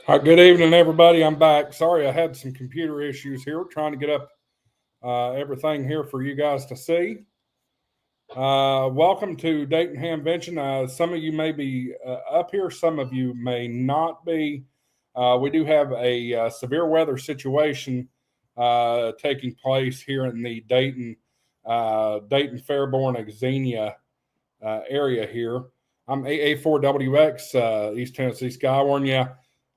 Hi, good evening, everybody. I'm back. Sorry, I had some computer issues here, trying to get up everything here for you guys to see. Welcome to Dayton Hamvention. Some of you may be up here, some of you may not be. We do have a severe weather situation taking place here in the Dayton Fairborn Xenia area here. I'm AA4WX, East Tennessee Skywarn. Yeah.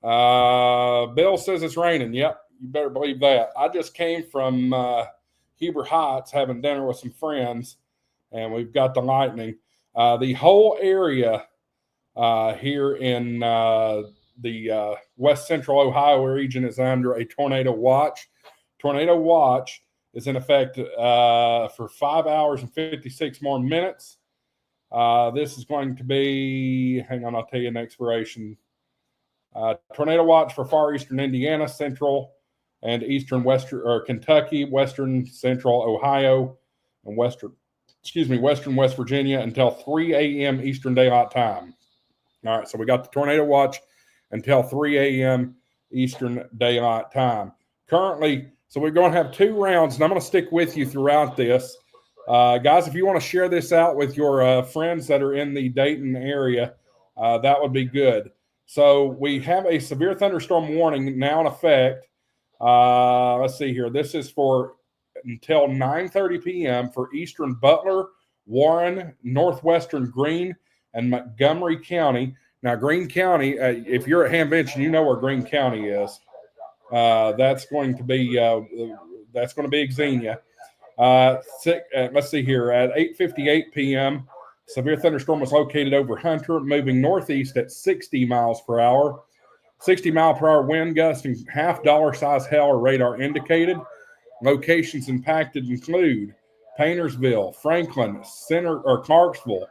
Bill says it's raining. Yep, you better believe that. I just came from Heber Heights having dinner with some friends, and we've got the lightning. The whole area here in the west central Ohio region is under a tornado watch. Tornado watch is in effect for 5 hours and 56 more minutes. This is going to be, hang on, I'll tell you an expiration. Tornado watch for far eastern Indiana, central and eastern western or Kentucky, western central Ohio, and western West Virginia until 3 a.m. Eastern Daylight Time. All right, so we got the tornado watch until 3 a.m. Eastern Daylight Time. Currently, so we're going to have 2 rounds, and I'm going to stick with you throughout this. Guys, if you want to share this out with your friends that are in the Dayton area, that would be good. So we have a severe thunderstorm warning now in effect. Let's see here. This is for until 9:30 p.m. for eastern Butler, Warren, northwestern Greene, and Montgomery County. Now, Greene County, if you're at Hamvention, you know where Greene County is. That's going to be Xenia. Let's see here. At 8:58 p.m., severe thunderstorm was located over Hunter, moving northeast at 60 miles per hour. 60-mile-per-hour wind gusting half dollar-size hail or radar indicated. Locations impacted include Paintersville, Franklin, Center or Clarksville,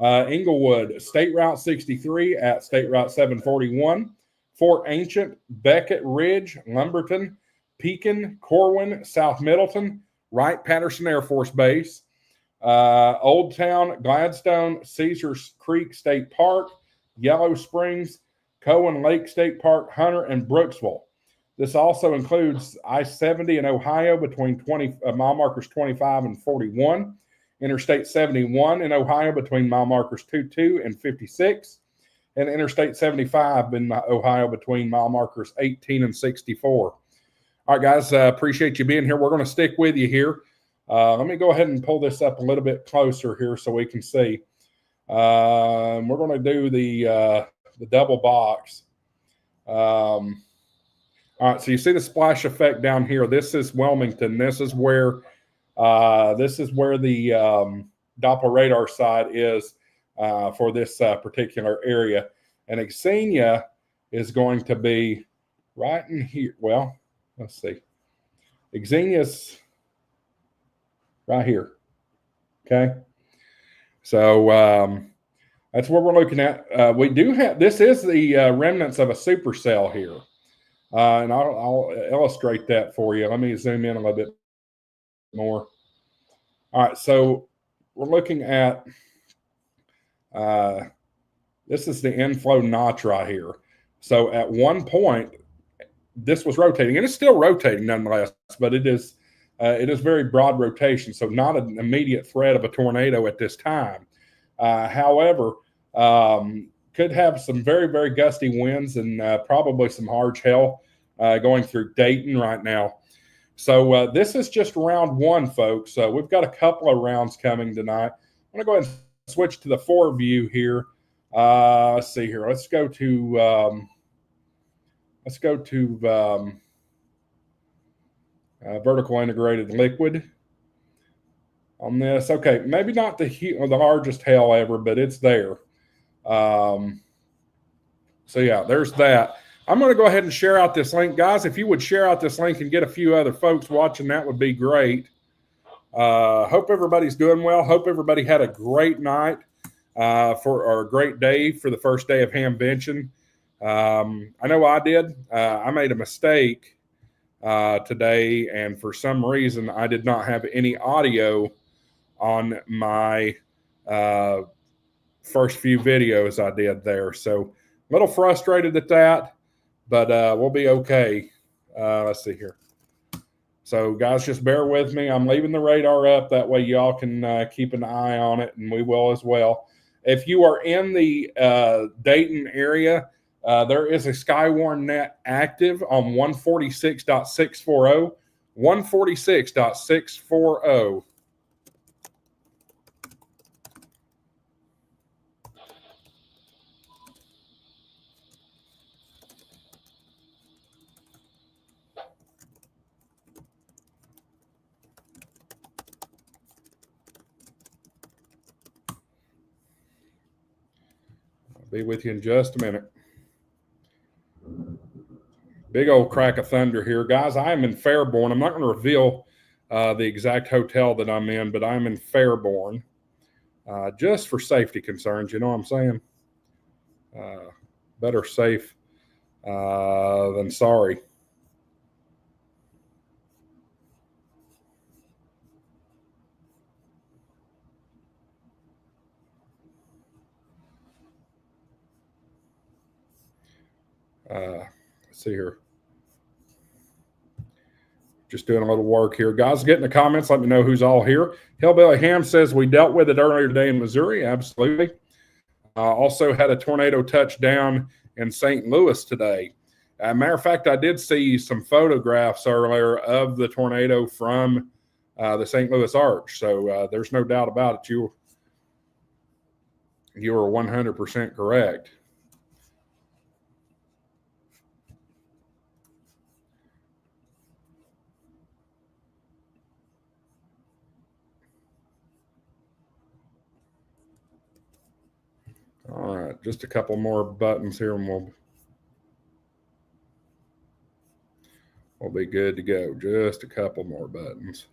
Englewood, State Route 63 at State Route 741, Fort Ancient, Beckett Ridge, Lumberton, Pekin, Corwin, South Middleton, Wright-Patterson Air Force Base, Old Town, Gladstone, Caesars Creek State Park, Yellow Springs, Cohen Lake State Park, Hunter, and Brooksville. This also includes I-70 in Ohio between mile markers 25 and 41, Interstate 71 in Ohio between mile markers 22 and 56, and Interstate 75 in Ohio between mile markers 18 and 64. All right, guys, appreciate you being here. We're going to stick with you here. Let me go ahead and pull this up a little bit closer here so we can see. We're going to do the double box. All right, so you see the splash effect down here. This is Wilmington. This is where the Doppler radar site is for this particular area. And Xenia is going to be right in here. Well, let's see. Xenia's right here. Okay. So that's what we're looking at. We do have, this is the remnants of a supercell here. And I'll illustrate that for you. Let me zoom in a little bit more. All right. So we're looking at, this is the inflow notch right here. So at one point, this was rotating, and it's still rotating nonetheless, but it is very broad rotation, so not an immediate threat of a tornado at this time. However, could have some very, very gusty winds and probably some harsh hail going through Dayton right now. So this is just round 1, folks. We've got a couple of rounds coming tonight. I'm going to go ahead and switch to the 4 view here. Let's see here. Let's go to vertical integrated liquid on this. Okay, maybe not the largest hail ever, but it's there. So yeah, there's that. I'm going to go ahead and share out this link. Guys, if you would share out this link and get a few other folks watching, that would be great. Hope everybody's doing well. Hope everybody had a great night or a great day for the first day of Hamvention. I know I did. I made a mistake today, and for some reason, I did not have any audio on my first few videos I did there. So a little frustrated at that. but we'll be okay. Let's see here. So, guys, just bear with me. I'm leaving the radar up. That way y'all can keep an eye on it, and we will as well. If you are in the Dayton area, there is a Skywarn net active on 146.640. 146.640. I'll be with you in just a minute. Big old crack of thunder here. Guys, I am in Fairborn. I'm not going to reveal the exact hotel that I'm in, but I'm in Fairborn just for safety concerns. You know what I'm saying? Better safe than sorry. Let's see here. Just doing a little work here. Guys, get in the comments. Let me know who's all here. Hillbilly Ham says we dealt with it earlier today in Missouri. Absolutely. Also had a tornado touchdown in St. Louis today. Matter of fact, I did see some photographs earlier of the tornado from the St. Louis Arch. So there's no doubt about it. You are 100% correct. All right, just a couple more buttons here and we'll be good to go. Just a couple more buttons.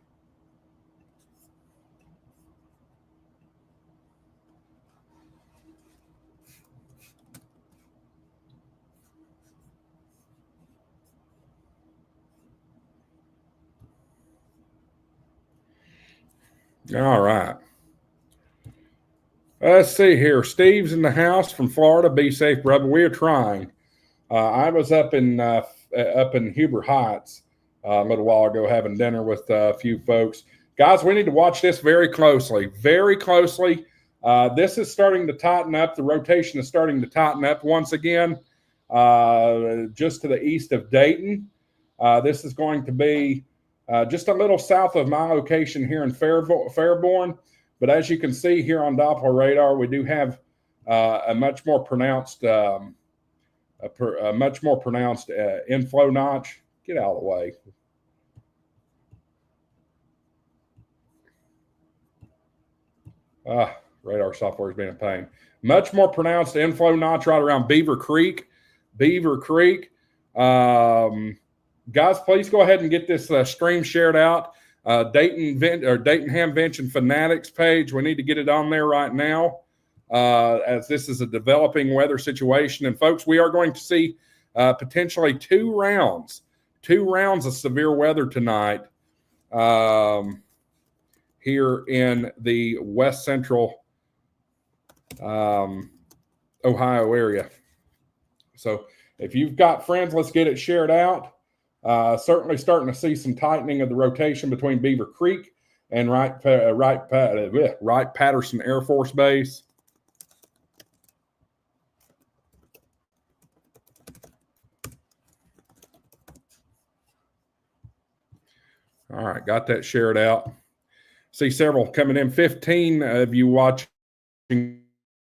All right. Let's see here. Steve's in the house from Florida. Be safe, brother. We are trying. I was up in Huber Heights a little while ago having dinner with a few folks. Guys, we need to watch this very closely. Very closely. This is starting to tighten up. The rotation is starting to tighten up once again, just to the east of Dayton. This is going to be just a little south of my location here in Fairborn. But as you can see here on Doppler radar, we do have a much more pronounced inflow notch. Get out of the way. Radar software is being a pain. Much more pronounced inflow notch right around Beaver Creek. Guys, please go ahead and get this stream shared out. Dayton Hamvention Fanatics page. We need to get it on there right now, as this is a developing weather situation. And folks, we are going to see potentially two rounds of severe weather tonight here in the west central Ohio area. So if you've got friends, let's get it shared out. Certainly starting to see some tightening of the rotation between Beaver Creek and Wright-Patterson Air Force Base. All right, got that shared out. See several coming in. 15 of you watching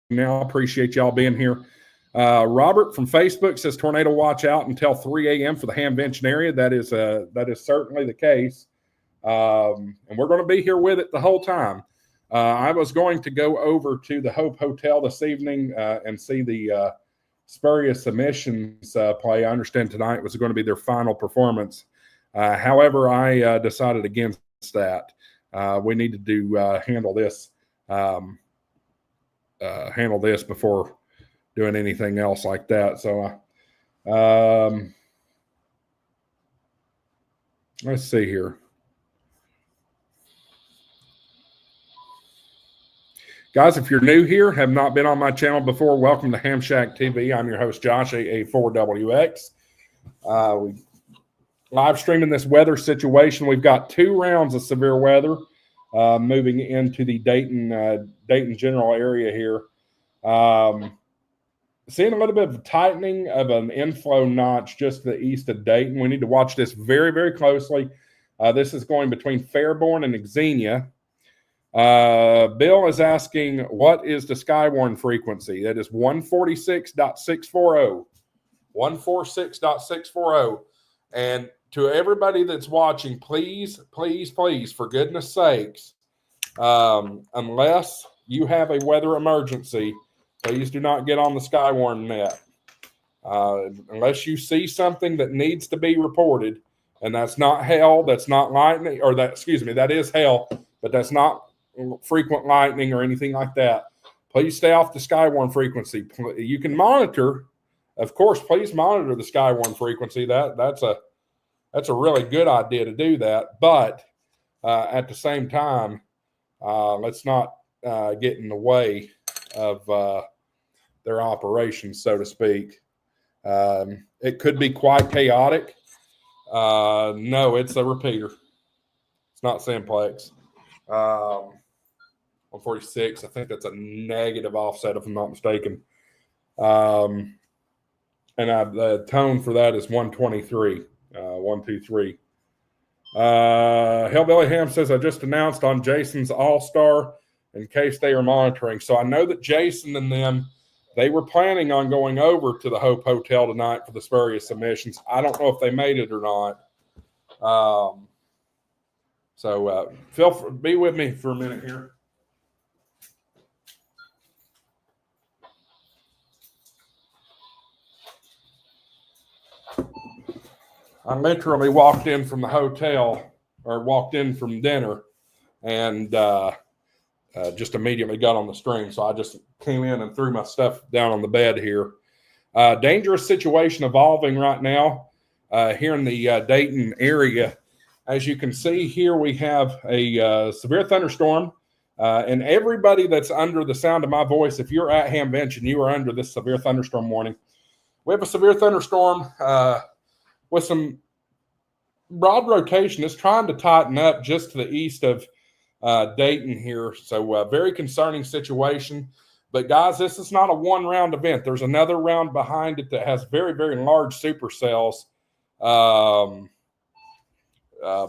now. Appreciate y'all being here. Robert from Facebook says tornado watch out until 3 a.m. for the Hamvention area. That is certainly the case. And we're going to be here with it the whole time. I was going to go over to the Hope Hotel this evening and see the Spurious Emissions play. I understand tonight was going to be their final performance. However, I decided against that. We need to handle this before doing anything else like that. So let's see here. Guys, if you're new here, have not been on my channel before, welcome to Ham Shack TV. I'm your host, Josh, AA4WX. We live streaming this weather situation. We've got 2 rounds of severe weather moving into the Dayton general area here. Seeing a little bit of tightening of an inflow notch just to the east of Dayton. We need to watch this very, very closely. This is going between Fairborn and Xenia. Bill is asking, what is the Skywarn frequency? That is 146.640. 146.640. And to everybody that's watching, please, please, please, for goodness sakes, unless you have a weather emergency, please do not get on the Skywarn net. Unless you see something that needs to be reported, and that's not hail, that's not lightning, or that is hail, but that's not frequent lightning or anything like that. Please stay off the Skywarn frequency. You can monitor, of course, please monitor the Skywarn frequency. That's a really good idea to do that. But at the same time, let's not get in the way of their operations, so to speak. It could be quite chaotic. No, it's a repeater. It's not simplex. 146, I think that's a negative offset if I'm not mistaken. And the tone for that is 123. 123. Hellbilly Ham says, I just announced on Jason's All-Star in case they are monitoring. So I know that Jason and them, they were planning on going over to the Hope Hotel tonight for the spurious submissions. I don't know if they made it or not. So be with me for a minute here. I literally walked in from the hotel, or walked in from dinner, and just immediately got on the stream. So I just came in and threw my stuff down on the bed here. Dangerous situation evolving right now here in the Dayton area. As you can see here, we have a severe thunderstorm. And everybody that's under the sound of my voice, if you're at Hamvention, you are under this severe thunderstorm warning. We have a severe thunderstorm with some broad rotation. It's trying to tighten up just to the east of Dayton here. So very concerning situation. But guys, this is not a one-round event. There's another round behind it that has very, very large supercells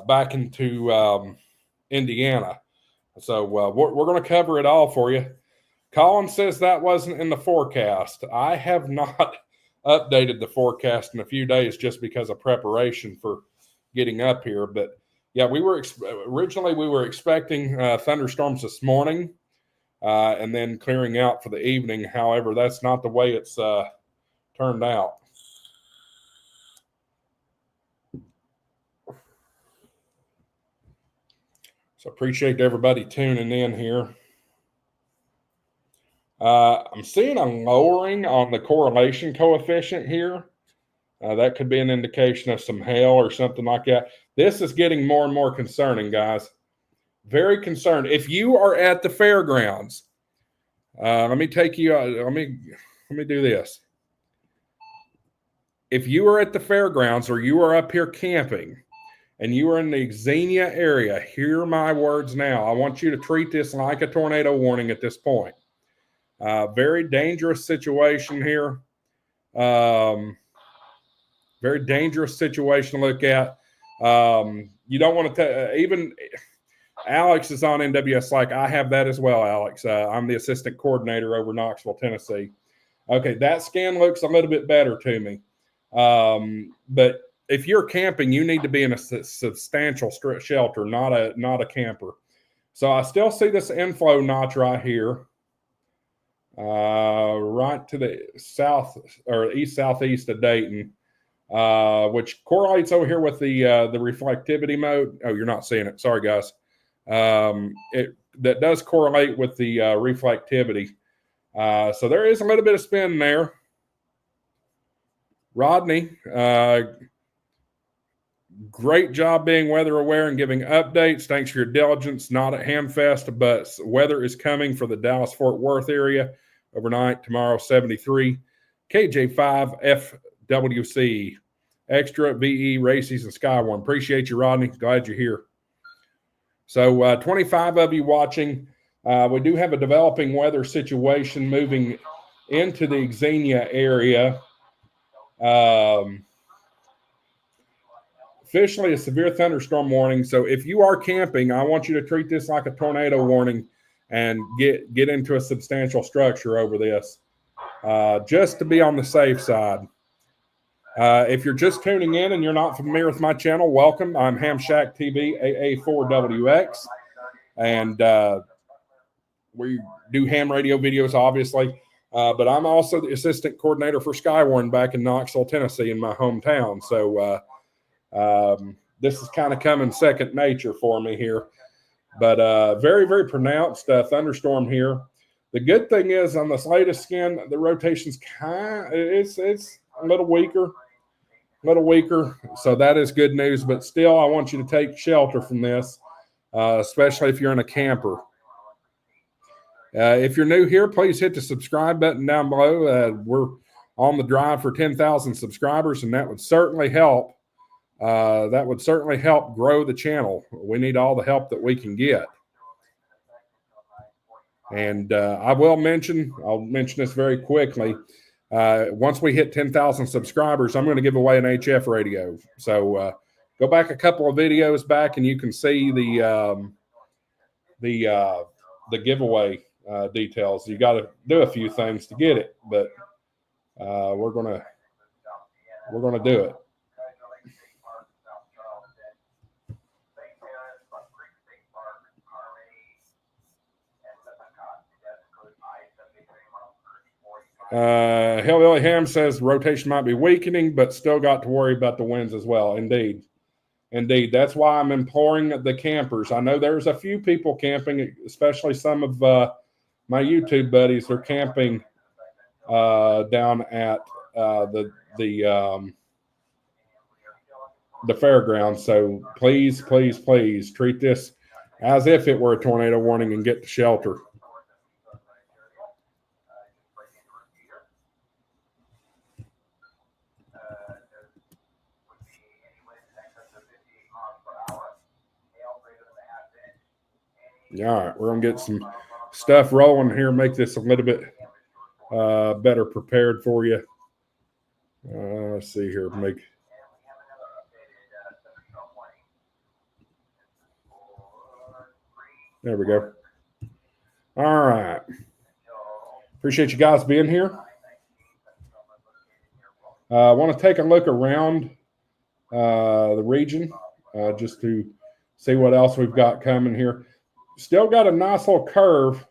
back into Indiana. So we're going to cover it all for you. Colin says that wasn't in the forecast. I have not updated the forecast in a few days just because of preparation for getting up here. But yeah, we were originally expecting thunderstorms this morning and then clearing out for the evening. However, that's not the way it's turned out. So appreciate everybody tuning in here. I'm seeing a lowering on the correlation coefficient here. That could be an indication of some hail or something like that. This is getting more and more concerning, guys. Very concerned. If you are at the fairgrounds, let me take you. Let me do this. If you are at the fairgrounds or you are up here camping, and you are in the Xenia area, hear my words now. I want you to treat this like a tornado warning at this point. Very dangerous situation here. Very dangerous situation to look at. You don't want to even Alex is on NWS like I have that as well, Alex. I'm the assistant coordinator over Knoxville, Tennessee. Okay, that scan looks a little bit better to me. But if you're camping, you need to be in a substantial shelter, not a camper. So I still see this inflow notch right here, right to the south or east southeast of Dayton, which correlates over here with the reflectivity mode. Oh, you're not seeing it. Sorry, guys. That does correlate with the reflectivity. So there is a little bit of spin there. Rodney, great job being weather aware and giving updates. Thanks for your diligence. Not at Hamfest, but weather is coming for the Dallas-Fort Worth area overnight. Tomorrow, 73. KJ5 FWC. Extra, VE, Races, and Skywarn. Appreciate you, Rodney. Glad you're here. So 25 of you watching. We do have a developing weather situation moving into the Xenia area. Officially a severe thunderstorm warning. So if you are camping, I want you to treat this like a tornado warning and get into a substantial structure over this, just to be on the safe side. If you're just tuning in and you're not familiar with my channel, welcome. I'm Ham Shack TV, AA4WX, and we do ham radio videos, obviously, but I'm also the assistant coordinator for Skywarn back in Knoxville, Tennessee, in my hometown. So this is kind of coming second nature for me here. But very, very pronounced thunderstorm here. The good thing is on this latest scan, the rotation's it's a little weaker. So that is good news. But still, I want you to take shelter from this, especially if you're in a camper. If you're new here, please hit the subscribe button down below. We're on the drive for 10,000 subscribers, and that would certainly help. That would certainly help grow the channel. We need all the help that we can get. And I'll mention this very quickly. Once we hit 10,000 subscribers, I'm going to give away an HF radio. So go back a couple of videos back, and you can see the giveaway details. You got to do a few things to get it, but we're gonna do it. Hillbilly Ham says rotation might be weakening, but still got to worry about the winds as well. Indeed. That's why I'm imploring the campers. I know there's a few people camping, especially some of my YouTube buddies are camping down at the fairgrounds. So please treat this as if it were a tornado warning and get to shelter. All right, we're going to get some stuff rolling here, make this a little bit better prepared for you. Let's see here. There we go. All right. Appreciate you guys being here. I want to take a look around the region just to see what else we've got coming here. Still got a nice little curve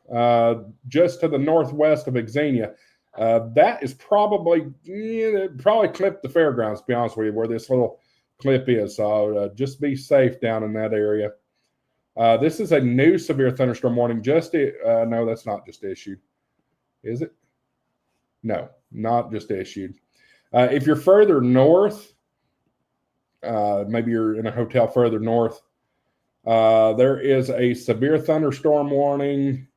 just to the northwest of Xenia. That is probably clipped the fairgrounds, to be honest with you, where this little clip is. So just be safe down in that area. This is a new severe thunderstorm warning. No, that's not just issued. Is it? No, not just issued. If you're further north, maybe you're in a hotel further north, there is a severe thunderstorm warning.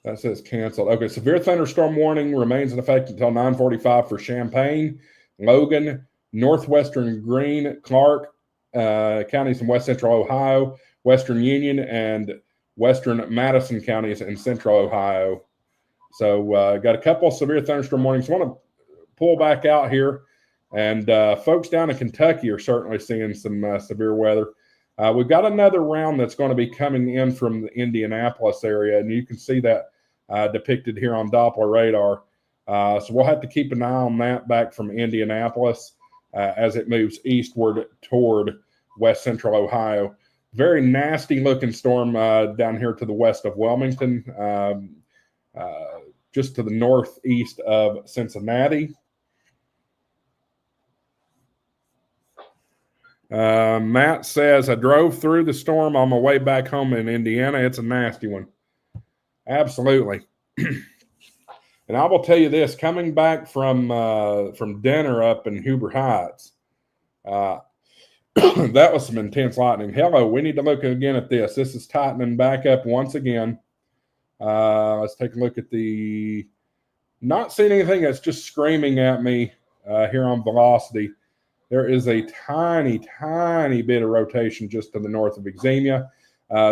That says canceled. Okay, severe thunderstorm warning remains in effect until 9:45 for Champaign, Logan, Northwestern Greene, Clark counties in west central Ohio, Western Union, and Western Madison counties in central Ohio. So got a couple of severe thunderstorm warnings. I want to pull back out here. And folks down in Kentucky are certainly seeing some severe weather. We've got another round that's going to be coming in from the Indianapolis area, and you can see that depicted here on Doppler radar. So we'll have to keep an eye on that back from Indianapolis as it moves eastward toward west central Ohio. Very nasty looking storm down here to the west of Wilmington, just to the northeast of Cincinnati. Matt says, I drove through the storm on my way back home in Indiana. It's a nasty one. Absolutely. And I will tell you this, coming back from dinner up in Huber Heights, that was some intense lightning. Hello, we need to look again at this. This is tightening back up once again. Let's take a look at the Not seeing anything that's just screaming at me here on velocity. There is a tiny, tiny bit of rotation just to the north of Xenia.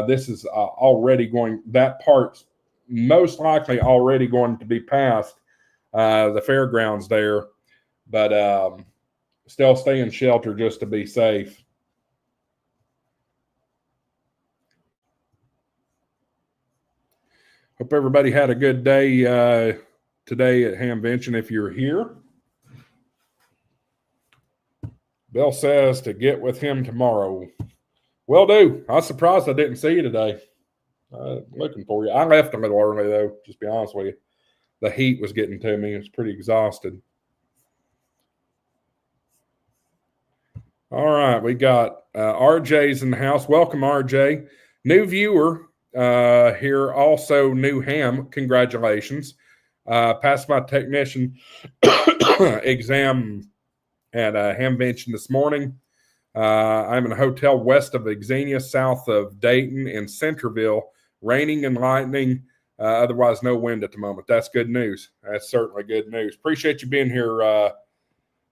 This is already going, that part's most likely already going to be past the fairgrounds there, but still stay in shelter just to be safe. Hope everybody had a good day today at Hamvention if you're here. Bill says to get with him tomorrow. Will do. I was surprised I didn't see you today. Looking for you. I left a little early, though, just to be honest with you. The heat was getting to me. I was pretty exhausted. All right. We got RJ's in the house. Welcome, RJ. New viewer here, also new Ham. Congratulations. Passed my technician exam at Hamvention this morning. I'm in a hotel west of Xenia, south of Dayton in Centerville. Raining and lightning, otherwise no wind at the moment. That's good news. That's certainly good news. Appreciate you being here.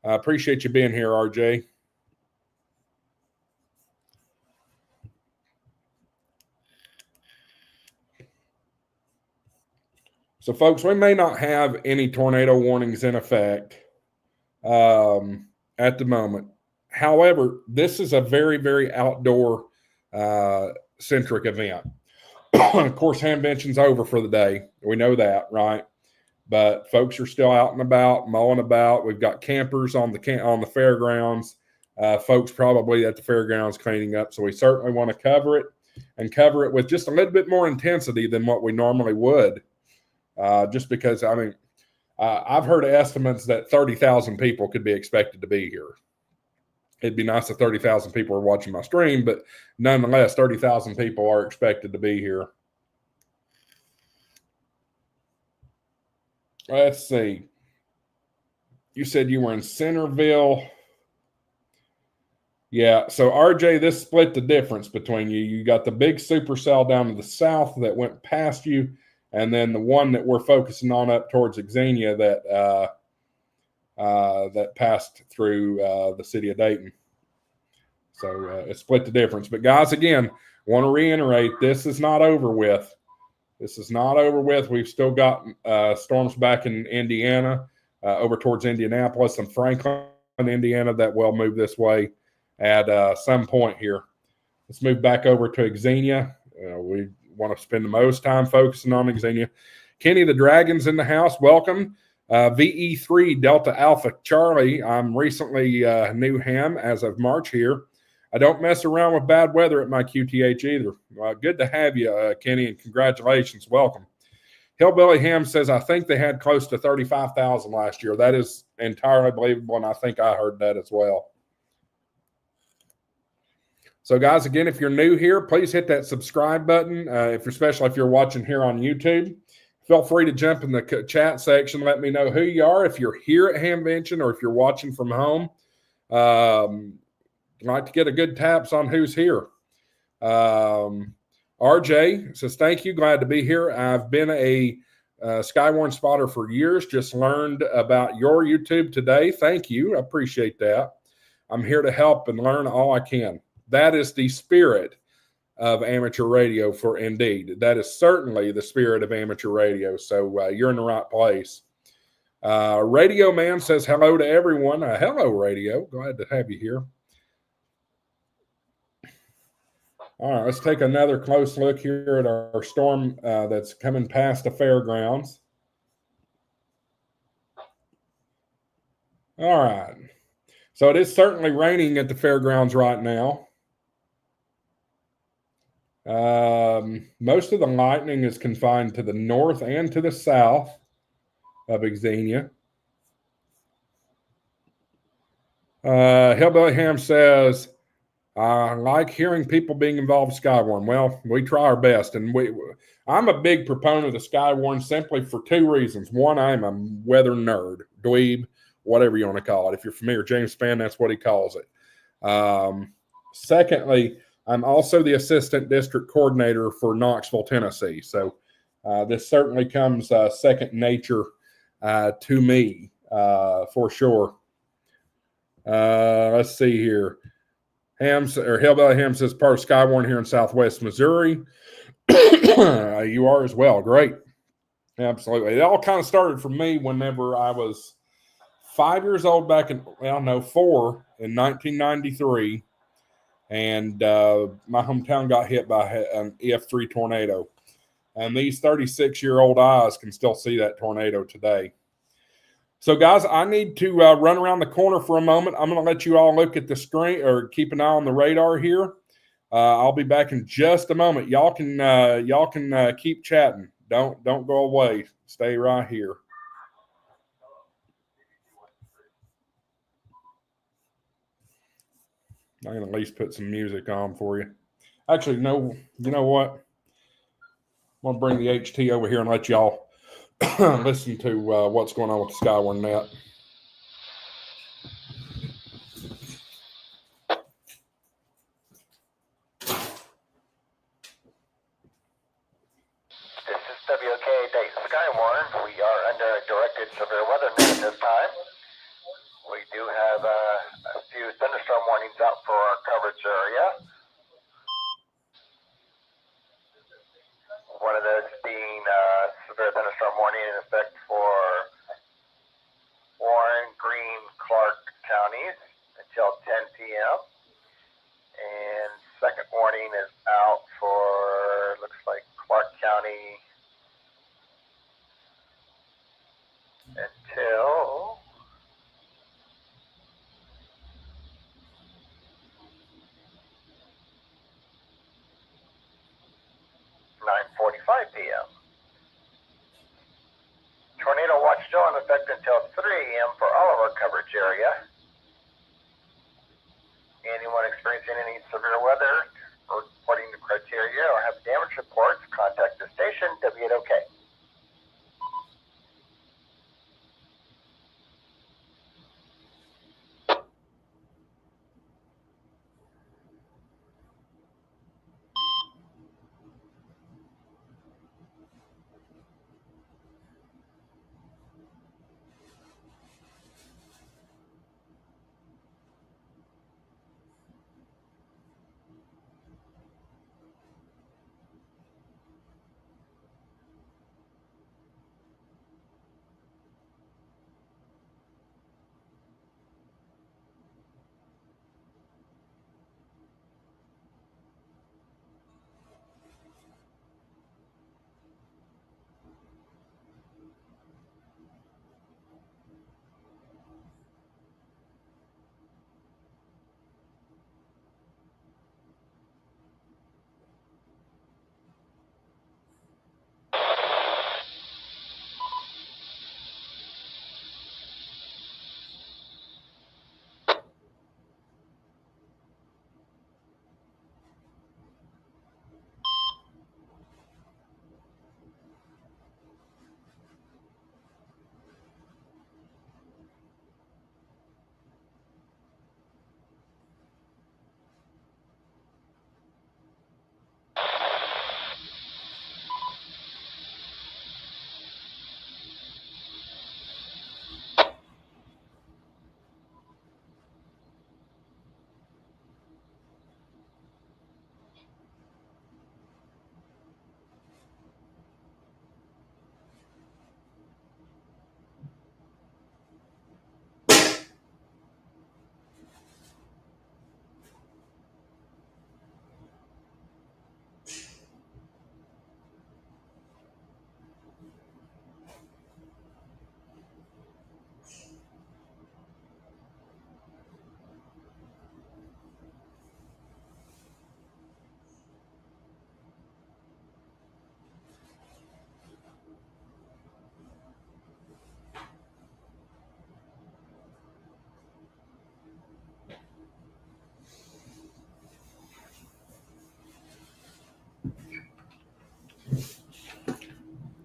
RJ. So, folks, we may not have any tornado warnings in effect at the moment. However, this is a very, very outdoor centric event. Of course, Hamvention's over for the day. We know that, right? But folks are still out and about, mowing about. We've got campers on the fairgrounds. Folks probably at the fairgrounds cleaning up. So we certainly want to cover it and cover it with just a little bit more intensity than what we normally would. Just because, I mean, I've heard estimates that 30,000 people could be expected to be here. It'd be nice if 30,000 people are watching my stream, but nonetheless, 30,000 people are expected to be here. Let's see. You said you were in Centerville. Yeah, so RJ, this split the difference between you. You got the big supercell down to the south that went past you, and then the one that we're focusing on up towards Xenia that passed through the city of Dayton. So it split the difference. But guys, again, want to reiterate, this is not over with. This is not over with. We've still got storms back in Indiana, over towards Indianapolis and Franklin, Indiana, that will move this way at some point here. Let's move back over to Xenia. We want to spend the most time focusing on Xenia. Kenny the Dragon's in the house. Welcome. VE3 Delta Alpha Charlie. I'm recently new ham as of March here. I don't mess around with bad weather at my QTH either. Good to have you, Kenny, and congratulations. Welcome. Hillbilly Ham says, I think they had close to 35,000 last year. That is entirely believable, and I think I heard that as well. So, guys, again, if you're new here, please hit that subscribe button. Especially if you're watching here on YouTube, feel free to jump in the chat section. Let me know who you are, if you're here at Hamvention or if you're watching from home. I'd like to get a good taps on who's here. RJ says, thank you. Glad to be here. I've been a Skywarn spotter for years. Just learned about your YouTube today. Thank you. I appreciate that. I'm here to help and learn all I can. That is the spirit of amateur radio for Indeed. That is certainly the spirit of amateur radio. So you're in the right place. Radio Man says hello to everyone. Hello, Radio. Glad to have you here. All right, let's take another close look here at our storm that's coming past the fairgrounds. All right. So it is certainly raining at the fairgrounds right now. Most of the lightning is confined to the north and to the south of Xenia. Hillbilly Ham says, I like hearing people being involved with Skywarn. Well, we try our best, and I'm a big proponent of Skywarn simply for two reasons. One, I'm a weather nerd, dweeb, whatever you want to call it. If you're familiar with James Spann, that's what he calls it. Secondly, I'm also the assistant district coordinator for Knoxville, Tennessee. So this certainly comes second nature to me for sure. Let's see here. Hillbilly Ham says part of Skywarn here in Southwest Missouri. You are as well. Great. Absolutely. It all kind of started for me whenever I was 5 years old back in, 4 in 1993. And my hometown got hit by an EF3 tornado. And these 36-year-old eyes can still see that tornado today. So, guys, I need to run around the corner for a moment. I'm going to let you all look at the screen or keep an eye on the radar here. I'll be back in just a moment. Y'all can keep chatting. Don't go away. Stay right here. I can at least put some music on for you. Actually, no. You know what? I'm gonna bring the HT over here and let y'all listen to what's going on with the Skywarn net. This is WK Dayton Skywarn. We are under a directed severe weather net at this time. We do have a few thunderstorm warnings out for our coverage area. One of those being severe thunderstorm warning in effect for Warren, Greene, Clark counties until 10 p.m. And second warning is out for, looks like, Clark County until 9:45 p.m. Tornado watch still in effect until 3 a.m. for all of our coverage area. Anyone experiencing any severe weather or reporting the criteria or have damage reports, contact the station, W8OK.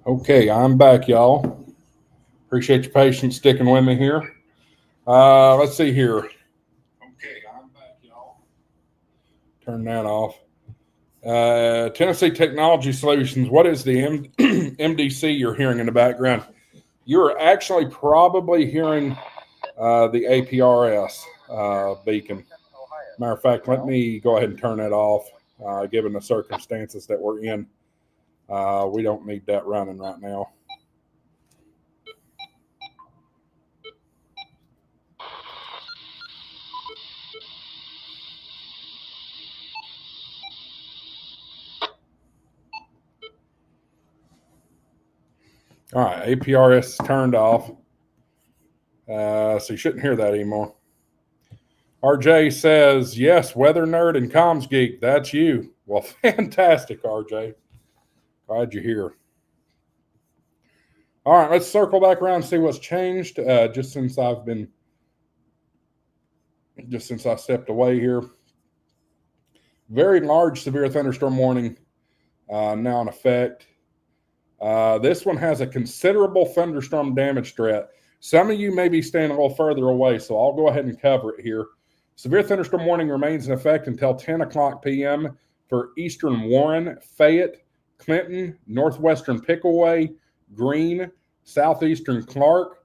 Okay, I'm back, y'all. Appreciate your patience sticking with me here. Let's see here. Okay, I'm back, y'all. Turn that off. Tennessee Technology Solutions. What is the MDC you're hearing in the background? You're actually probably hearing the APRS beacon. Matter of fact, let me go ahead and turn that off, given the circumstances that we're in. We don't need that running right now. All right, APRS is turned off. So you shouldn't hear that anymore. RJ says, yes, weather nerd and comms geek. That's you. Well, fantastic, RJ. Glad you're here. All right, let's circle back around and see what's changed just since I stepped away here. Very large severe thunderstorm warning now in effect. This one has a considerable thunderstorm damage threat. Some of you may be staying a little further away, so I'll go ahead and cover it here. Severe thunderstorm warning remains in effect until 10 o'clock p.m. for eastern Warren, Fayette, Clinton, northwestern Pickaway, Greene, southeastern Clark,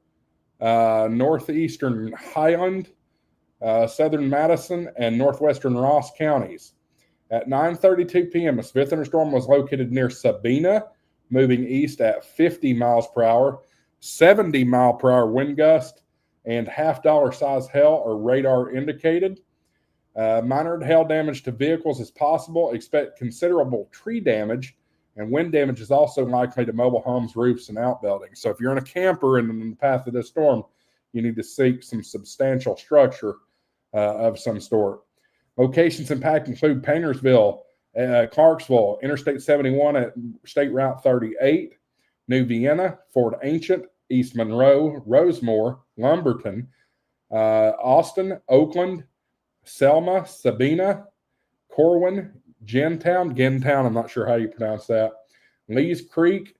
northeastern Highland, southern Madison, and northwestern Ross counties. At 9:32 p.m., a severe thunderstorm was located near Sabina, moving east at 50 miles per hour, 70 mile per hour wind gust, and $half size hail or radar indicated. Minor hail damage to vehicles is possible. Expect considerable tree damage, and wind damage is also likely to mobile homes, roofs, and outbuildings. So if you're in a camper and in the path of this storm, you need to seek some substantial structure of some sort. Locations impacted include Paintersville, Clarksville, Interstate 71 at State Route 38, New Vienna, Fort Ancient, East Monroe, Rosemore, Lumberton, Austin, Oakland, Selma, Sabina, Corwin, Gentown, I'm not sure how you pronounce that, Lees Creek,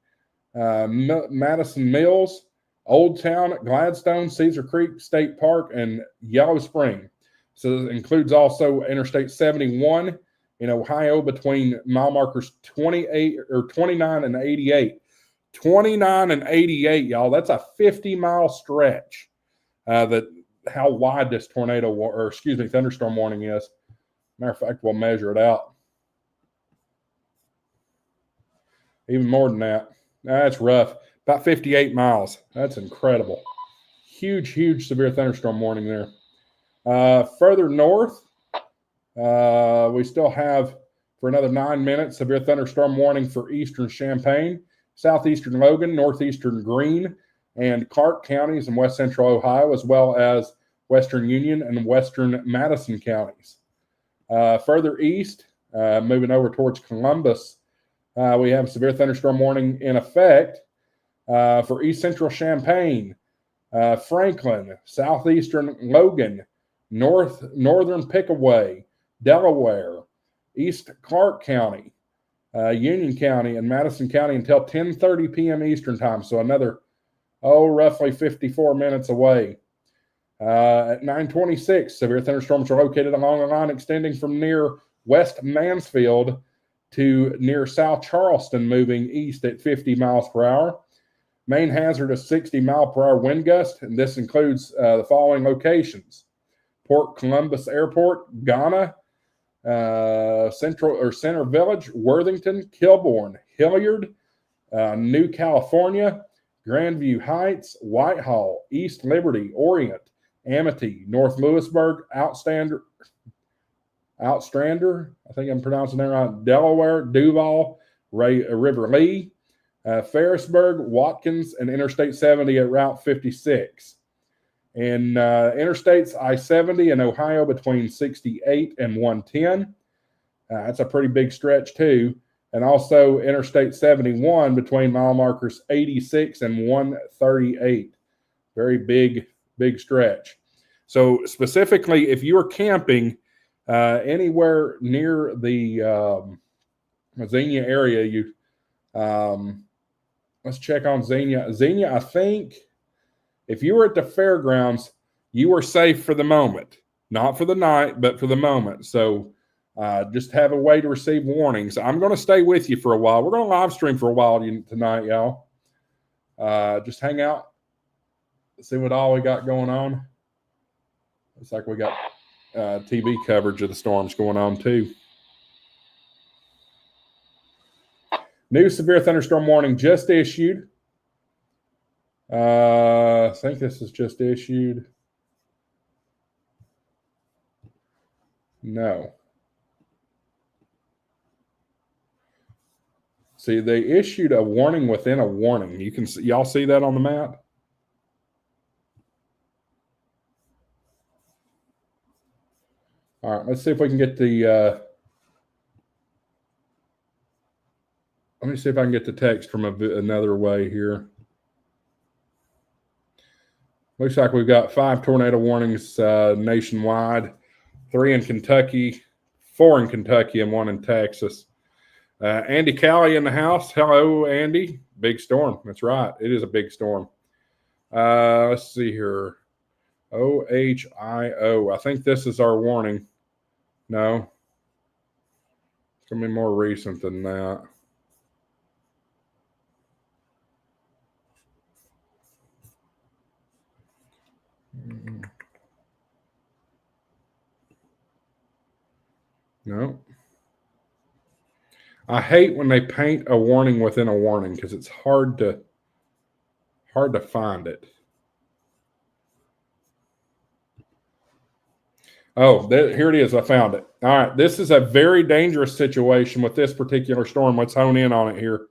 Madison Mills, Old Town, Gladstone, Cedar Creek State Park, and Yellow Spring. So it includes also Interstate 71 in Ohio between mile markers 28 or 29 and 88. 29 and 88, y'all. That's a 50-mile stretch. How wide this thunderstorm warning is. Matter of fact, we'll measure it out. Even more than that. That's rough. About 58 miles. That's incredible. Huge severe thunderstorm warning there. Further north, we still have, for another 9 minutes, severe thunderstorm warning for eastern Champaign, southeastern Logan, northeastern Greene, and Clark counties in west central Ohio, as well as western Union and western Madison counties. Further east, moving over towards Columbus, we have severe thunderstorm warning in effect for east central Champaign, Franklin, southeastern Logan, northern Pickaway, Delaware, East Clark County, Union County, and Madison County until 10:30 p.m. Eastern time. So another, roughly 54 minutes away. At 9:26, severe thunderstorms are located along a line extending from near West Mansfield to near South Charleston, moving east at 50 miles per hour. Main hazard is 60 mile per hour wind gust, and this includes the following locations: Port Columbus Airport, Ghana, Center Village, Worthington, Kilbourne, Hilliard, New California, Grandview Heights, Whitehall, East Liberty, Orient, Amity, North Lewisburg, Outstrander, I think I'm pronouncing that right, Delaware, Duval, River Lee, Ferrisburg, Watkins, and Interstate 70 at Route 56. And interstates I-70 in Ohio between 68 and 110. That's a pretty big stretch too. And also Interstate 71 between mile markers 86 and 138. Very big stretch. So specifically, if you're camping anywhere near the Xenia area, let's check on Xenia. Xenia, I think if you were at the fairgrounds, you were safe for the moment. Not for the night, but for the moment. So just have a way to receive warnings. I'm going to stay with you for a while. We're going to live stream for a while tonight, y'all. Just hang out see what all we got going on. Looks like we got TV coverage of the storms going on too. New severe thunderstorm warning just issued. I think this is just issued. No. See, they issued a warning within a warning. You can see, y'all see that on the map? All right, let's see if we can get the let me see if I can get the text from another way here. Looks like we've got 5 tornado warnings nationwide, 3 in Kentucky, 4 in Kentucky, and 1 in Texas. Andy Callie in the house. Hello, Andy. Big storm. That's right. It is a big storm. Let's see here. OHIO. I think this is our warning. No. It's going to be more recent than that. No. I hate when they paint a warning within a warning because it's hard to find it. Oh, here it is. I found it. All right. This is a very dangerous situation with this particular storm. Let's hone in on it here.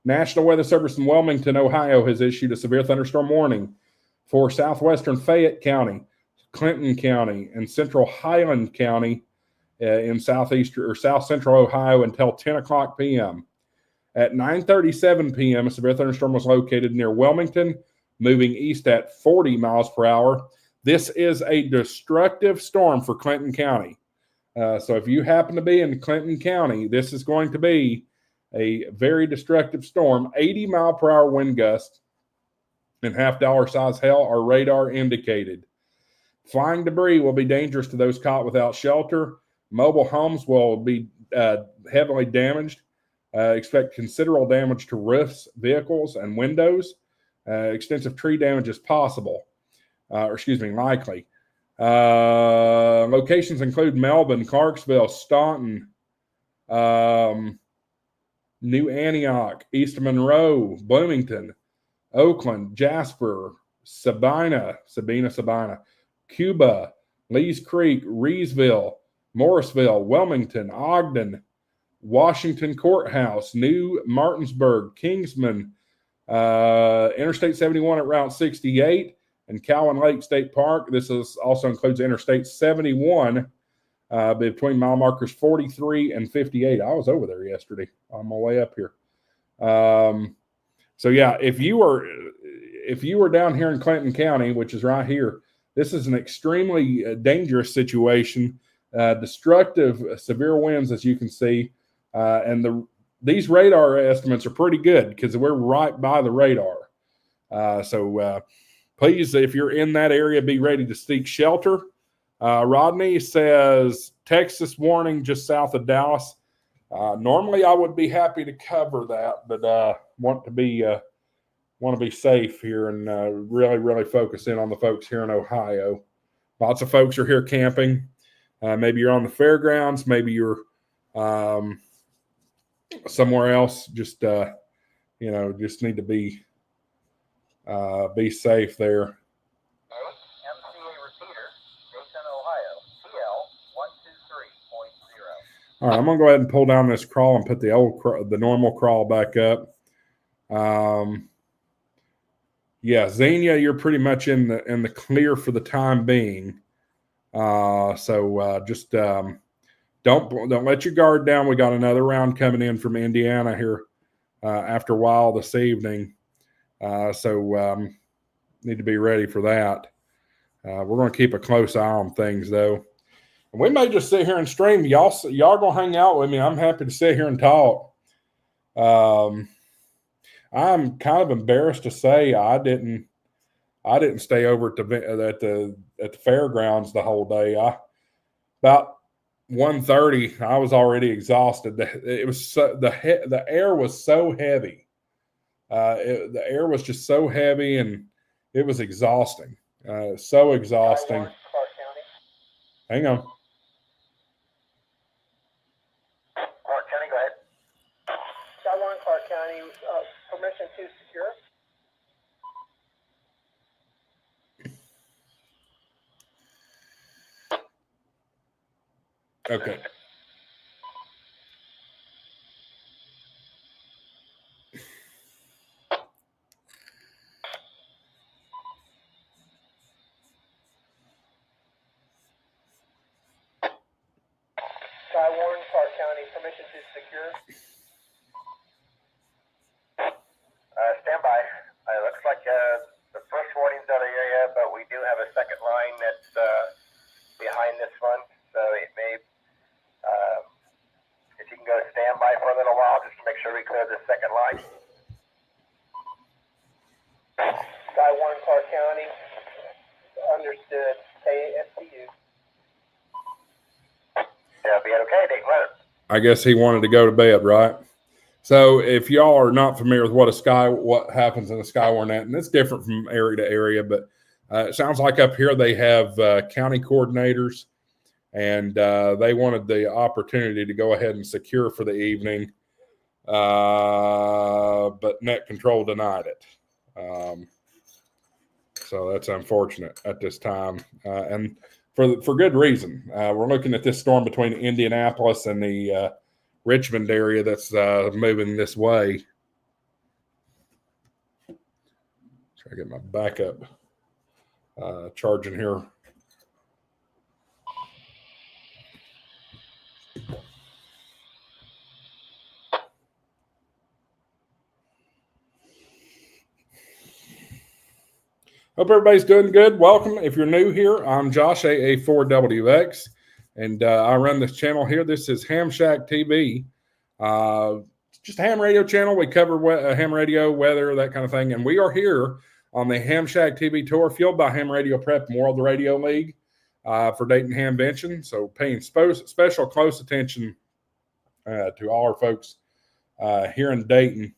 National Weather Service in Wilmington, Ohio has issued a severe thunderstorm warning for southwestern Fayette County, Clinton County, and central Highland County in southeastern or south central Ohio until 10 o'clock p.m. At 9:37 p.m., a severe thunderstorm was located near Wilmington, moving east at 40 miles per hour. This is a destructive storm for Clinton County. So if you happen to be in Clinton County, this is going to be a very destructive storm. 80 mile per hour wind gusts and $half size hail are radar indicated. Flying debris will be dangerous to those caught without shelter. Mobile homes will be heavily damaged. Expect considerable damage to roofs, vehicles, and windows. Extensive tree damage is possible, likely. Locations include Melbourne, Clarksville, Staunton, New Antioch, East Monroe, Bloomington, Oakland, Jasper, Sabina, Cuba, Lees Creek, Reesville, Morrisville, Wilmington, Ogden, Washington Courthouse, New Martinsburg, Kingsman, Interstate 71 at Route 68, and Cowan Lake State Park. This also includes Interstate 71 between mile markers 43 and 58. I was over there yesterday on my way up here. So yeah, if you were down here in Clinton County, which is right here, this is an extremely dangerous situation. Destructive, severe winds, as you can see, and these radar estimates are pretty good because we're right by the radar. So please, if you're in that area, be ready to seek shelter. Rodney says Texas warning just south of Dallas. Normally, I would be happy to cover that, but want to be safe here and really focus in on the folks here in Ohio. Lots of folks are here camping. Maybe you're on the fairgrounds. Maybe you're somewhere else. Just just need to be safe there. All right, I'm gonna go ahead and pull down this crawl and put the normal crawl back up. Xenia, you're pretty much in the clear for the time being. So just don't let your guard down. We got another round coming in from Indiana here after a while this evening. So need to be ready for that. We're going to keep a close eye on things though. And we may just sit here and stream. Y'all gonna hang out with me. I'm happy to sit here and talk. I'm kind of embarrassed to say I didn't stay over at the fairgrounds the whole day. About 1:30, I was already exhausted. It was the air was so heavy. The air was just so heavy, and It was exhausting. So exhausting. Hang on. Clark County, go ahead. Skyline, Clark County, permission to secure. Okay. Skywarn, Clark County, permission to secure. Stand by. It looks like the first warning's out of the area, but we do have a second line that's behind this one, so it may. If you can go standby for a little while, just to make sure we clear the second line. Skywarn, Clark County, understood. KSTU. Yeah, be okay. Dayton weather. I guess he wanted to go to bed, right? So if y'all are not familiar with what happens in a Skywarn net, and it's different from area to area, but it sounds like up here they have county coordinators, and they wanted the opportunity to go ahead and secure for the evening, but net control denied it. So that's unfortunate at this time, and for good reason. We're looking at this storm between Indianapolis and the Richmond area that's moving this way. Try to get my backup charging here. Hope everybody's doing good. Welcome. If you're new here, I'm Josh, AA4WX, and I run this channel here. This is Ham Shack TV. Just a ham radio channel. We cover ham radio, weather, that kind of thing. And we are here on the Ham Shack TV tour, fueled by Ham Radio Prep and World Radio League for Dayton Hamvention. So paying special close attention to all our folks here in Dayton.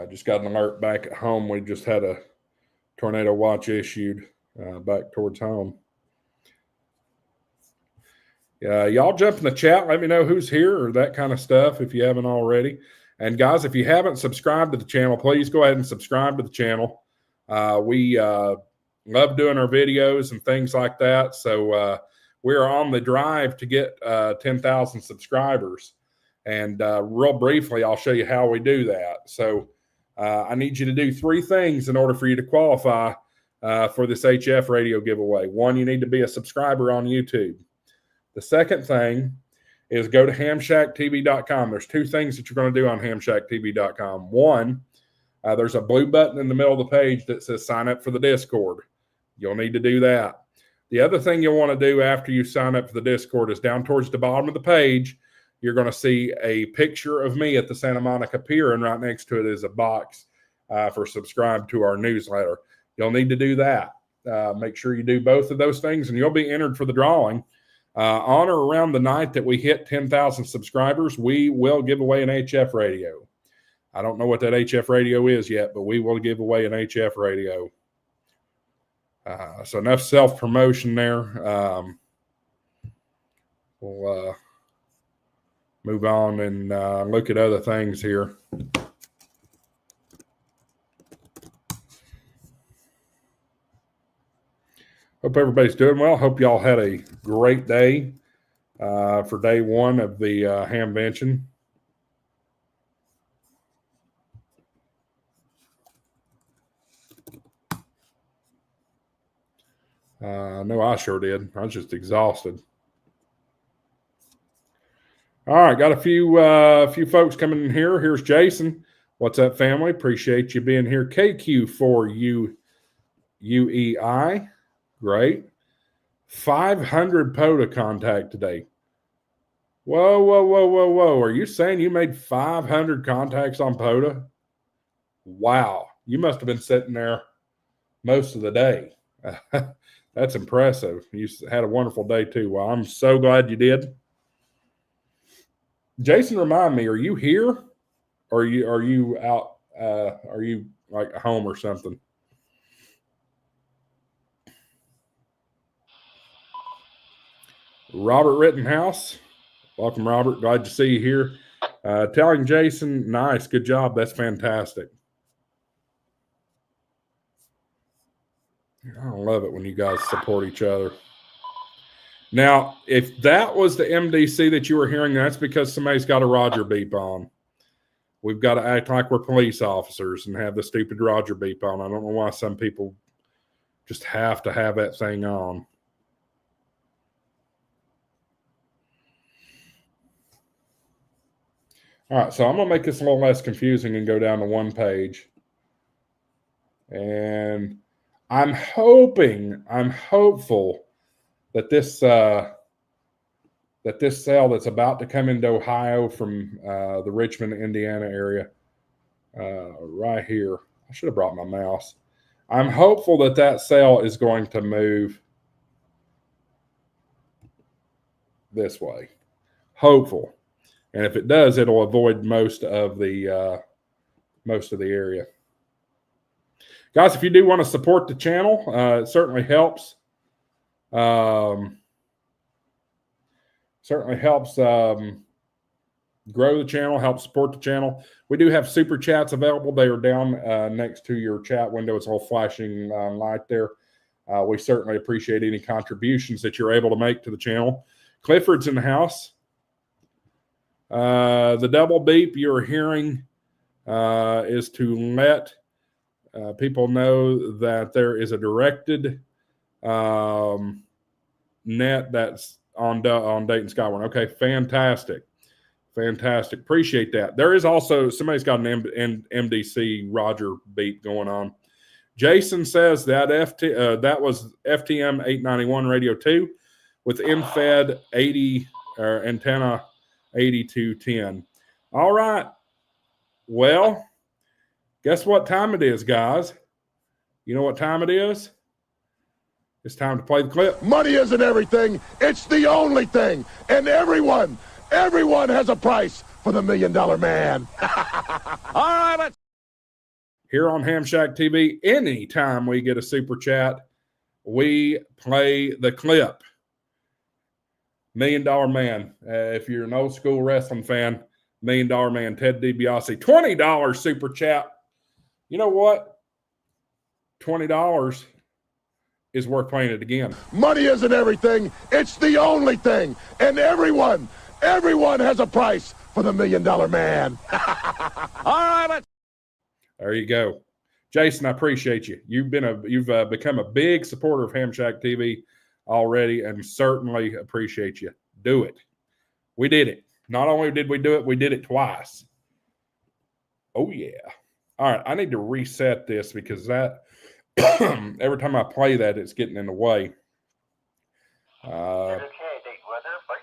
Just got an alert back at home. We just had a tornado watch issued back towards home. Y'all jump in the chat. Let me know who's here or that kind of stuff if you haven't already. And guys, if you haven't subscribed to the channel, please go ahead and subscribe to the channel. We love doing our videos and things like that. So we are on the drive to get 10,000 subscribers. And real briefly, I'll show you how we do that. So I need you to do three things in order for you to qualify for this HF radio giveaway. One, you need to be a subscriber on YouTube. The second thing is go to hamshacktv.com. There's two things that you're going to do on hamshacktv.com. One, there's a blue button in the middle of the page that says sign up for the Discord. You'll need to do that. The other thing you'll want to do after you sign up for the Discord is down towards the bottom of the page, you're going to see a picture of me at the Santa Monica Pier, and right next to it is a box for subscribe to our newsletter. You'll need to do that. Make sure you do both of those things, and you'll be entered for the drawing. On or around the night that we hit 10,000 subscribers, we will give away an HF radio. I don't know what that HF radio is yet, but we will give away an HF radio. So enough self-promotion there. We'll move on and look at other things here. Hope everybody's doing well. Hope y'all had a great day for day one of the Hamvention. No, I sure did. I was just exhausted. All right, got a few folks coming in here. Here's Jason. What's up, family? Appreciate you being here. KQ4UEI. Great. 500 POTA contact today. Whoa. Are you saying you made 500 contacts on POTA? Wow. You must have been sitting there most of the day. That's impressive. You had a wonderful day too. Well, I'm so glad you did. Jason, remind me, are you here? Or are you out? Are you like home or something? Robert Rittenhouse. Welcome, Robert. Glad to see you here. Telling Jason, nice, good job. That's fantastic. I love it when you guys support each other. Now, if that was the MDC that you were hearing, that's because somebody's got a Roger beep on. We've got to act like we're police officers and have the stupid Roger beep on. I don't know why some people just have to have that thing on. All right, so I'm going to make this a little less confusing and go down to one page. And I'm hopeful that this sale that's about to come into Ohio from the Richmond, Indiana area, right here. I should have brought my mouse. I'm hopeful that sale is going to move this way. Hopeful. And if it does, it'll avoid most of the area. Guys, if you do want to support the channel, it certainly helps. Certainly helps grow the channel, help support the channel. We do have super chats available. They are down next to your chat window. It's all flashing light there. We certainly appreciate any contributions that you're able to make to the channel. Clifford's in the house. The double beep you're hearing is to let people know that there is a directed net that's on Dayton Skywarn. Okay, fantastic. Appreciate that. There is also, somebody's got an MDC Roger beat going on. Jason says that that was FTM 891 Radio 2 with MFED 80 or antenna 8210. All right. Well, guess what time it is, guys? You know what time it is? It's time to play the clip. Money isn't everything. It's the only thing. And everyone has a price for the $1 Million Man. All right. Here on Ham Shack TV, anytime we get a super chat, we play the clip. $1 Million Man. If you're an old school wrestling fan, $1 Million Man, Ted DiBiase, $20 super chat. You know what? $20 is worth playing it again. Money isn't everything. It's the only thing. And everyone has a price for the $1 Million Man. All right. There you go. Jason, I appreciate you. You've become a big supporter of Ham Shack TV already, and certainly appreciate you. Do it. We did it. Not only did we do it, we did it twice. Oh, yeah. All right, I need to reset this because that every time I play that, it's getting in the way. Okay, date weather, break.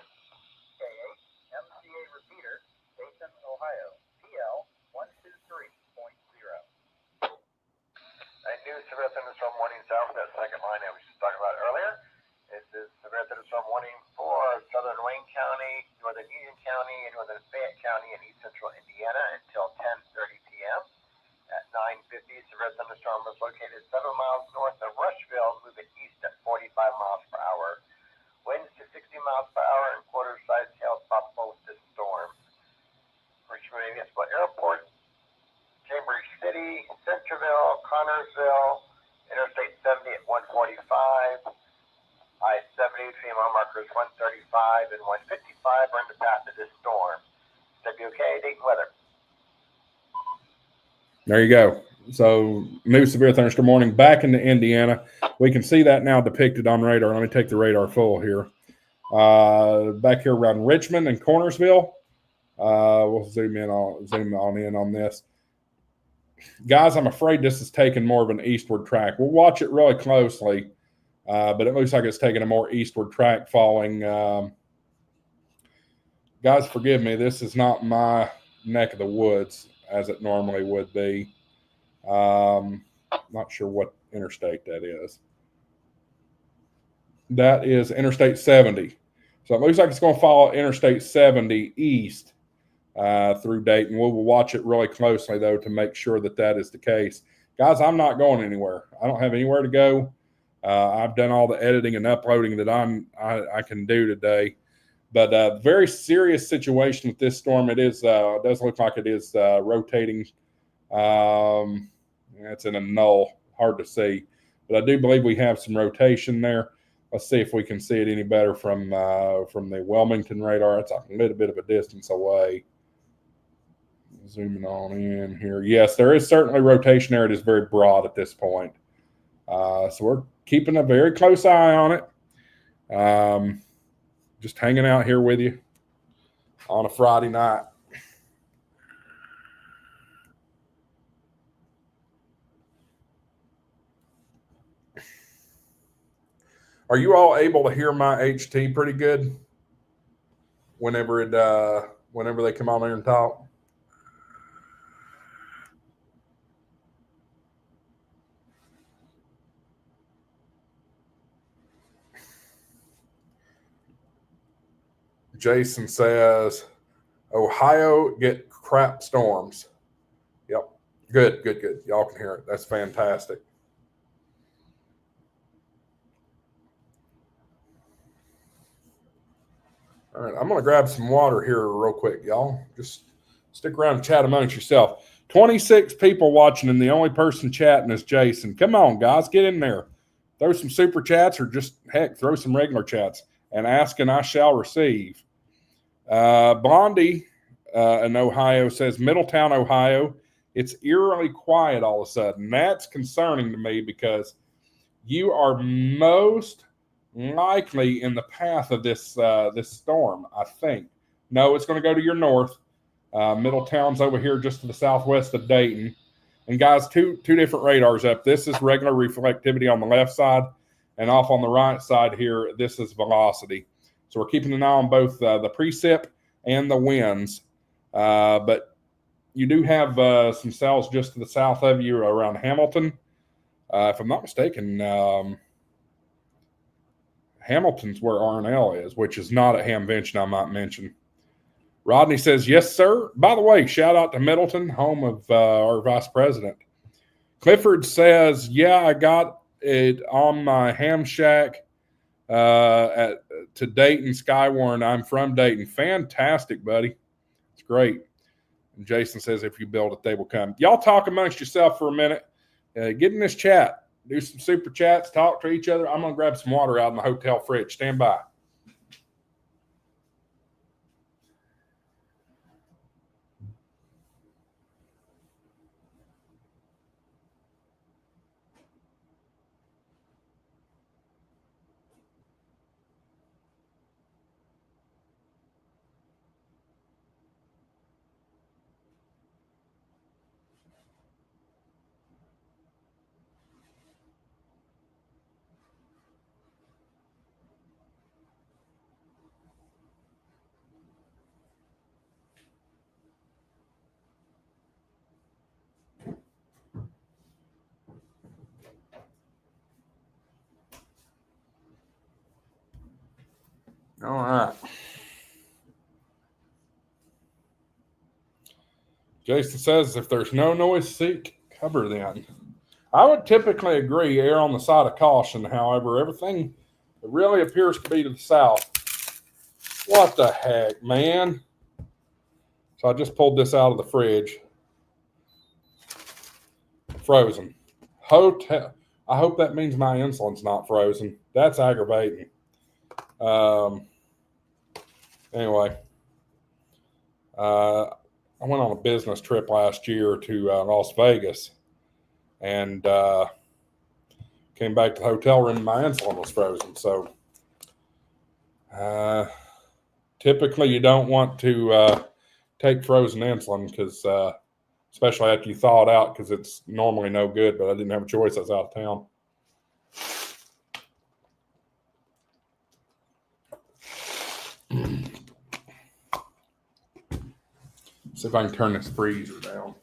MCA repeater, Dayton, Ohio, PL 123.0. A new severe thunderstorm warning south of that second line I was just talking about earlier. This is severe thunderstorm warning for southern Wayne County, northern Union County, and northern Fayette County, and east central Indiana until 10:30 p.m. At 9:50, severe thunderstorm was located 7 miles north of Rushville, moving east at 45 miles per hour. Winds to 60 miles per hour and quarter-sized hail possible with this storm. Richmond Municipal Airport, Cambridge City, Centerville, Connorsville, Interstate 70 at 145, I-70 between mile markers 135 and 155 are in the path of this storm. WK, Dayton weather. There you go. So, new severe thunderstorm warning back into Indiana. We can see that now depicted on radar. Let me take the radar full here. Back here around Richmond and Connorsville. We'll zoom on in on this. Guys, I'm afraid this is taking more of an eastward track. We'll watch it really closely, but it looks like it's taking a more eastward track falling. Guys, forgive me. This is not my neck of the woods as it normally would be. Not sure what interstate that is. That is Interstate 70. So it looks like it's going to follow Interstate 70 east through Dayton. We will watch it really closely, though, to make sure that that is the case. Guys, I'm not going anywhere. I don't have anywhere to go. I've done all the editing and uploading that I can do today. But very serious situation with this storm. It is does look like it is rotating. It's in a null, hard to see. But I do believe we have some rotation there. Let's see if we can see it any better from the Wilmington radar. It's a little bit of a distance away. Zooming on in here. Yes, there is certainly rotation there. It is very broad at this point. So we're keeping a very close eye on it. Just hanging out here with you on a Friday night. Are you all able to hear my HT pretty good whenever they come on here and talk? Jason says, Ohio get crap storms. Yep. Good. Y'all can hear it. That's fantastic. All right, I'm going to grab some water here real quick, y'all. Just stick around and chat amongst yourself. 26 people watching, and the only person chatting is Jason. Come on, guys, get in there. Throw some super chats or just, heck, throw some regular chats. And ask and I shall receive. Blondie in Ohio says, Middletown, Ohio, it's eerily quiet all of a sudden. That's concerning to me because you are most likely in the path of this storm, I think. No, it's going to go to your north. Middletown's over here just to the southwest of Dayton. And guys, two different radars up. This is regular reflectivity on the left side, and off on the right side here, this is velocity. So we're keeping an eye on both the precip and the winds. But you do have some cells just to the south of you around Hamilton. If I'm not mistaken, Hamilton's where RNL is, which is not at Hamvention, I might mention. Rodney says, yes, sir. By the way, shout out to Middleton, home of our vice president. Clifford says, yeah, I got it on my ham shack to Dayton, Skywarn. I'm from Dayton. Fantastic, buddy. It's great. And Jason says, if you build it, they will come. Y'all talk amongst yourself for a minute. Get in this chat. Do some super chats. Talk to each other. I'm going to grab some water out of the hotel fridge. Stand by. All right. Jason says, if there's no noise, seek cover then. I would typically agree, err on the side of caution. However, everything really appears to be to the south. What the heck, man? So I just pulled this out of the fridge. Frozen. Hotel. I hope that means my insulin's not frozen. That's aggravating. Anyway, I went on a business trip last year to Las Vegas and came back to the hotel room and my insulin was frozen. So typically you don't want to take frozen insulin because especially after you thaw it out because it's normally no good, but I didn't have a choice. I was out of town. See if I can turn this freezer down.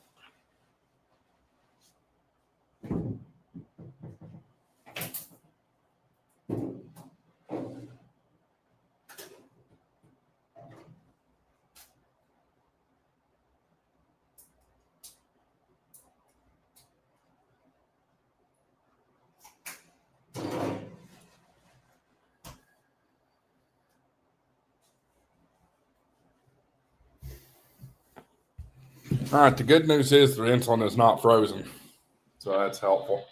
All right, the good news is the insulin is not frozen, so that's helpful.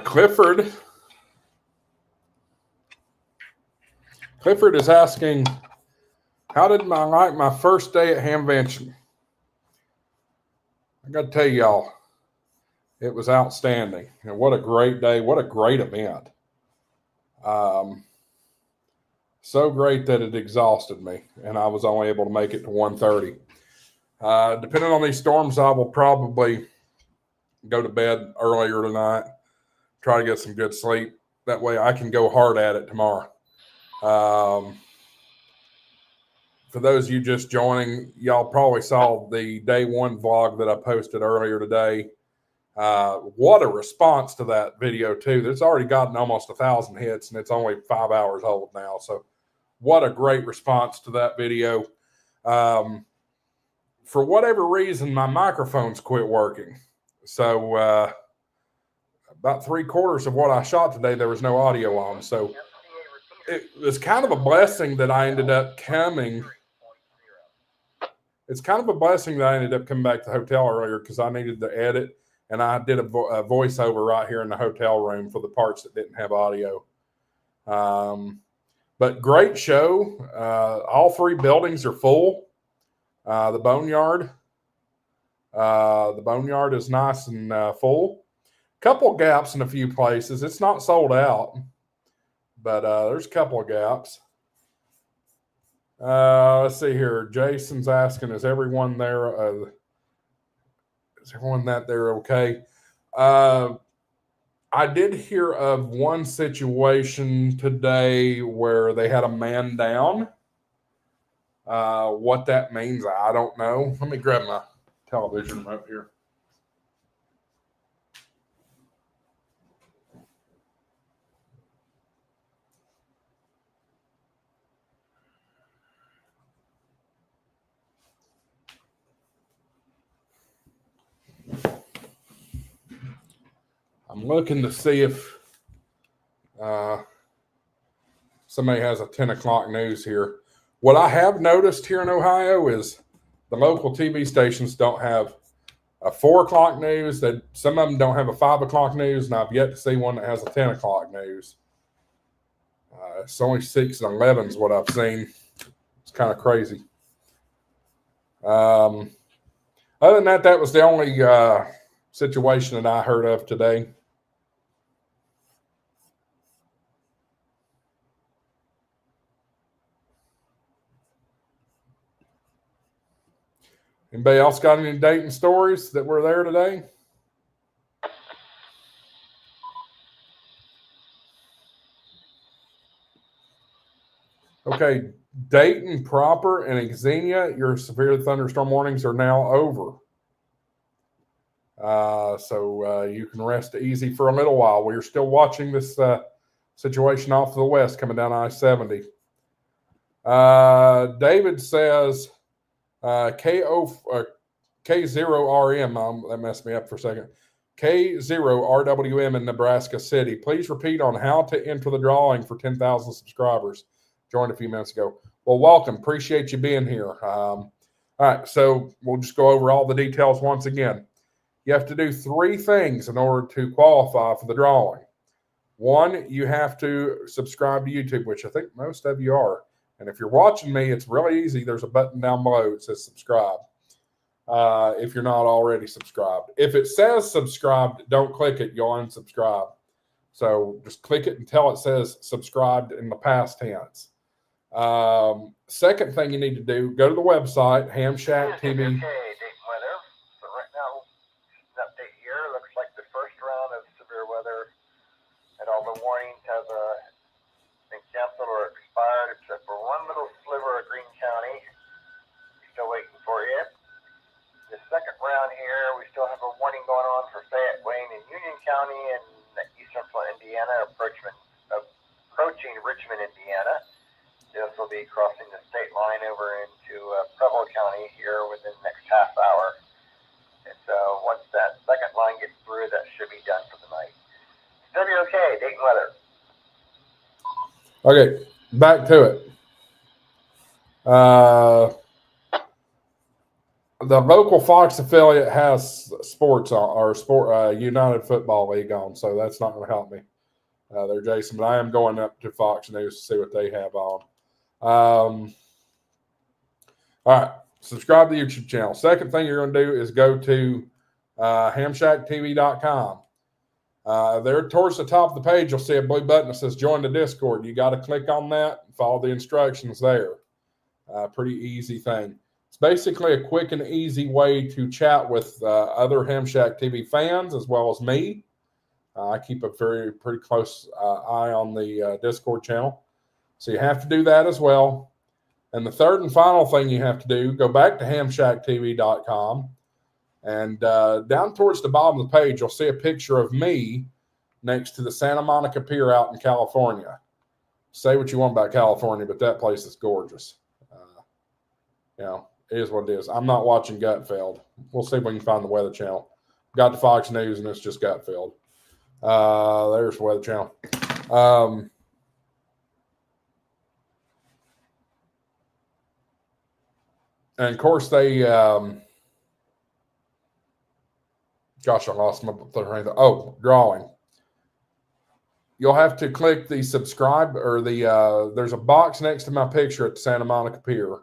Clifford is asking, how did I like my first day at Hamvention? I got to tell y'all, it was outstanding. And what a great day. What a great event. So great that it exhausted me, and I was only able to make it to 1:30. Depending on these storms, I will probably go to bed earlier tonight, try to get some good sleep. That way I can go hard at it tomorrow. For those of you just joining, y'all probably saw the day one vlog that I posted earlier today. What a response to that video, too. It's already gotten almost 1,000 hits, and it's only 5 hours old now. So what a great response to that video. For whatever reason, my microphone's quit working. So about 3/4 of what I shot today, there was no audio on. So it was kind of a blessing that I ended up coming. It's kind of a blessing that I ended up coming back to the hotel earlier because I needed to edit, and I did a voiceover right here in the hotel room for the parts that didn't have audio. But great show. All 3 buildings are full. The boneyard is nice and full. Couple gaps in a few places. It's not sold out, but there's a couple of gaps. Let's see here. Jason's asking, is everyone there? Is everyone there okay? I did hear of one situation today where they had a man down. What that means, I don't know. Let me grab my television remote here. I'm looking to see if somebody has a 10 o'clock news here. What I have noticed here in Ohio is the local TV stations don't have a 4 o'clock news. That some of them don't have a 5 o'clock news, and I've yet to see one that has a 10 o'clock news. It's only 6 and 11 is what I've seen. It's kind of crazy. Other than that, that was the only situation that I heard of today. Anybody else got any Dayton stories that were there today? Okay, Dayton proper and Xenia, your severe thunderstorm warnings are now over. So you can rest easy for a little while. We're still watching this situation off to the west coming down I-70. David says K0RM, that messed me up for a second. K0RWM in Nebraska City. Please repeat on how to enter the drawing for 10,000 subscribers. Joined a few minutes ago. Well, welcome. Appreciate you being here. All right, so we'll just go over all the details once again. You have to do 3 things in order to qualify for the drawing. 1, you have to subscribe to YouTube, which I think most of you are. And if you're watching me, it's really easy. There's a button down below that says subscribe if you're not already subscribed. If it says subscribed, don't click it. You'll unsubscribe. So just click it until it says subscribed in the past tense. Second thing you need to do, go to the website, Ham Shack TV. Okay, Dayton weather. So right now, an update here. Looks like the first round of severe weather and all the warnings have been canceled or expired, except for one little sliver of Greene County. Still waiting for you. The second round here, we still have a warning going on for Fayette, Wayne, and Union County and eastern Indiana, approaching Richmond, Indiana. This will be crossing the state line over into Preble County here within the next half hour. And so once that second line gets through, that should be done for the night. WOK, Dayton weather. Okay, back to it. The local Fox affiliate has sports on, or sport United Football League on, so that's not going to help me there, Jason. But I am going up to Fox News to see what they have on. All right, subscribe to the YouTube channel. Second thing you're going to do is go to hamshacktv.com. There towards the top of the page, you'll see a blue button that says join the Discord. You got to click on that and follow the instructions there. Pretty easy thing. It's basically a quick and easy way to chat with other Ham Shack TV fans as well as me. I keep a pretty close eye on the Discord channel. So you have to do that as well. And the third and final thing you have to do, go back to hamshacktv.com. And down towards the bottom of the page, you'll see a picture of me next to the Santa Monica Pier out in California. Say what you want about California, but that place is gorgeous. It is what it is. I'm not watching Gutfeld. We'll see if we can find the Weather Channel. Got the Fox News, and it's just Gutfeld. There's the Weather Channel. And, of course, they gosh, I lost my thing. Oh, drawing. You'll have to click the subscribe or there's a box next to my picture at the Santa Monica Pier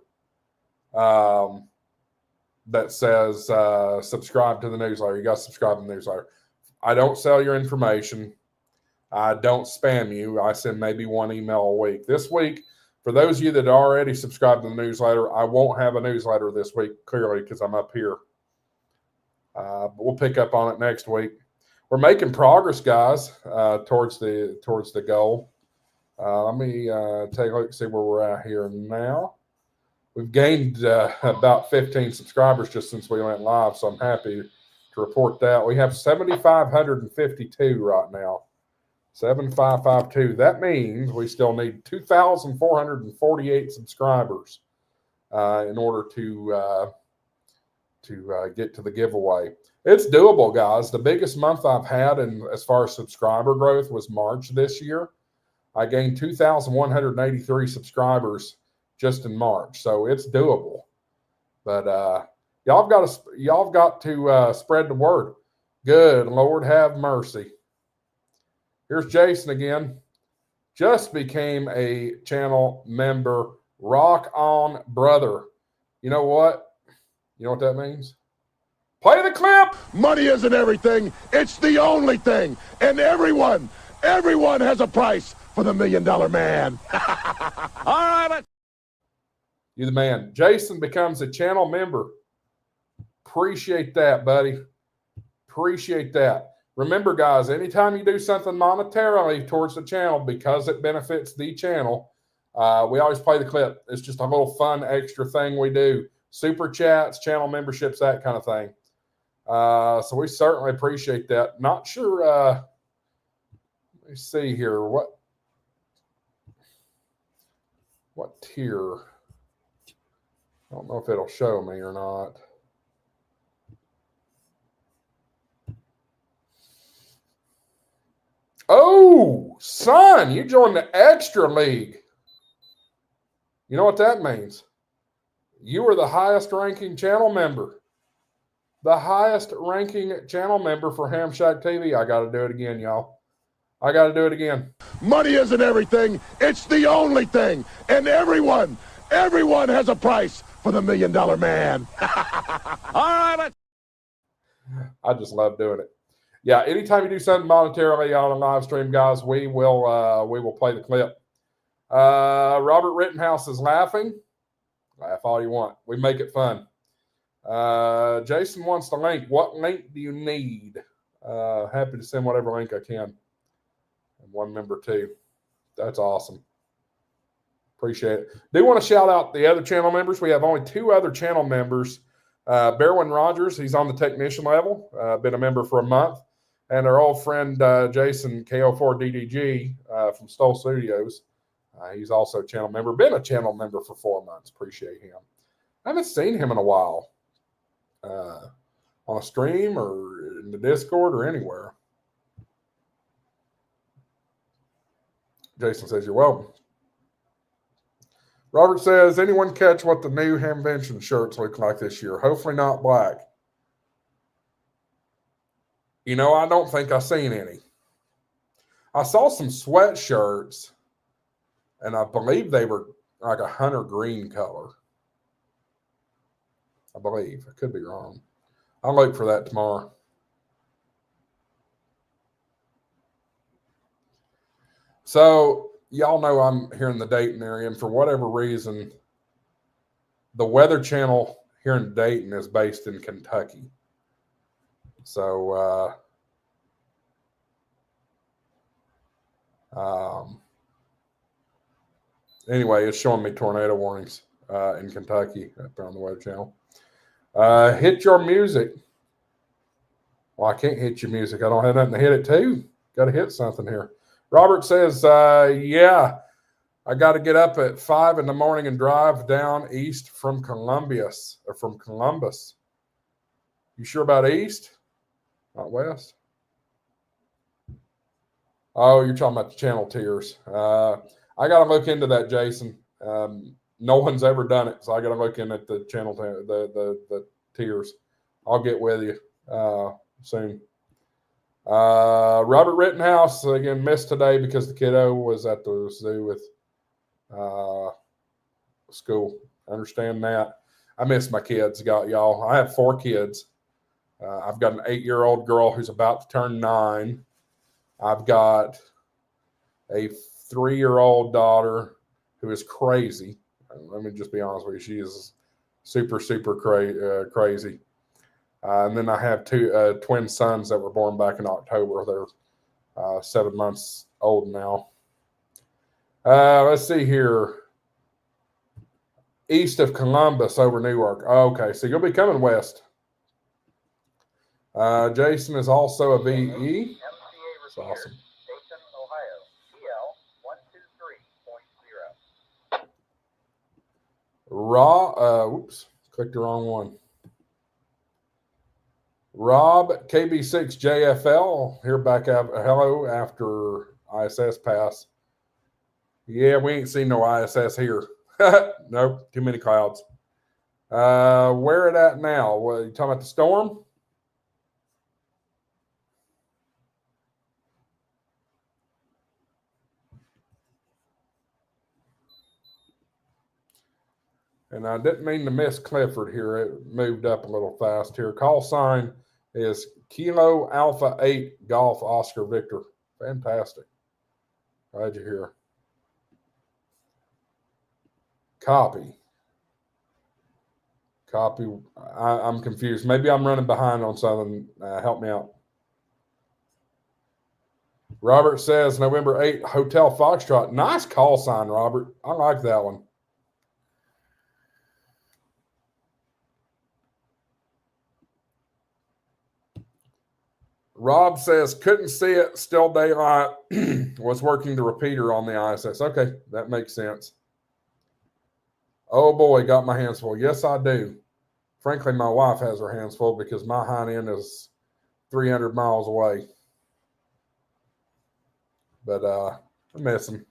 that says subscribe to the newsletter. You got to subscribe to the newsletter. I don't sell your information. I don't spam you. I send maybe one email a week. This week, for those of you that already subscribed to the newsletter, I won't have a newsletter this week, clearly, because I'm up here. But we'll pick up on it next week. We're making progress, guys, towards the goal. Let me take a look and see where we're at here now. We've gained about 15 subscribers just since we went live, so I'm happy to report that. We have 7,552 right now. 7,552. That means we still need 2,448 subscribers in order to get to the giveaway. It's doable, guys. The biggest month I've had as far as subscriber growth was March this year. I gained 2,183 subscribers just in March, so it's doable. But y'all got to spread the word. Good Lord, have mercy. Here's Jason again. Just became a channel member. Rock on, brother. You know what? You know what that means? Play the clip. Money isn't everything. It's the only thing. And everyone has a price for the $1 Million Man. All right. You're the man. Jason becomes a channel member. Appreciate that, buddy. Appreciate that. Remember, guys, anytime you do something monetarily towards the channel because it benefits the channel, we always play the clip. It's just a little fun extra thing we do. Super chats, channel memberships, that kind of thing. So we certainly appreciate that. Not sure. Let me see here. What tier? I don't know if it'll show me or not. Oh, son, you joined the extra league. You know what that means? You were the highest ranking channel member. The highest ranking channel member for Ham Shack TV. I got to do it again, y'all. I got to do it again. Money isn't everything. It's the only thing. And everyone has a price for the $1 Million Man. All right. I just love doing it. Yeah, anytime you do something monetarily on a live stream, guys, we will play the clip. Robert Rittenhouse is laughing. Laugh all you want. We make it fun. Jason wants the link. What link do you need? Happy to send whatever link I can. And one member too. That's awesome. Appreciate it. Do want to shout out the other channel members. We have only 2 other channel members. Berwin Rogers, he's on the technician level. Been a member for a month. And our old friend Jason KO4DDG from Stoll Studios. He's also a channel member. Been a channel member for 4 months. Appreciate him. I haven't seen him in a while on a stream or in the Discord or anywhere. Jason says, you're welcome. Robert says, anyone catch what the new Hamvention shirts look like this year? Hopefully not black. You know, I don't think I've seen any. I saw some sweatshirts, and I believe they were like a hunter green color. I believe. I could be wrong. I'll look for that tomorrow. So, y'all know I'm here in the Dayton area, and for whatever reason, the Weather Channel here in Dayton is based in Kentucky. So, anyway, it's showing me tornado warnings in Kentucky up there on the Weather Channel. Hit your music. Well, I can't hit your music. I don't have nothing to hit it to. Got to hit something here. Robert says, yeah, I got to get up at 5 in the morning and drive down east from Columbus. You sure about east? Not west? Oh, you're talking about the channel tiers. I got to look into that, Jason. No one's ever done it, so I got to look in at the channel, the tiers. I'll get with you soon. Robert Rittenhouse, again, missed today because the kiddo was at the zoo with school. I understand that. I miss my kids, y'all. I have 4 kids. I've got an 8-year-old girl who's about to turn 9. I've got a 3-year-old daughter who is crazy. Let me just be honest with you. She is super, super crazy. And then I have 2 twin sons that were born back in October. They're 7 months old now. Let's see here. East of Columbus over Newark. Okay, so you'll be coming west. Jason is also a VE. That's awesome. Dayton, Ohio, PL 123.0. Oops, clicked the wrong one. Rob KB6JFL here back hello after ISS pass. Yeah, we ain't seen no ISS here. Nope, too many clouds. Where it at now? What, you talking about the storm? And I didn't mean to miss Clifford here. It moved up a little fast here. Call sign is Kilo Alpha 8 Golf Oscar Victor. Fantastic. Glad you're here. Copy. I'm confused. Maybe I'm running behind on something. Help me out. Robert says November 8th, Hotel Foxtrot. Nice call sign, Robert. I like that one. Rob says, couldn't see it, still daylight, was working the repeater on the ISS. Okay, that makes sense. Oh boy, got my hands full. Yes, I do. Frankly, my wife has her hands full because my hind end is 300 miles away. But I miss them.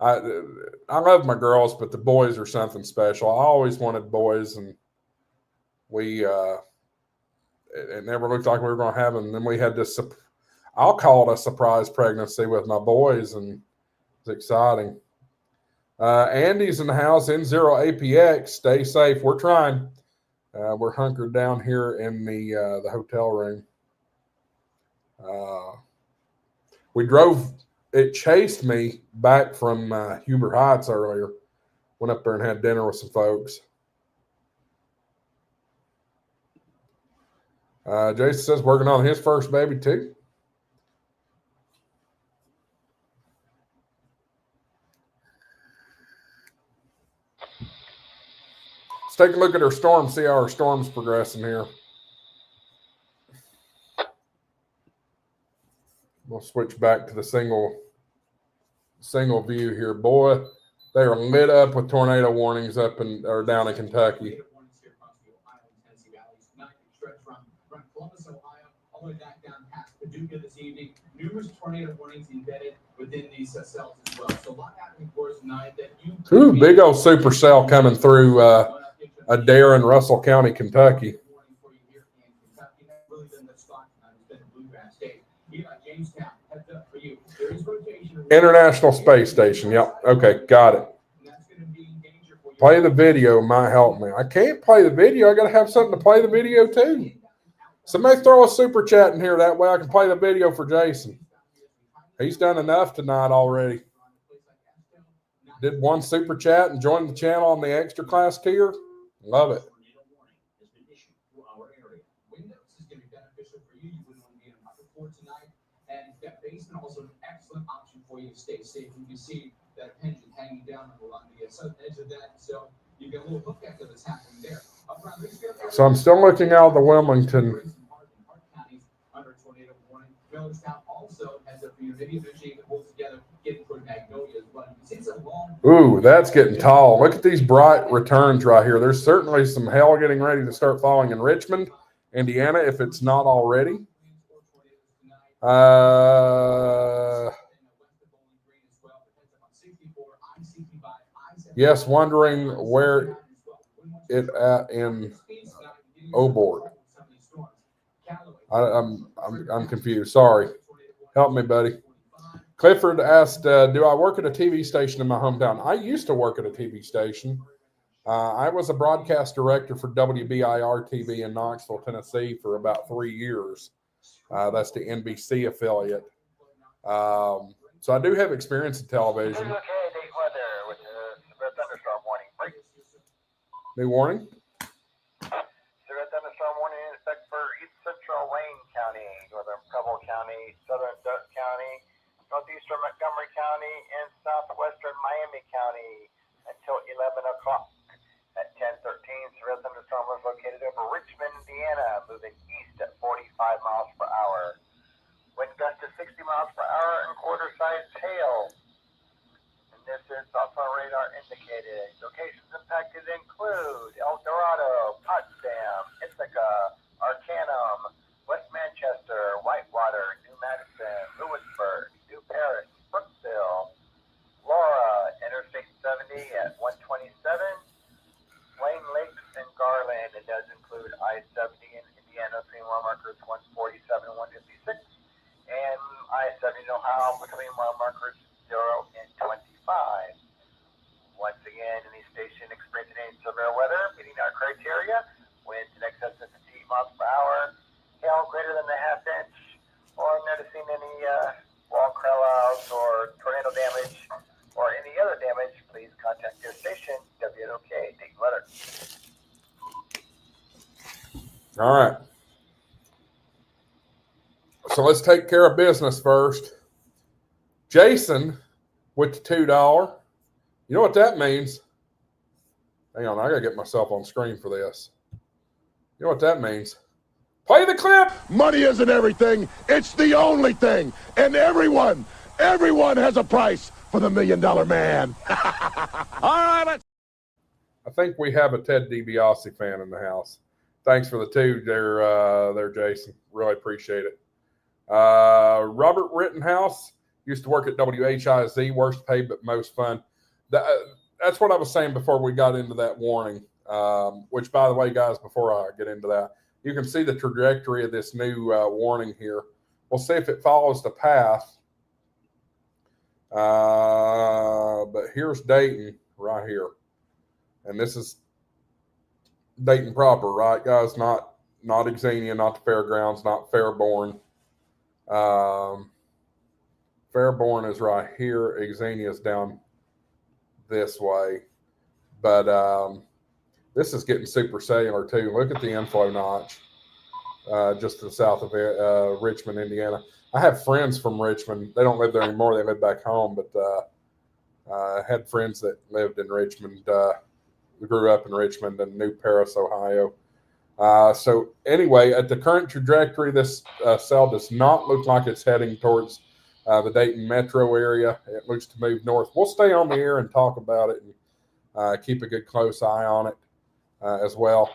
I love my girls, but the boys are something special. I always wanted boys, and it never looked like we were going to have them. And then we had this, I'll call it a surprise pregnancy with my boys, and it's exciting. Andy's in the house, N0APX. Stay safe. We're trying. We're hunkered down here in the hotel room. It chased me back from Huber Heights earlier. Went up there and had dinner with some folks. Jason says working on his first baby too. Let's take a look at our storm, see how our storm's progressing here. We'll switch back to the single view here. Boy, they are lit up with tornado warnings up or down in Kentucky. From Columbus, Ohio, all the way back down past Paducah this evening. Numerous tornado warnings embedded within these cells as well. So a lot happening, of course, tonight that you Ooh, big old supercell coming through Adair in Russell County, Kentucky. International Space Station. Yep. Okay, got it. Play the video might help me. I can't play the video. I got to have something to play the video too. Somebody throw a super chat in here. That way I can play the video for Jason. He's done enough tonight already. Did one super chat and joined the channel on the extra class tier. Love it. And that basement also an excellent option for you to stay safe. You can see that pension hanging down on the southern edge of that. So you've got a little hook after that's happening there. So I'm still looking out the Wilmington. Under tornado warning. Millerstown also has a few. Maybe eventually you can hold together, getting toward Magnolia as well. It's a long. Ooh, that's getting tall. Look at these bright returns right here. There's certainly some hail getting ready to start falling in Richmond, Indiana, if it's not already. Yes, wondering where it at in O-board. I'm confused. Sorry. Help me, buddy. Clifford asked, do I work at a TV station in my hometown? I used to work at a TV station. I was a broadcast director for WBIR TV in Knoxville, Tennessee for about 3 years. That's the NBC affiliate. So I do have experience in television. Okay, date weather with severe thunderstorm warning. Break. New warning? Severe thunderstorm warning in effect for east central Wayne County, northern Preble County, southern Dutch County, northeastern Montgomery County, and southwestern Miami County until 11 o'clock. At 10:13, severe thunderstorm was located over Richmond, Indiana, moving east at 45 miles per hour. Wind gust to 60 miles per hour and quarter-sized hail. And this is also radar indicated. Locations impacted include El Dorado, Potsdam, Ithaca, Arcanum, West Manchester, Whitewater, New Madison, Lewisburg, New Paris, Brookville, Laura, Interstate 70 at 127, Wayne Lakes and Garland. It does include I-70 in Indiana between mile markers 147 and 156, and I-70 in Ohio between mile markers 0 and 25. Once again, any station experiencing any severe weather meeting our criteria, winds in excess of 50 miles per hour, hail greater than a half inch, or noticing any wall crawlouts or tornado damage or any other damage, please contact your station, WNOK, date weather. All right. So let's take care of business first. Jason with the $2. You know what that means? Hang on, I got to get myself on screen for this. You know what that means? Play the clip. Money isn't everything. It's the only thing. And everyone has a price for the $1 million man. All right, let's. I think we have a Ted DiBiase fan in the house. Thanks for the $2 there, Jason. Really appreciate it. Robert Rittenhouse used to work at WHIZ, worst paid but most fun. That's what I was saying before we got into that warning, which, by the way, guys, before I get into that, you can see the trajectory of this new warning here. We'll see if it follows the path. But here's Dayton right here. And this is Dayton proper, right, guys? Not Xenia, not the fairgrounds, not Fairborn. Fairborn is right here. Xenia is down this way. But this is getting super cellular too. Look at the inflow notch just to the south of Richmond, Indiana. I have friends from Richmond. They don't live there anymore. They live back home. But I had friends that lived in Richmond. Grew up in Richmond and New Paris, Ohio. So anyway, at the current trajectory, this cell does not look like it's heading towards the Dayton metro area. It looks to move north. We'll stay on the air and talk about it and keep a good close eye on it as well.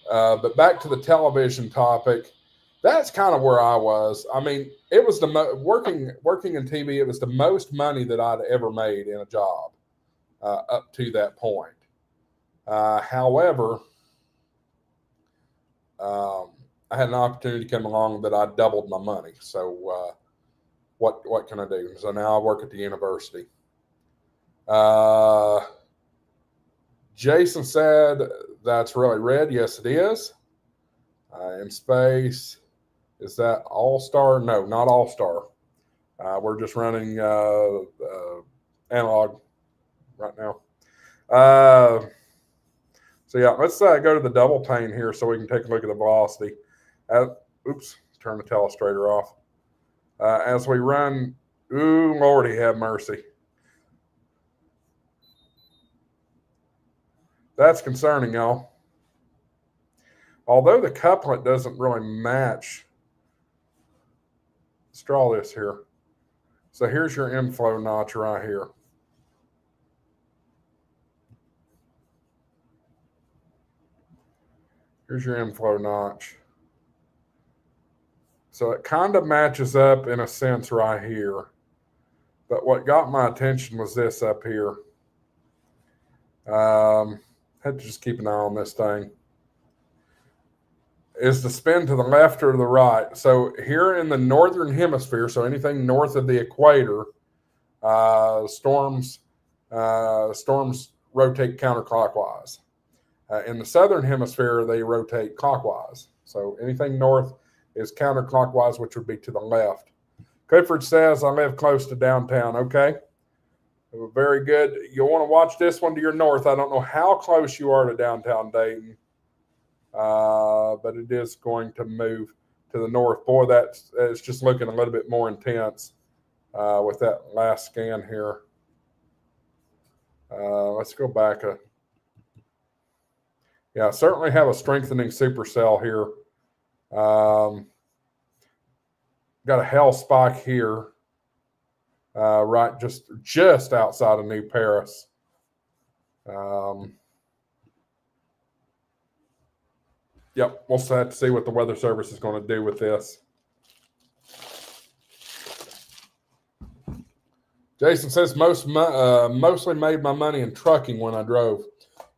But back to the television topic, that's kind of where I was. I mean, it was working in TV. It was the most money that I'd ever made in a job. up to that point. However, I had an opportunity come along that I doubled my money. So what can I do? So now I work at the university. Jason said that's really red. Yes, it is. In space, is that All-Star? No, not All-Star. We're just running analog right now. So yeah, let's go to the double pane here so we can take a look at the velocity. Oops, turn the telestrator off. As we run, ooh, Lordy have mercy. That's concerning, y'all. Although the couplet doesn't really match. Let's draw this here. So here's your inflow notch right here. Here's your inflow notch. So it kind of matches up in a sense right here. But what got my attention was this up here. Had to just keep an eye on this thing. Is the spin to the left or the right? So here in the northern hemisphere, so anything north of the equator, storms rotate counterclockwise. In the southern hemisphere, they rotate clockwise. So anything north is counterclockwise, which would be to the left. Clifford says, I live close to downtown. Okay. Very good. You'll want to watch this one to your north. I don't know how close you are to downtown Dayton, but it is going to move to the north. Boy, it's just looking a little bit more intense with that last scan here. Let's go back. Yeah, certainly have a strengthening supercell here. Got a hell spike here, right just outside of New Paris. Yep, we'll have to see what the Weather Service is going to do with this. Jason says mostly made my money in trucking when I drove.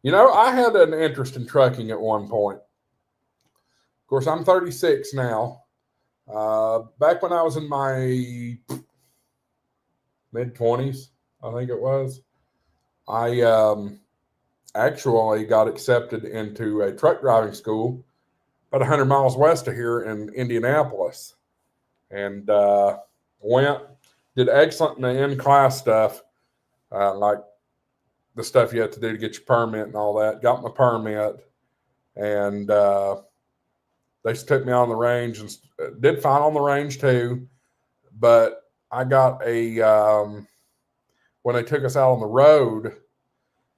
You know, I had an interest in trucking at one point. Of course, I'm 36 now. Back when I was in my mid-20s, I think it was, I actually got accepted into a truck driving school about 100 miles west of here in Indianapolis. And did excellent in the in-class stuff, like the stuff you have to do to get your permit and all that. Got my permit, and they took me on the range and did fine on the range too. But I got when they took us out on the road,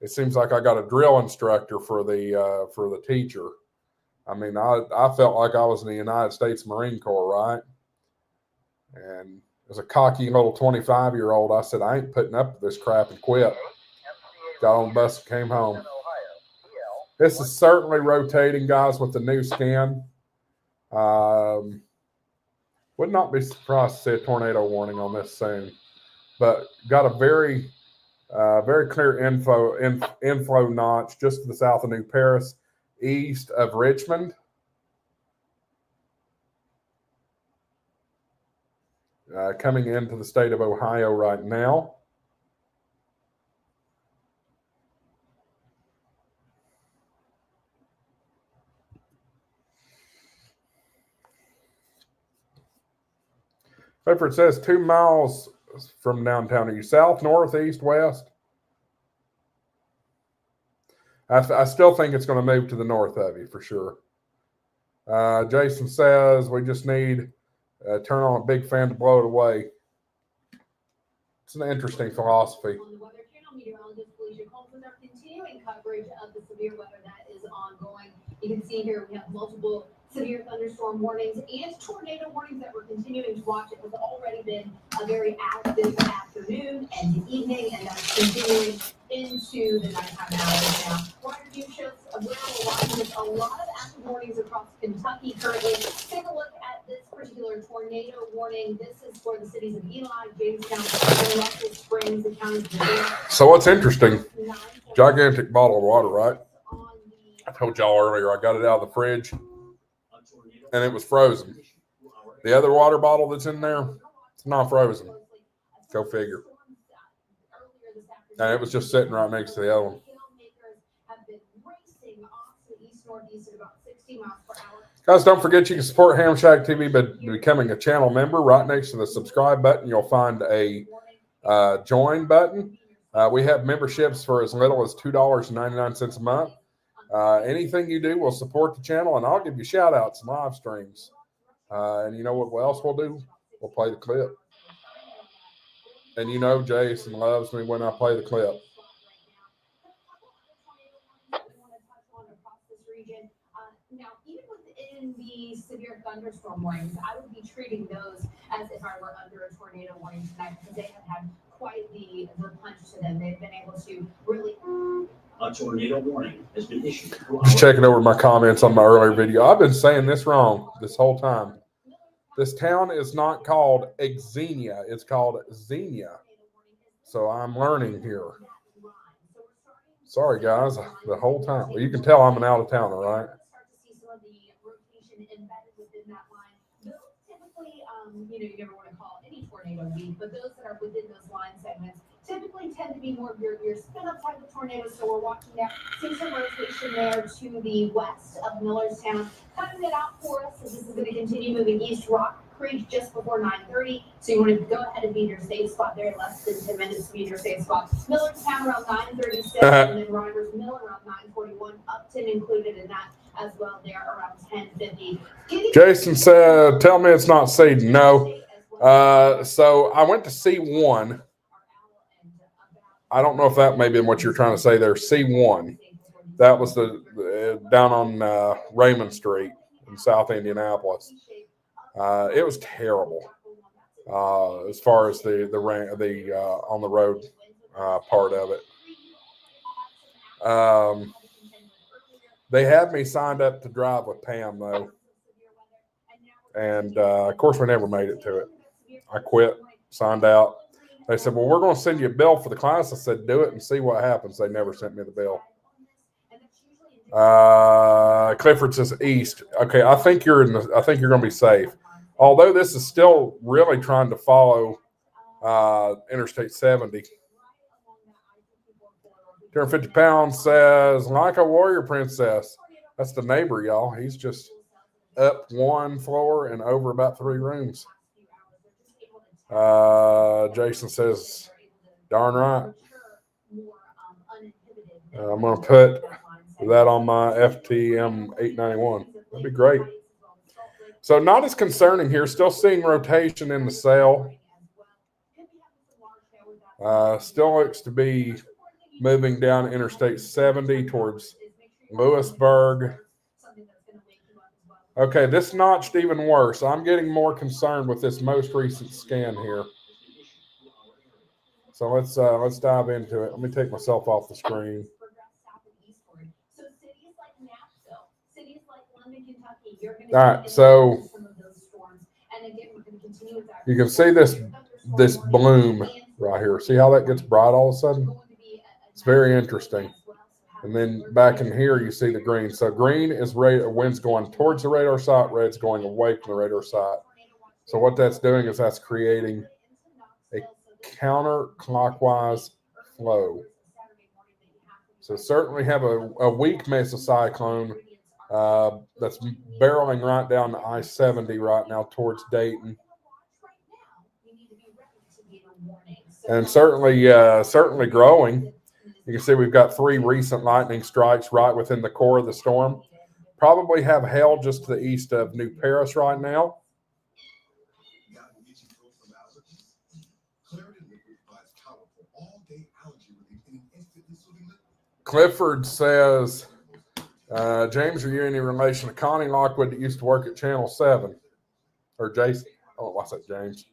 it seems like I got a drill instructor for the teacher. I mean, I felt like I was in the United States Marine Corps, right? And as a cocky little 25-year-old, I said, I ain't putting up with this crap, and quit. Got on the bus and came home. This is certainly rotating, guys, with the new scan. Would not be surprised to see a tornado warning on this soon. But got a very clear inflow notch just to the south of New Paris, east of Richmond. Coming into the state of Ohio right now. Clifford says 2 miles from downtown. Are you south, north, east, west? I still think it's going to move to the north of you for sure. Jason says we just need turn on a big fan to blow it away. It's an interesting philosophy. On the Weather Channel, meteorologist Felicia Combs with our continuing coverage of the severe weather that is ongoing. You can see here we have multiple severe thunderstorm warnings and tornado warnings that we're continuing to watch. It has already been a very active afternoon and evening, and that's continuing into the nighttime hours now. Water view shows where we're watching with a lot of active warnings across Kentucky currently. Take a look at this particular tornado warning. This is for the cities of Eli, Jamestown, and Russell Springs, the counties. So what's interesting, Gigantic bottle of water, right? I told y'all earlier I got it out of the fridge and it was frozen. The other water bottle that's in there, it's not frozen. Go figure. And it was just sitting right next to the other one. Guys, don't forget you can support Ham Shack TV by becoming a channel member. Right next to the subscribe button, you'll find a join button. We have memberships for as little as $2.99 a month. Anything you do will support the channel, and I'll give you shout-outs and live streams. And you know what else we'll do? We'll play the clip. And you know Jason loves me when I play the clip. Now, even within the severe thunderstorm warnings, I would be treating those as if I were under a tornado warning tonight because they have had quite the punch to them. They've been able to really. A tornado warning has been issued. Just checking over my comments on my earlier video. I've been saying this wrong this whole time. This town is not called Xenia. It's called Xenia. So I'm learning here. Sorry, guys, the whole time. Well, you can tell I'm an out-of-towner, right? You never want to call any tornado weak, but those that are within those line segments typically tend to be more of your spin-up type of tornadoes. So we're watching that. See some rotation there to the west of Millerstown. Cutting it out for us, as this is going to continue moving east. Rock Creek just before 9:30. So you want to go ahead and be in your safe spot there. Less than 10 minutes to be in your safe spot. Millerstown around 9:36, and then Rogers Mill around 9:41. Upton included in that as well there around 10:50. Jason said, tell me it's not C. No. So I went to C1. I don't know if that may be what you're trying to say there. C1. That was the down on Raymond Street in South Indianapolis. It was terrible as far as the on the road part of it. They had me signed up to drive with Pam, though. And, of course, we never made it to it. I quit, signed out. They said, well, we're going to send you a bill for the class. I said, do it and see what happens. They never sent me the bill. Clifford says east. Okay, I think you're going to be safe. Although this is still really trying to follow Interstate 70. 250 pounds says, like a warrior princess. That's the neighbor, y'all. He's just up one floor and over about 3 rooms. Jason says, darn right. I'm going to put that on my FTM 891. That'd be great. So not as concerning here. Still seeing rotation in the cell. Still looks to be moving down Interstate 70 towards Lewisburg. Okay, this notched even worse. I'm getting more concerned with this most recent scan here. So let's dive into it. Let me take myself off the screen. All right, so you can see this bloom right here. See how that gets bright all of a sudden? It's very interesting. And then back in here, you see the green. So green is wind's going towards the radar site. Red's going away from the radar site. So what that's doing is that's creating a counterclockwise flow. So certainly have a weak mesocyclone that's barreling right down to I-70 right now towards Dayton. And certainly growing. You can see we've got 3 recent lightning strikes right within the core of the storm. Probably have hail just to the east of New Paris right now. Clifford says, James, are you any relation to Connie Lockwood that used to work at Channel 7? Or Jason? Oh, what's that, James?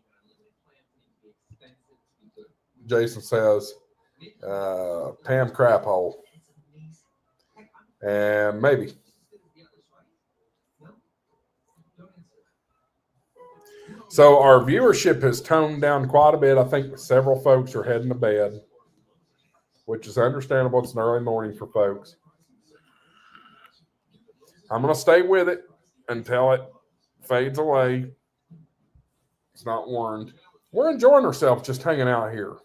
Jason says, Pam Craphole. And maybe. So our viewership has toned down quite a bit. I think several folks are heading to bed. which is understandable. It's an early morning for folks. I'm going to stay with it until it fades away. It's not warned. We're enjoying ourselves just hanging out here.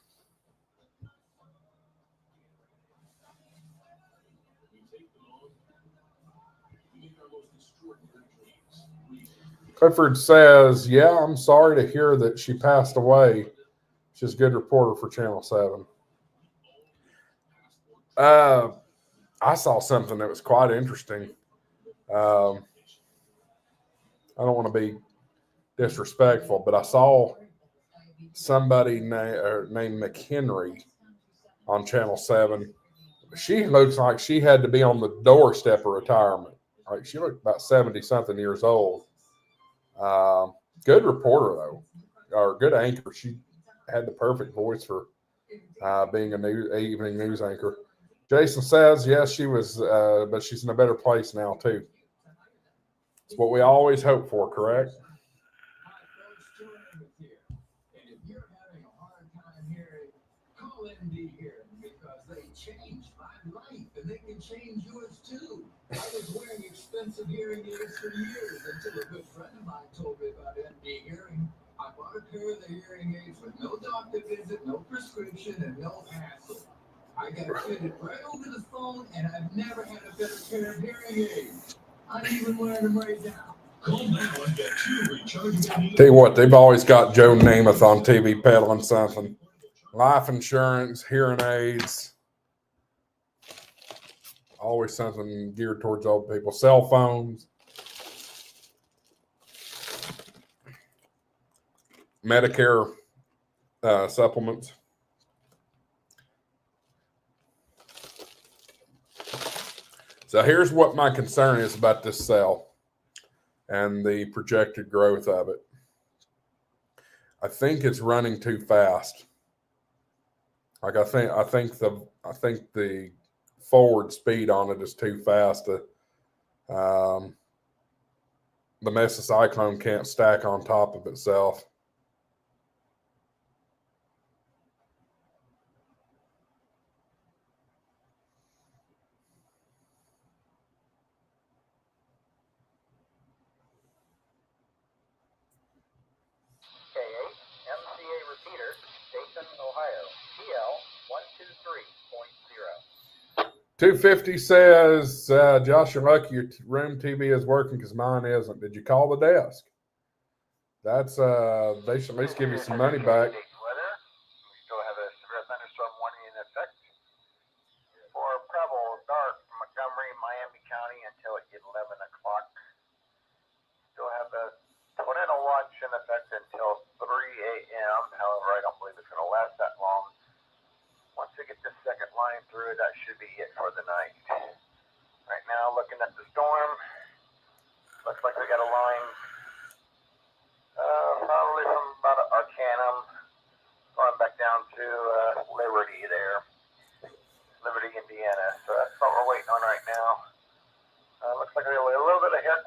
Clifford says, yeah, I'm sorry to hear that she passed away. She's a good reporter for Channel 7. I saw something that was quite interesting. I don't want to be disrespectful, but I saw somebody named McHenry on Channel 7. She looks like she had to be on the doorstep of retirement. Like she looked about 70-something years old. Good reporter, though, or good anchor. She had the perfect voice for being a evening news anchor. Jason says, yes, she was, but she's in a better place now, too. It's what we always hope for, correct? And if you're having a hard time hearing, call MD here because they changed my life and they can change yours too. I was wearing expensive hearing aids for years until a good friend of mine told me about MD hearing. I bought a pair of the hearing aids with no doctor visit, no prescription, and no hassle. I got fitted right over the phone, and I've never had a better pair of hearing aids. I'm even wearing them right now. Call now and get 2 rechargeable. Tell you what, they've always got Joe Namath on TV peddling something. Life insurance, hearing aids. Always something geared towards old people. Cell phones. Medicare supplements. So here's what my concern is about this sale and the projected growth of it. I think it's running too fast. Like I think the forward speed on it is too fast. The Mesa Cyclone can't stack on top of itself. K8, MCA repeater, Dayton, Ohio, PL 123.0. 250 says, Josh, you're lucky your room TV is working because mine isn't. Did you call the desk? That's they should at least give you some money back. Weather. We still have a severe thunderstorm warning in effect for Preble, Dark, Montgomery, Miami County until 11 o'clock. Still have a tornado watch in effect until 3 a.m. However, I don't believe it's going to last that long. Once we get this second line through, that should be it for the night. Right now, looking at the storm, looks like we got a line probably from about Arcanum going back down to Liberty there. Liberty, Indiana. So that's what we're waiting on right now. Looks like a little bit of hail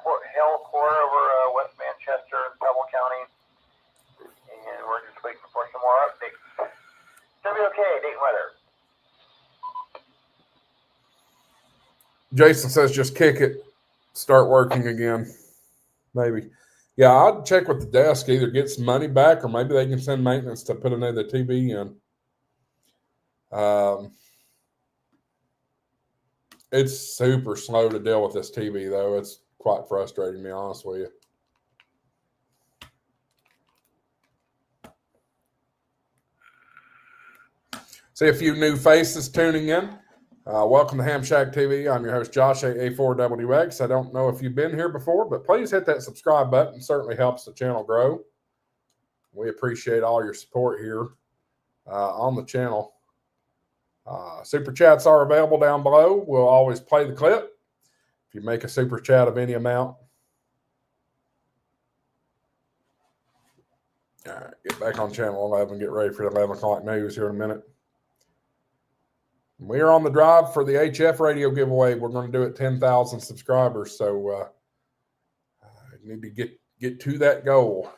core over West Manchester and Preble County. And we're just waiting for some more updates. It's going to be okay, Dayton weather. Jason says just kick it, start working again. Maybe. Yeah, I'd check with the desk, either get some money back or maybe they can send maintenance to put another TV in. It's super slow to deal with this TV, though. It's quite frustrating, to be honest with you. See a few new faces tuning in. Welcome to Ham Shack TV. I'm your host, Josh, AA4WX. I don't know if you've been here before, but please hit that subscribe button. It certainly helps the channel grow. We appreciate all your support here on the channel. Super chats are available down below. We'll always play the clip if you make a super chat of any amount. All right, get back on channel 11, get ready for the 11 o'clock news here in a minute. We are on the drive for the HF radio giveaway. We're going to do it 10,000 subscribers, so need to get to that goal.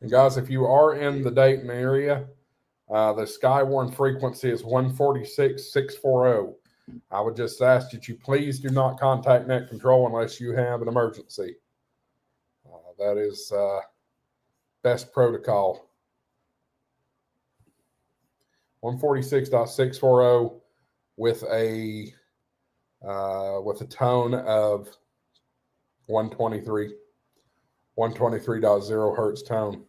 And guys, if you are in the Dayton area, the Skywarn frequency is 146,640. I would just ask that you please do not contact net control unless you have an emergency. That is best protocol. 146.640 with a tone of 123.0 hertz tone.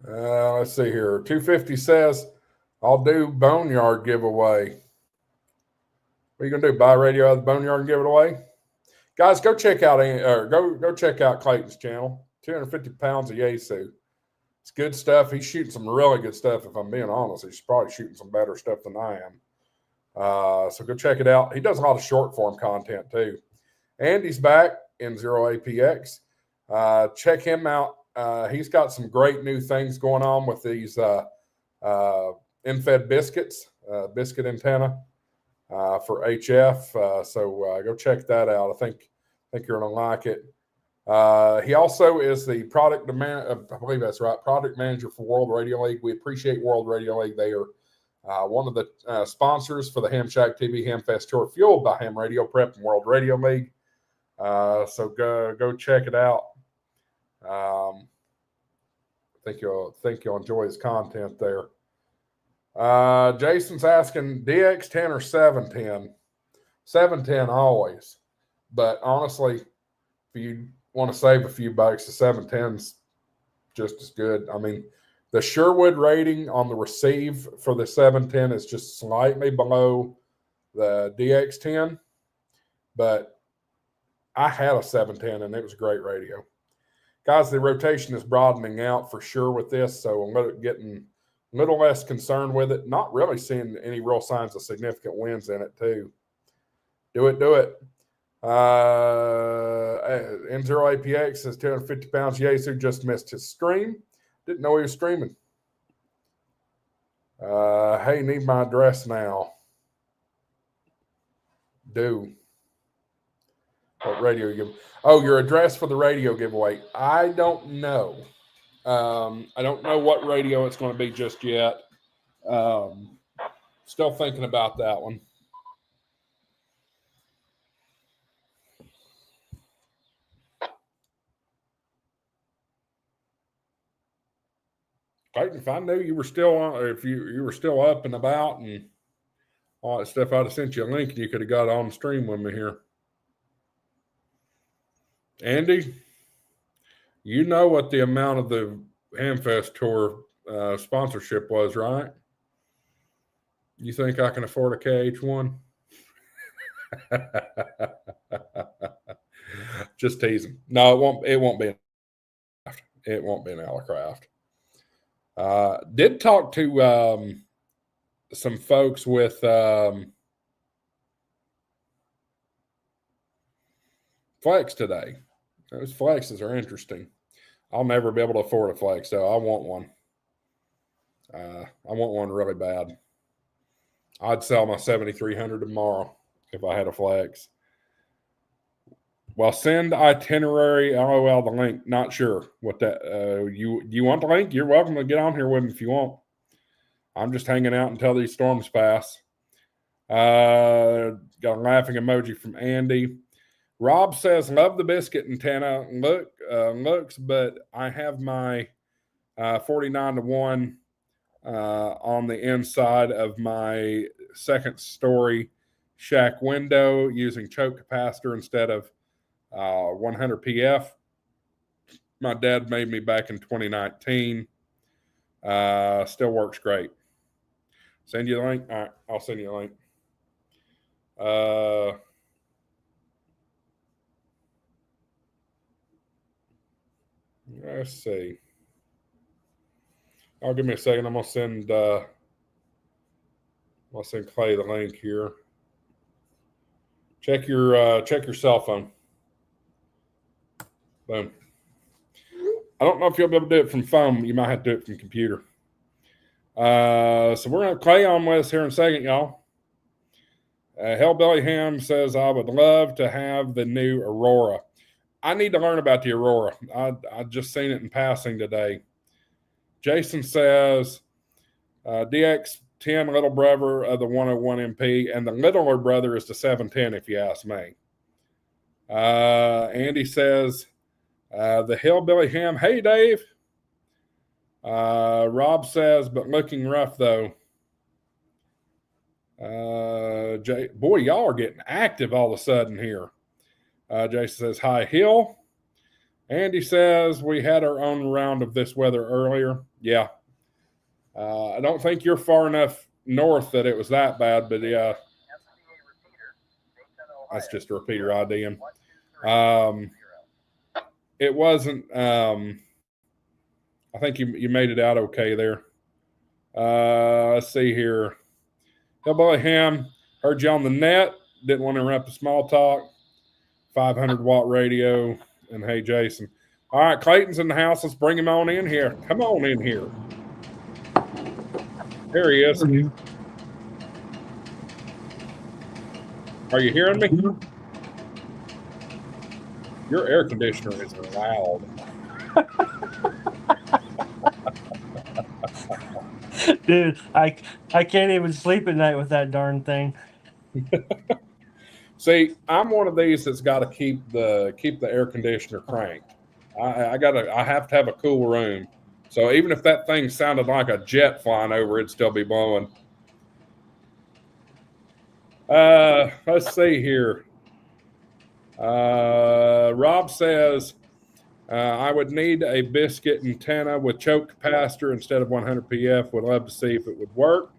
Let's see here. 250 says, I'll do Boneyard giveaway. What are you gonna do? Buy radio out of the Boneyard and give it away? Guys, go check out go check out Clayton's channel. 250 pounds of Yaesu. It's good stuff. He's shooting some really good stuff. If I'm being honest, he's probably shooting some better stuff than I am. So go check it out. He does a lot of short form content too. Andy's back in 0APX. Check him out. He's got some great new things going on with these infed biscuits, biscuit antenna for HF. So go check that out. I think you're going to like it. He also is the product manager for World Radio League. We appreciate World Radio League. They are one of the sponsors for the Ham Shack TV Hamfest Tour, fueled by Ham Radio Prep and World Radio League. So go check it out. I think you'll enjoy his content there. Jason's asking DX10 or 710. 710 always, but honestly, if you want to save a few bucks, the 710's just as good. I mean, the Sherwood rating on the receive for the 710 is just slightly below the DX10, but I had a 710 and it was a great radio. Guys, the rotation is broadening out for sure with this, so I'm getting a little less concerned with it. Not really seeing any real signs of significant wins in it, too. Do it. N0APX says 250 pounds. Yaesu just missed his stream. Didn't know he was streaming. Hey, need my address now. Do. What radio you give? Oh, your address for the radio giveaway. I don't know. I don't know what radio it's going to be just yet. Still thinking about that one. Clayton, if I knew you were still on, if you were still up and about and all that stuff, I'd have sent you a link and you could have got on the stream with me here. Andy, you know what the amount of the Hamfest Tour sponsorship was, right? You think I can afford a KH1? Just teasing. No, it won't be. It won't be an Alacraft. Did talk to some folks with Flex today. Those Flexes are interesting. I'll never be able to afford a Flex, so I want one. I want one really bad. I'd sell my 7300 tomorrow if I had a Flex. Well, send itinerary. LOL the link. Not sure what that. You want the link? You're welcome to get on here with me if you want. I'm just hanging out until these storms pass. Got a laughing emoji from Andy. Rob says, "Love the biscuit antenna. Looks, but I have my 49-1 on the inside of my second story shack window using choke capacitor instead of 100 PF. My dad made me back in 2019. Still works great. Send you the link? All right, I'll send you a link. Let's see. Give me a second. I'm going to send I'll send Clay the link here. Check your cell phone. Boom. I don't know if you'll be able to do it from phone. You might have to do it from computer. So we're going to have Clay on with us here in a second, y'all. Hellbilly Ham says, I would love to have the new Aurora. I need to learn about the Aurora. I just seen it in passing today. Jason says, DX10 little brother of the 101 MP, and the littler brother is the 710, if you ask me. Andy says, the Hellbilly Ham, hey, Dave. Rob says, but looking rough, though. Boy, y'all are getting active all of a sudden here. Jason says, hi, Hill. Andy says, we had our own round of this weather earlier. Yeah. I don't think you're far enough north that it was that bad, but yeah. That's just a repeater ID. It wasn't, I think you made it out okay there. Let's see here. Hellboy Ham, heard you on the net. Didn't want to interrupt the small talk. 500 watt radio. And hey, Jason. All right, Clayton's in the house. Let's bring him on in here. Come on in here. There he is. Are you hearing me? Your air conditioner is loud. Dude, I can't even sleep at night with that darn thing. See, I'm one of these that's got to keep the air conditioner cranked. I have to have a cool room. So even if that thing sounded like a jet flying over, it'd still be blowing. Let's see here. Rob says, I would need a biscuit antenna with choke capacitor instead of 100 PF. Would love to see if it would work.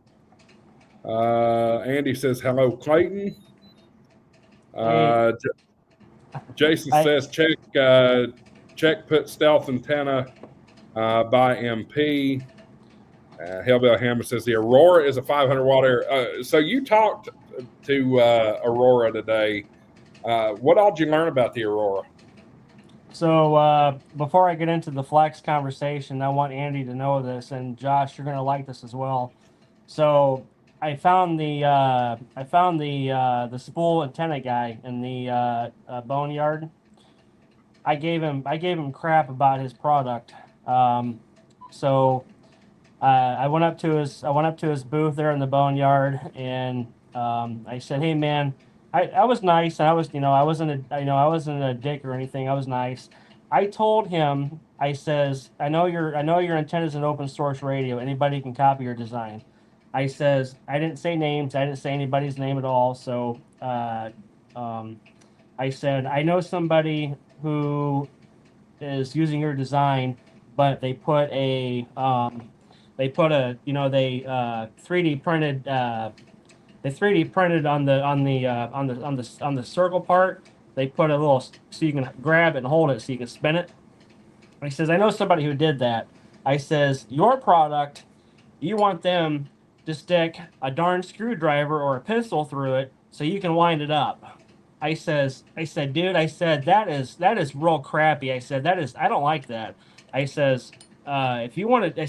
Andy says, hello, Clayton. Jason says, check put stealth antenna by MP. Hellbell Hammer says, the Aurora is a 500 watt air. So you talked to Aurora today. What all did you learn about the Aurora? So before I get into the flex conversation, I want Andy to know this, and Josh, you're going to like this as well. So I found the spool antenna guy in the boneyard. I gave him crap about his product. So I went up to his booth there in the boneyard, and I said, hey man, I was nice, and I wasn't a dick or anything. I was nice. I told him, I says, I know your antenna is an open source radio. Anybody can copy your design. I says, I didn't say names. I didn't say anybody's name at all. So I said, I know somebody who is using your design, but they 3D printed. They 3D printed on the circle part. They put a little, so you can grab it and hold it, so you can spin it. He says, I know somebody who did that. I says, your product, you want them to stick a darn screwdriver or a pencil through it so you can wind it up. I said, dude, I said, that is real crappy. I said, I don't like that. I says, if you want to,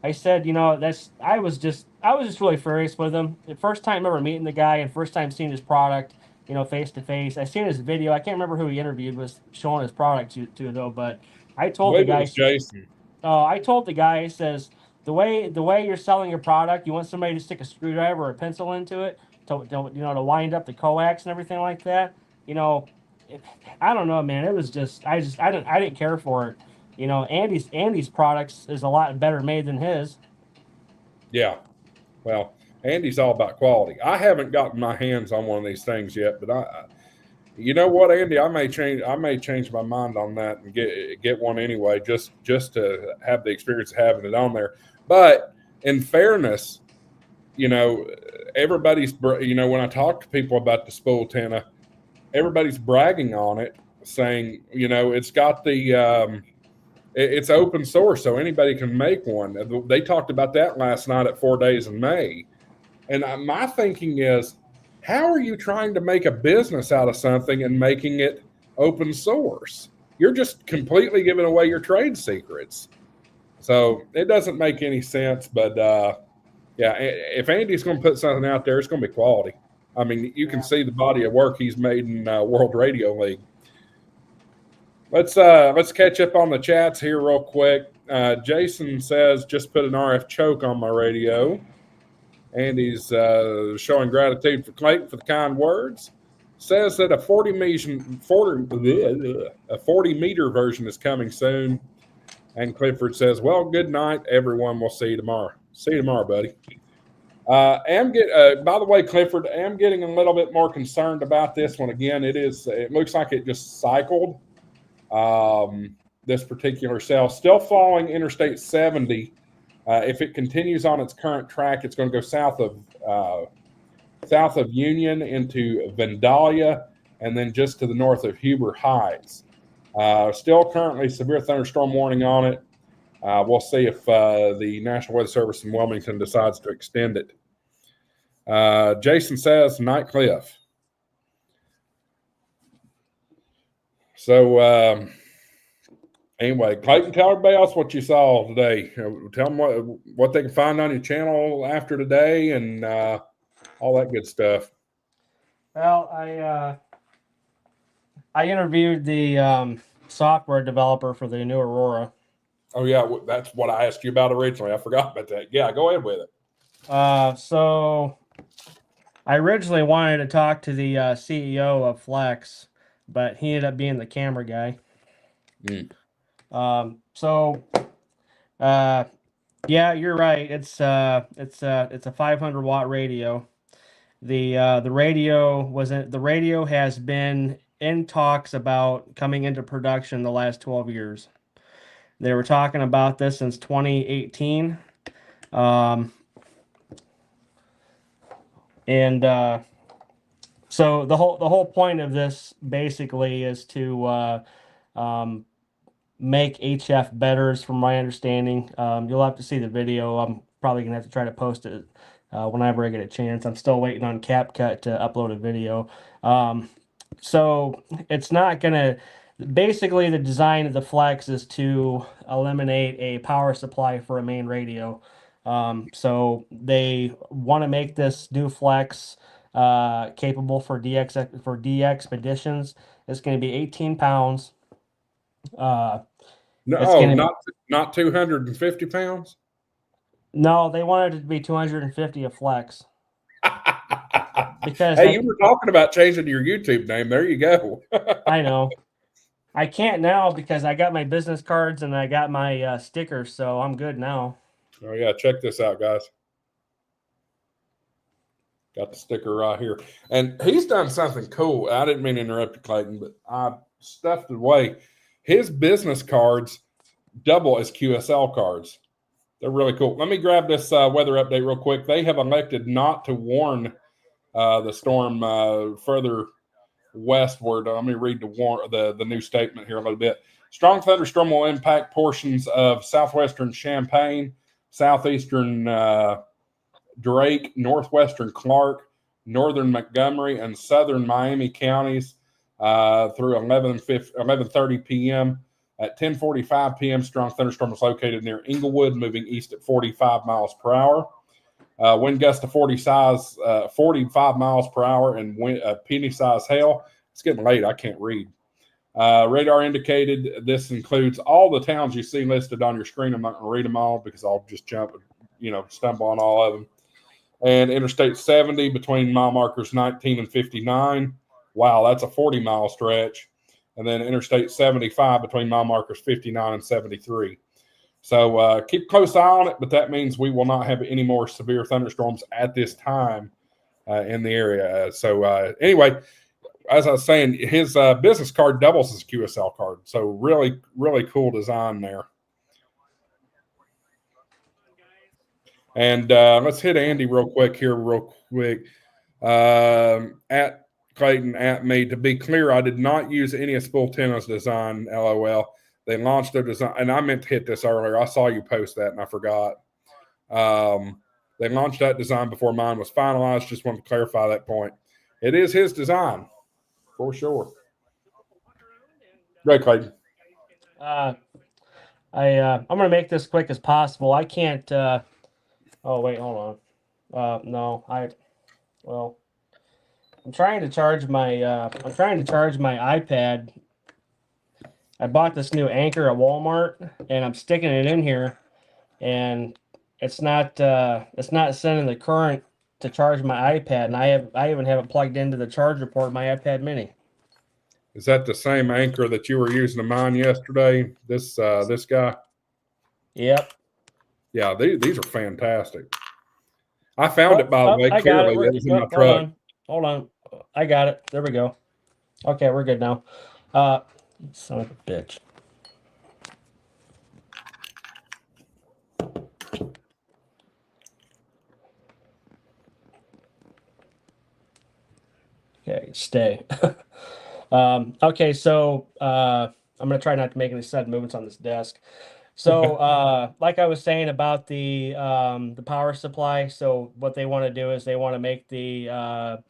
I said, you know, I was just really furious with him. The first time ever meeting the guy and first time seeing his product, you know, face to face. I seen his video. I can't remember who he interviewed was showing his product to though, but I told the guy, Jason. I told the guy, he says, the way you're selling your product, you want somebody to stick a screwdriver or a pencil into it to wind up the coax and everything like that. You know, I don't know, man. It was just I didn't care for it. You know, Andy's products is a lot better made than his. Yeah. Well, Andy's all about quality. I haven't gotten my hands on one of these things yet, but you know what, Andy, I may change my mind on that and get one anyway, just to have the experience of having it on there. But in fairness, you know, everybody's, you know, when I talk to people about the spool antenna, everybody's bragging on it, saying, you know, it's got the it's open source, so anybody can make one. They talked about that last night at 4 Days in May. And my thinking is, how are you trying to make a business out of something and making it open source? You're just completely giving away your trade secrets. So it doesn't make any sense. But yeah, if Andy's going to put something out there, it's going to be quality. I mean, you can see the body of work he's made in World Radio League. Let's catch up on the chats here real quick. Jason says, just put an RF choke on my radio. Andy's showing gratitude for Clayton for the kind words. Says that a 40 meter version is coming soon. And Clifford says, well, good night, everyone. We'll see you tomorrow. See you tomorrow, buddy. By the way, Clifford, I am getting a little bit more concerned about this one. Again, it looks like it just cycled. This particular cell still following Interstate 70. If it continues on its current track, it's going to go south of Union into Vandalia, and then just to the north of Huber Heights. Still currently severe thunderstorm warning on it. We'll see if the National Weather Service in Wilmington decides to extend it. Jason says, Night Cliff. So, anyway, Clayton, tell everybody else what you saw today. Tell them what they can find on your channel after today and all that good stuff. Well, I interviewed the software developer for the new Aurora. Oh, yeah, that's what I asked you about originally. I forgot about that. Yeah, go ahead with it. So I originally wanted to talk to the CEO of Flex, but he ended up being the camera guy. Yeah, you're right. It's a 500 watt radio. The radio has been in talks about coming into production the last 12 years. They were talking about this since 2018. So the whole point of this basically is to make HF better, from my understanding. You'll have to see the video. I'm probably gonna have to try to post it whenever I get a chance. I'm still waiting on CapCut to upload a video. So it's not gonna. Basically, the design of the Flex is to eliminate a power supply for a main radio. So they want to make this new Flex capable for DX expeditions. It's going to be 18 pounds. No, not 250 pounds. No, they wanted it to be 250 a Flex. Because hey, you were talking about changing your YouTube name. There you go. I know. I can't now because I got my business cards and I got my stickers, so I'm good now. Oh, yeah. Check this out, guys. Got the sticker right here. And he's done something cool. I didn't mean to interrupt you, Clayton, but I stuffed it away. His business cards double as QSL cards. They're really cool. Let me grab this weather update real quick. They have elected not to warn the storm further westward. Let me read the new statement here a little bit. Strong thunderstorm will impact portions of southwestern Champaign, southeastern Drake, northwestern Clark, northern Montgomery, and southern Miami counties through 11:30 p.m. At 10:45 p.m., strong thunderstorm is located near Inglewood, moving east at 45 miles per hour. Wind gust to 45 miles per hour and penny-sized hail. It's getting late. I can't read. Radar indicated this includes all the towns you see listed on your screen. I'm not going to read them all because I'll just stumble on all of them. And Interstate 70 between mile markers 19 and 59. Wow, that's a 40-mile stretch. And then Interstate 75 between mile markers 59 and 73. So keep a close eye on it, but that means we will not have any more severe thunderstorms at this time in the area. So anyway, as I was saying, his business card doubles as a QSL card. So really, really cool design there. And let's hit Andy real quick. At Clayton, at me. To be clear, I did not use any of Spultino's design, LOL. They launched their design, and I meant to hit this earlier. I saw you post that, and I forgot. They launched that design before mine was finalized. Just wanted to clarify that point. It is his design, for sure. Great, Clayton. I'm gonna make this quick as possible. I can't. Oh wait, hold on. No, well, I'm trying to charge my. I'm trying to charge my iPad. I bought this new Anchor at Walmart, and I'm sticking it in here, and it's not sending the current to charge my iPad, and I even have it plugged into the charger port of my iPad Mini. Is that the same Anchor that you were using to mine yesterday? This guy? Yep. Yeah, these are fantastic. I found it, by the way, I got clearly. It was in my Hold truck. Hold on. I got it. There we go. Okay, we're good now. Son of a bitch. Okay, stay. Okay, so I'm gonna try not to make any sudden movements on this desk. So, like I was saying about the power supply, so what they want to do is they want to make the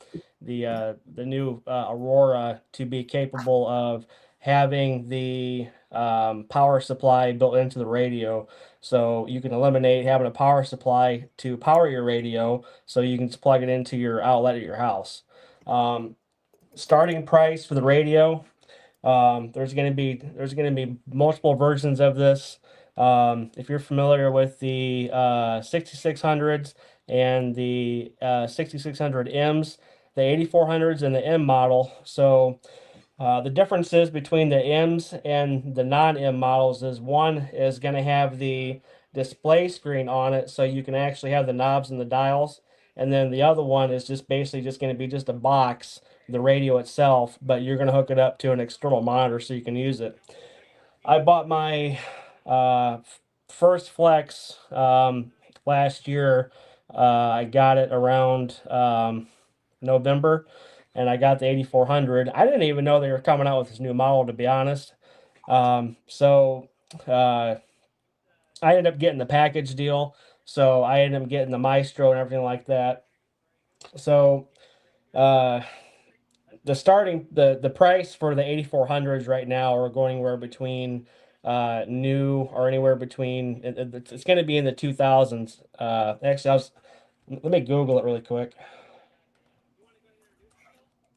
new Aurora to be capable of having the power supply built into the radio. So you can eliminate having a power supply to power your radio, so you can just plug it into your outlet at your house. Starting price for the radio. There's going to be multiple versions of this. If you're familiar with the 6600s and the 6600Ms, the 8400s and the M model. So the differences between the M's and the non-M models is one is going to have the display screen on it, so you can actually have the knobs and the dials, and then the other one is just basically just going to be just a box, the radio itself, but you're going to hook it up to an external monitor so you can use it. I bought my first Flex last year. I got it around November, and I got the 8400. I didn't even know they were coming out with this new model, to be honest. So I ended up getting the package deal. So I ended up getting the Maestro and everything like that. So the price for the 8400s right now are going anywhere between new or anywhere between it's going to be in the 2000s. Actually, let me Google it really quick.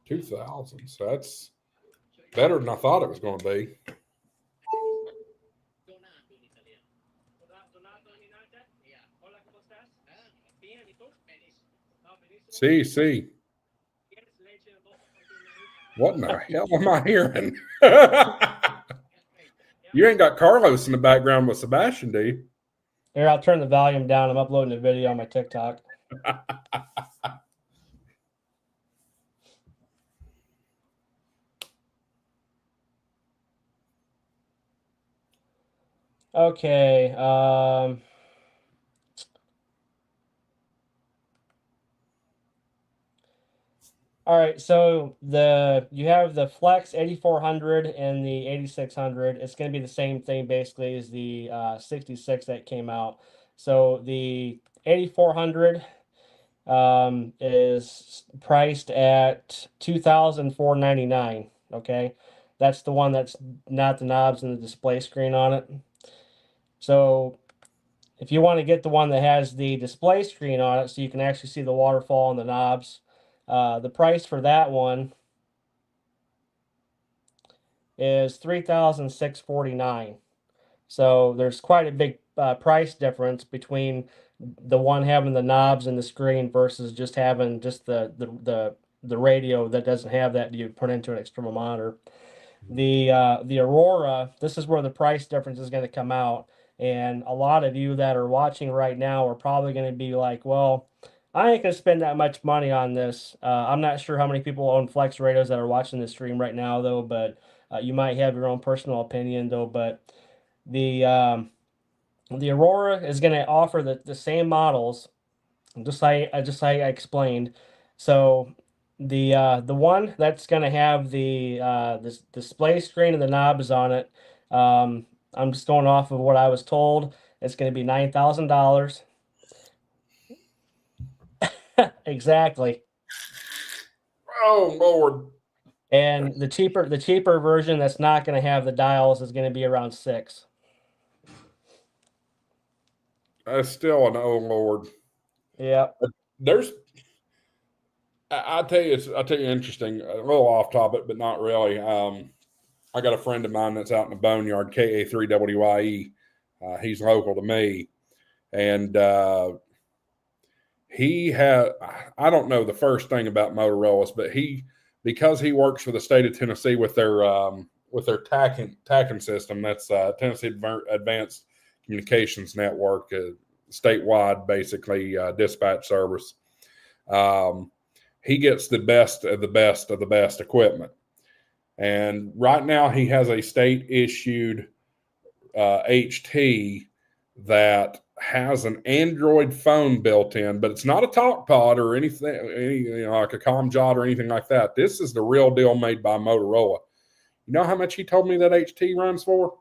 2000s. That's better than I thought it was going to be. See. What in the hell am I hearing? You ain't got Carlos in the background with Sebastian, do you? Here, I'll turn the volume down. I'm uploading a video on my TikTok. Okay. All right, so you have the Flex 8400 and the 8600. It's going to be the same thing basically as the 66 that came out. So the 8400 is priced at $2,499. Okay, that's the one that's not the knobs and the display screen on it. So if you want to get the one that has the display screen on it, so you can actually see the waterfall and the knobs. The price for that one is $3,649. So there's quite a big price difference between the one having the knobs and the screen versus just having just the radio that doesn't have that you put into an external monitor. The Aurora, this is where the price difference is going to come out, and a lot of you that are watching right now are probably going to be like, well, I ain't gonna spend that much money on this. I'm not sure how many people own Flex radios that are watching this stream right now, though. But you might have your own personal opinion, though. But the Aurora is going to offer the same models, just like I explained. So the one that's going to have this display screen and the knobs on it. I'm just going off of what I was told. It's going to be $9,000. Exactly. Oh Lord. And the cheaper version that's not going to have the dials is going to be around 6. That's still an oh Lord. Yeah. There's I'll tell you interesting, a little off topic, but not really. I got a friend of mine that's out in the boneyard, KA3WYE. He's local to me. And he had, I don't know the first thing about Motorola's, but because he works for the state of Tennessee with their tacking system, that's Tennessee Advanced Communications Network, statewide, basically dispatch service. He gets the best of the best of the best equipment. And right now he has a state issued HT that has an Android phone built in, but it's not a TalkPod or anything, like a ComJot or anything like that. This is the real deal made by Motorola. You know how much he told me that HT runs for?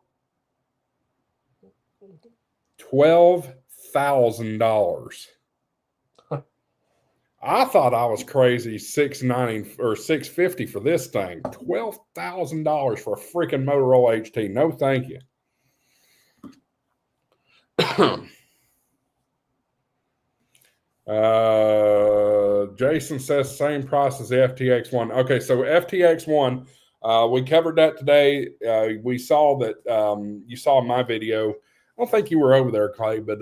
$12,000. I thought I was crazy, $690 or $650 for this thing. $12,000 for a freaking Motorola HT. No, thank you. Jason says same price as the FTX1. Okay, so FTX1, we covered that today. We saw that you saw my video. I don't think you were over there, Clay, but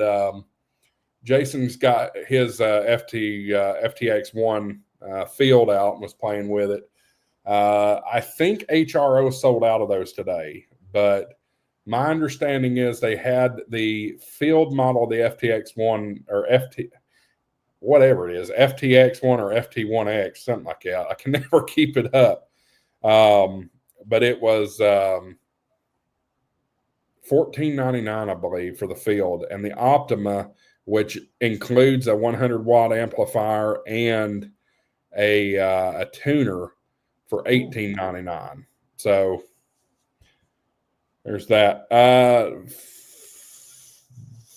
Jason's got his FTX1 field out and was playing with it. I think HRO sold out of those today, but my understanding is they had the field model of the FTX1 or whatever it is, FTX1 or FT1X, something like that. I can never keep it up. But it was $14.99, I believe, for the field. And the Optima, which includes a 100-watt amplifier and a tuner, for $18.99. So there's that.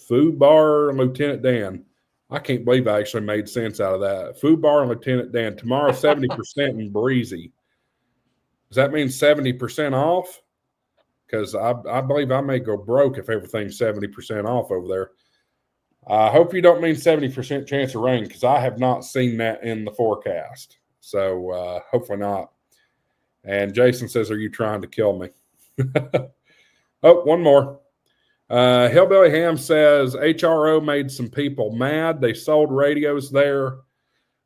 Food Bar Lieutenant Dan. I can't believe I actually made sense out of that. Food Bar and Lieutenant Dan. Tomorrow, 70% and breezy. Does that mean 70% off? Because I believe I may go broke if everything's 70% off over there. I hope you don't mean 70% chance of rain, because I have not seen that in the forecast. So hopefully not. And Jason says, are you trying to kill me? Oh, one more. Hillbilly Ham says HRO made some people mad. They sold radios there,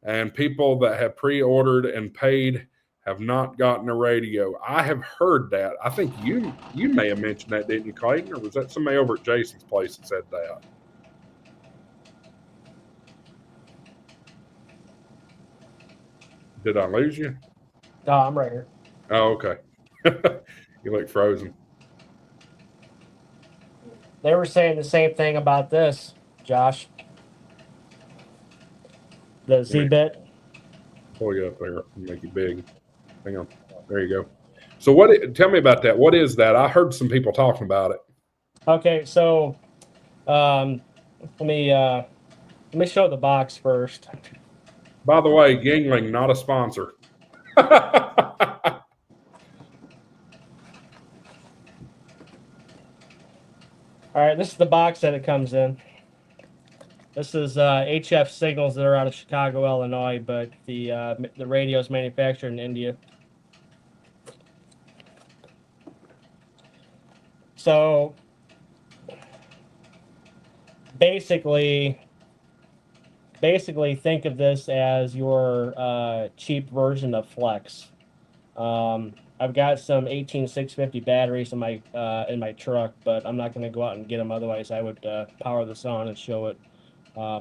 and people that have pre-ordered and paid have not gotten a radio. I have heard that. I think you may have mentioned that, didn't you, Clayton? Or was that somebody over at Jason's place that said that? Did I lose you? No, I'm right here. Oh, okay. You look frozen. They were saying the same thing about this, Josh. The Z-Bit. Pull you up there and make you big. Hang on. There you go. So tell me about that. What is that? I heard some people talking about it. Okay, so let me show the box first. By the way, Yingling, not a sponsor. All right, this is the box that it comes in. This is HF signals that are out of Chicago, Illinois, but the radio is manufactured in India. So basically think of this as your cheap version of Flex. I've got some 18650 batteries in my truck, but I'm not going to go out and get them. Otherwise, I would power this on and show it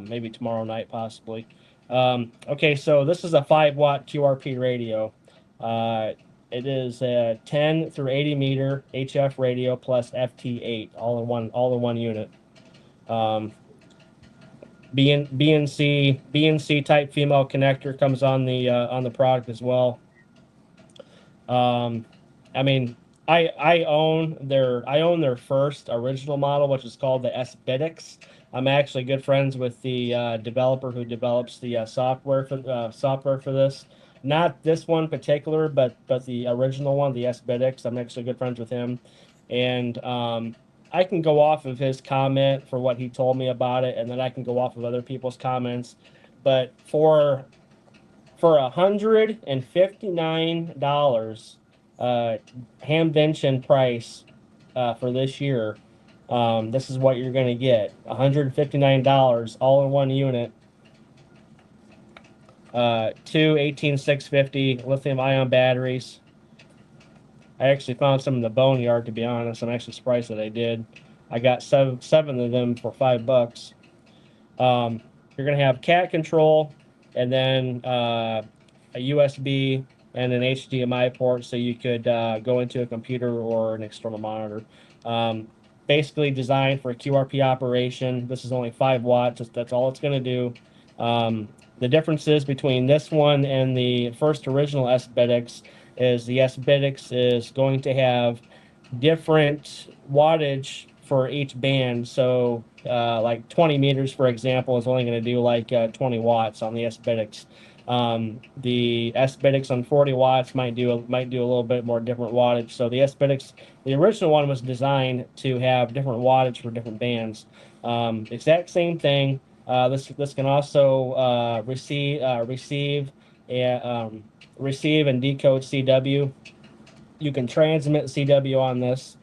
maybe tomorrow night, possibly. Okay, so this is a 5-watt QRP radio. It is a 10 through 80 meter HF radio plus FT8, all in one unit. BNC type female connector comes on the product as well. I mean, I own their first original model, which is called the SBitX. I'm actually good friends with the developer who develops the software for this. Not this one particular, but the original one, the SBitX. I'm actually good friends with him, and I can go off of his comment for what he told me about it, and then I can go off of other people's comments. But for $159 Hamvention price for this year, this is what you're going to get. $159 all in one unit. Two 18650 lithium ion batteries. I actually found some in the boneyard, to be honest. I'm actually surprised that I did. I got seven of them for $5. You're going to have cat control, and then a USB and an HDMI port, so you could go into a computer or an external monitor. Basically designed for a QRP operation. This is only 5 watts. That's all it's going to do. The differences between this one and the first original SBitX is the SBitX is going to have different wattage for each band. So like 20 meters, for example, is only going to do like 20 watts on the SBitX. The SBitX on 40 watts might do a little bit more different wattage. So the SBitX, the original one, was designed to have different wattage for different bands. Exact same thing. This can also receive and decode CW. You can transmit CW on this.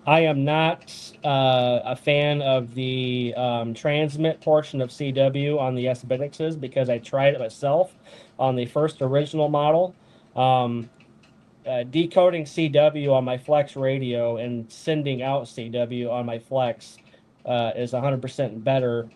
I am not a fan of the transmit portion of CW on the SBitXs because I tried it myself on the first original model. Decoding CW on my Flex radio and sending out CW on my Flex is 100% better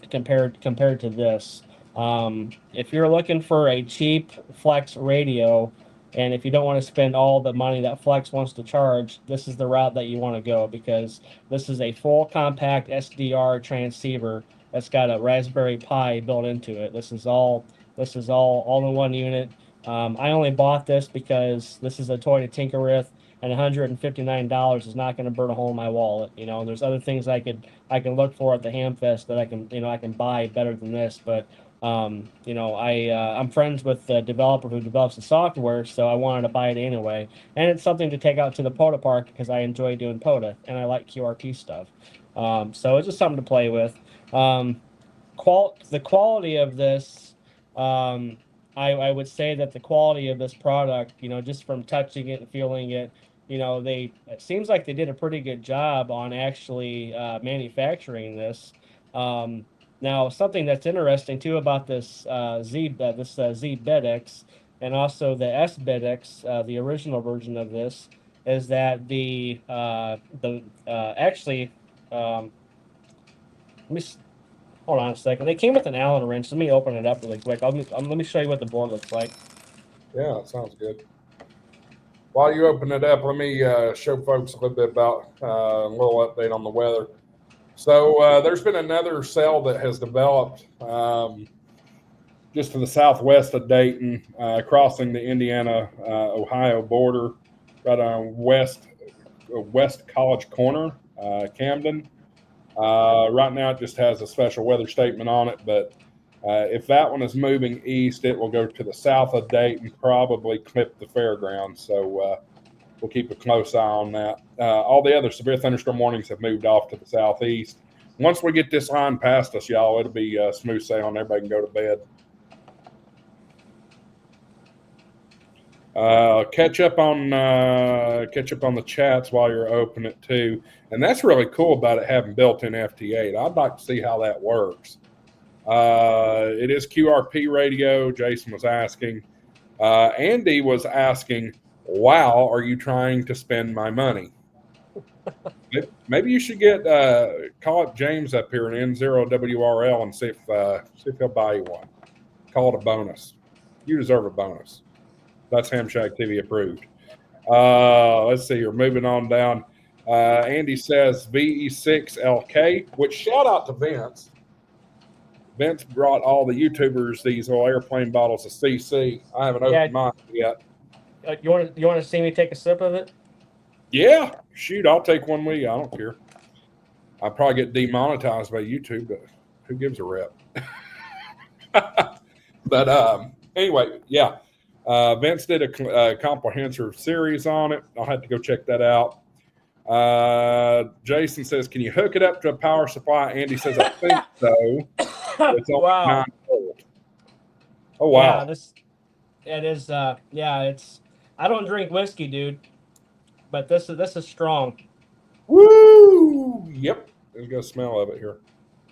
compared to this. If you're looking for a cheap Flex radio, and if you don't want to spend all the money that Flex wants to charge, this is the route that you want to go, because this is a full compact SDR transceiver that's got a Raspberry Pi built into it. This is all in one unit. I only bought this because this is a toy to tinker with, and $159 is not going to burn a hole in my wallet. You know, there's other things I can look for at the Hamfest that I can buy better than this, but I'm friends with the developer who develops the software, so I wanted to buy it anyway. And it's something to take out to the POTA park because I enjoy doing POTA and I like QRP stuff. So it's just something to play with. The quality of this, I would say that the quality of this product, just from touching it and feeling it, it seems like they did a pretty good job on actually manufacturing this. Now, something that's interesting too about this ZBitX and also the SBitX, the original version of this, is that hold on a second. They came with an Allen wrench. Let me open it up really quick. Let me show you what the board looks like. Yeah, that sounds good. While you open it up, let me show folks a little bit about a little update on the weather. So there's been another cell that has developed just to the southwest of Dayton, crossing the Indiana-Ohio border, right on West College Corner, Camden. Right now it just has a special weather statement on it, but if that one is moving east, it will go to the south of Dayton, probably clip the fairgrounds. So we'll keep a close eye on that. All the other severe thunderstorm warnings have moved off to the southeast. Once we get this line past us, y'all, it'll be smooth sailing. Everybody can go to bed. Catch up on the chats while you're open it too, and that's really cool about it having built-in FT8. I'd like to see how that works. It is QRP radio. Jason was asking. Andy was asking, "Wow, are you trying to spend my money?" Maybe you should call up James up here in N0WRL and see if he'll buy you one. Call it a bonus. You deserve a bonus. That's Hamshack TV approved. Let's see here. Moving on down. Andy says VE6LK, which shout out to Vince. Vince brought all the YouTubers these little airplane bottles of CC. I haven't opened mine yet. You want to see me take a sip of it? Yeah, shoot, I'll take one with you. I don't care. I'll probably get demonetized by YouTube, but who gives a rip? But anyway, yeah. Vince did a comprehensive series on it. I'll have to go check that out. Jason says, can you hook it up to a power supply? Andy says, I think so. It's only Wow. 9 volt. Oh, wow. Yeah, it's, I don't drink whiskey, dude, but this is strong. Woo! Yep. There's got a smell of it here.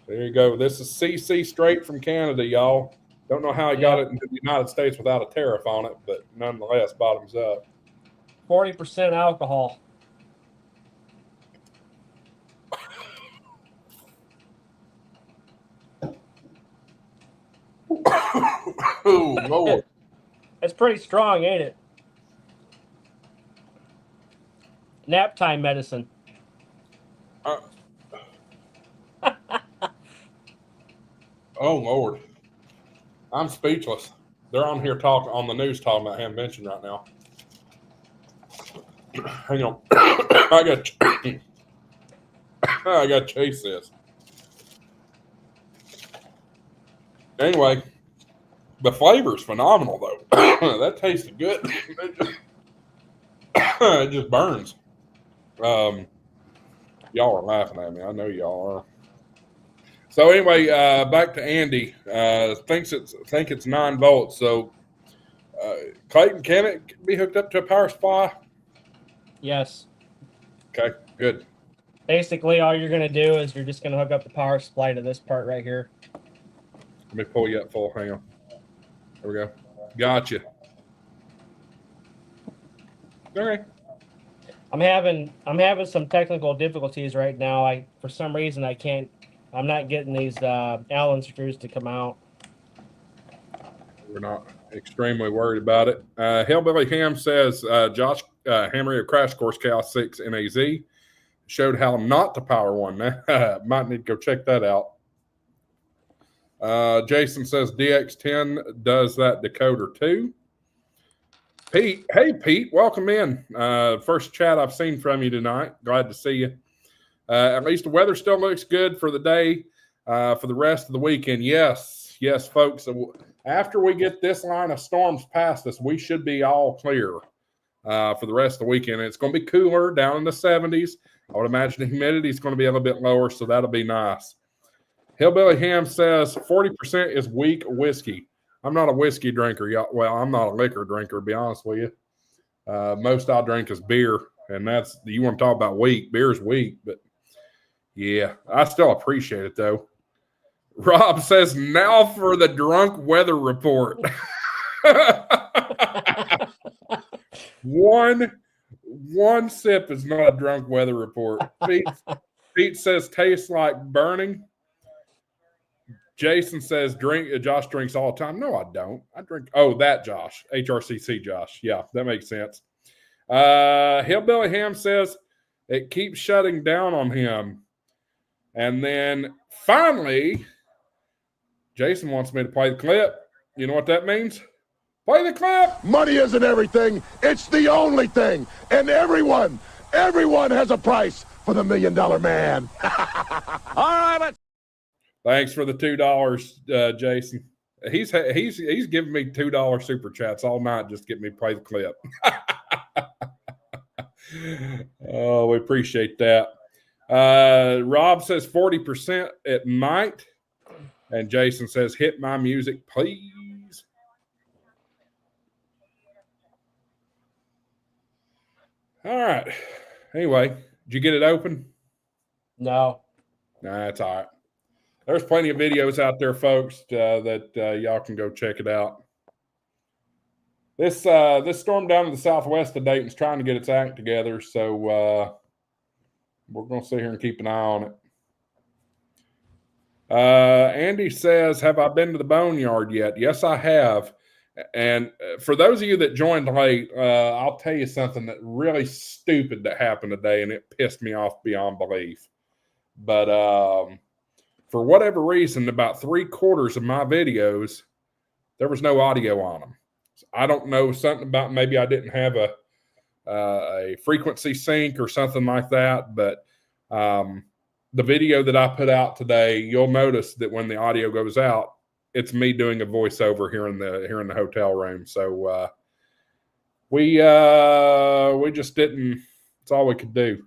There you go. This is CC straight from Canada, y'all. Don't know how he got it into the United States without a tariff on it, but nonetheless, bottoms up. 40% alcohol. Oh, Lord. It's pretty strong, ain't it? Nap time medicine. Oh, Lord. I'm speechless. They're on here on the news talking about Hamvention right now. Hang on. I got to chase this. Anyway, the flavor's phenomenal, though. That tasted good. It just burns. Y'all are laughing at me. I know y'all are. So anyway, back to Andy. Think it's 9 volts. So Clayton, can it be hooked up to a power supply? Yes. Okay, good. Basically, all you're going to do is you're just going to hook up the power supply to this part right here. Let me pull you up full. Hang on. There we go. Gotcha. Okay. I'm having some technical difficulties right now. For some reason I'm not getting these Allen screws to come out. We're not extremely worried about it. Hillbilly Ham says Josh Hammer of Crash Course Chaos 6 NAZ showed how not to power one. Might need to go check that out. Jason says DX10 does that decoder too. Pete, hey Pete, welcome in. First chat I've seen from you tonight. Glad to see you. At least the weather still looks good for the day, for the rest of the weekend. Yes, folks. After we get this line of storms past us, we should be all clear for the rest of the weekend. It's going to be cooler, down in the 70s. I would imagine the humidity is going to be a little bit lower, so that'll be nice. Hillbilly Ham says 40% is weak whiskey. I'm not a whiskey drinker. Well, I'm not a liquor drinker, to be honest with you. Most I drink is beer, and you want to talk about weak. Beer's weak, but yeah, I still appreciate it, though. Rob says, now for the drunk weather report. One sip is not a drunk weather report. Pete says, tastes like burning. Jason says, Josh drinks all the time. No, I don't. I drink. Oh, that Josh. HRCC Josh. Yeah, that makes sense. Hillbilly Ham says, it keeps shutting down on him. And then finally, Jason wants me to play the clip. You know what that means? Play the clip. Money isn't everything. It's the only thing. And everyone has a price for the $1 million man. All right, let's. Thanks for the $2, Jason. He's giving me $2 super chats all night just to get me to play the clip. Oh, we appreciate that. Rob says 40% it might. And Jason says, hit my music, please. All right. Anyway, did you get it open? No. Nah, it's all right. There's plenty of videos out there, folks, that y'all can go check it out. This storm down to the southwest of Dayton's trying to get its act together, so we're going to sit here and keep an eye on it. Andy says, have I been to the boneyard yet? Yes, I have. And for those of you that joined late, I'll tell you something that really stupid that happened today, and it pissed me off beyond belief. But for whatever reason, about 3/4 of my videos, there was no audio on them. So I don't know, something about maybe I didn't have a frequency sync or something like that. But the video that I put out today, you'll notice that when the audio goes out, it's me doing a voiceover here in the hotel room. So we just didn't. It's all we could do.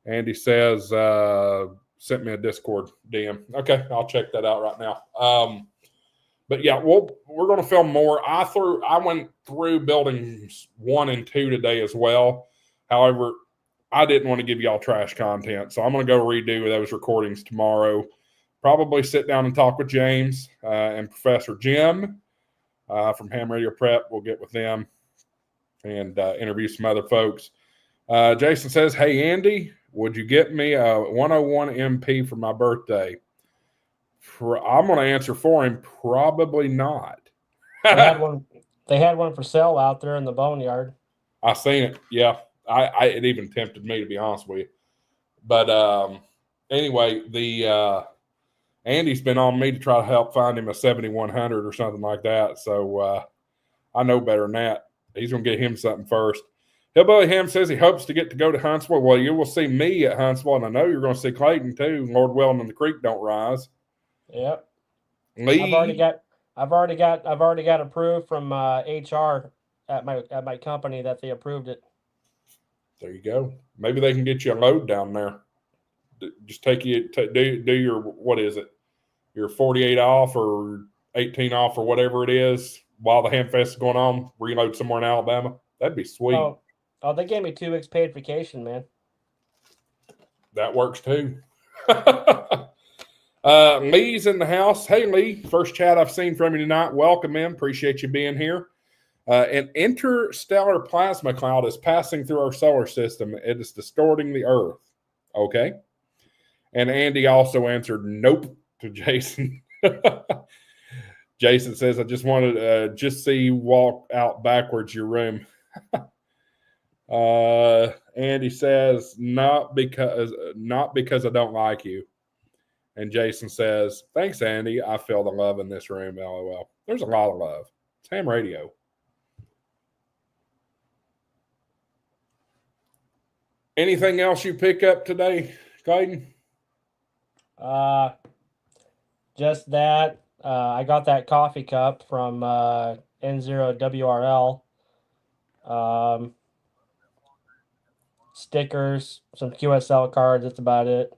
Andy says sent me a Discord DM. Okay, I'll check that out right now. But yeah, we're going to film more. I went through buildings 1 and 2 today as well. However, I didn't want to give y'all trash content, so I'm going to go redo those recordings tomorrow. Probably sit down and talk with James and Professor Jim from Ham Radio Prep. We'll get with them and interview some other folks. Jason says, hey, Andy, would you get me a 101 MP for my birthday? I'm going to answer for him. Probably not. They had one for sale out there in the boneyard. I seen it. Yeah. It even tempted me, to be honest with you. But anyway, Andy's been on me to try to help find him a 7100 or something like that. So I know better than that. He's going to get him something first. Hillbilly Ham says he hopes to get to go to Huntsville. Well, you will see me at Huntsville, and I know you're going to see Clayton too. Lord willing, and the creek don't rise. Yep. Lee, I've already got approved from HR at my company that they approved it. There you go. Maybe they can get you a load down there. Just take you do your, what is it? Your 48 off or 18 off or whatever it is while the Ham Fest is going on. Reload somewhere in Alabama. That'd be sweet. Oh, they gave me 2 weeks paid vacation, man. That works too. Lee's in the house. Hey, Lee, first chat I've seen from you tonight. Welcome in. Appreciate you being here. An interstellar plasma cloud is passing through our solar system. It is distorting the Earth. Okay. And Andy also answered nope to Jason. Jason says, I just wanted to just see you walk out backwards your room. Andy says, not because I don't like you. And Jason says, thanks, Andy. I feel the love in this room. LOL. There's a lot of love. It's Ham Radio. Anything else you pick up today, Clayton? Just that. I got that coffee cup from N0WRL. Stickers, some QSL cards. That's about it.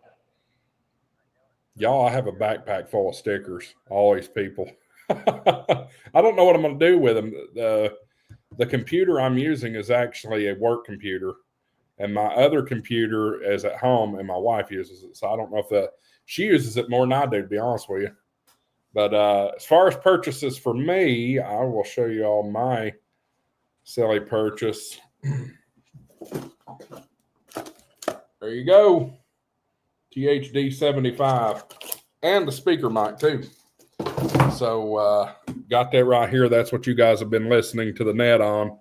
Y'all, I have a backpack full of stickers. All these people. I don't know what I'm going to do with them. The computer I'm using is actually a work computer. And my other computer is at home, and my wife uses it. So I don't know if she uses it more than I do, to be honest with you. But as far as purchases for me, I will show you all my silly purchase. There you go. THD 75. And the speaker mic, too. So got that right here. That's what you guys have been listening to the net on.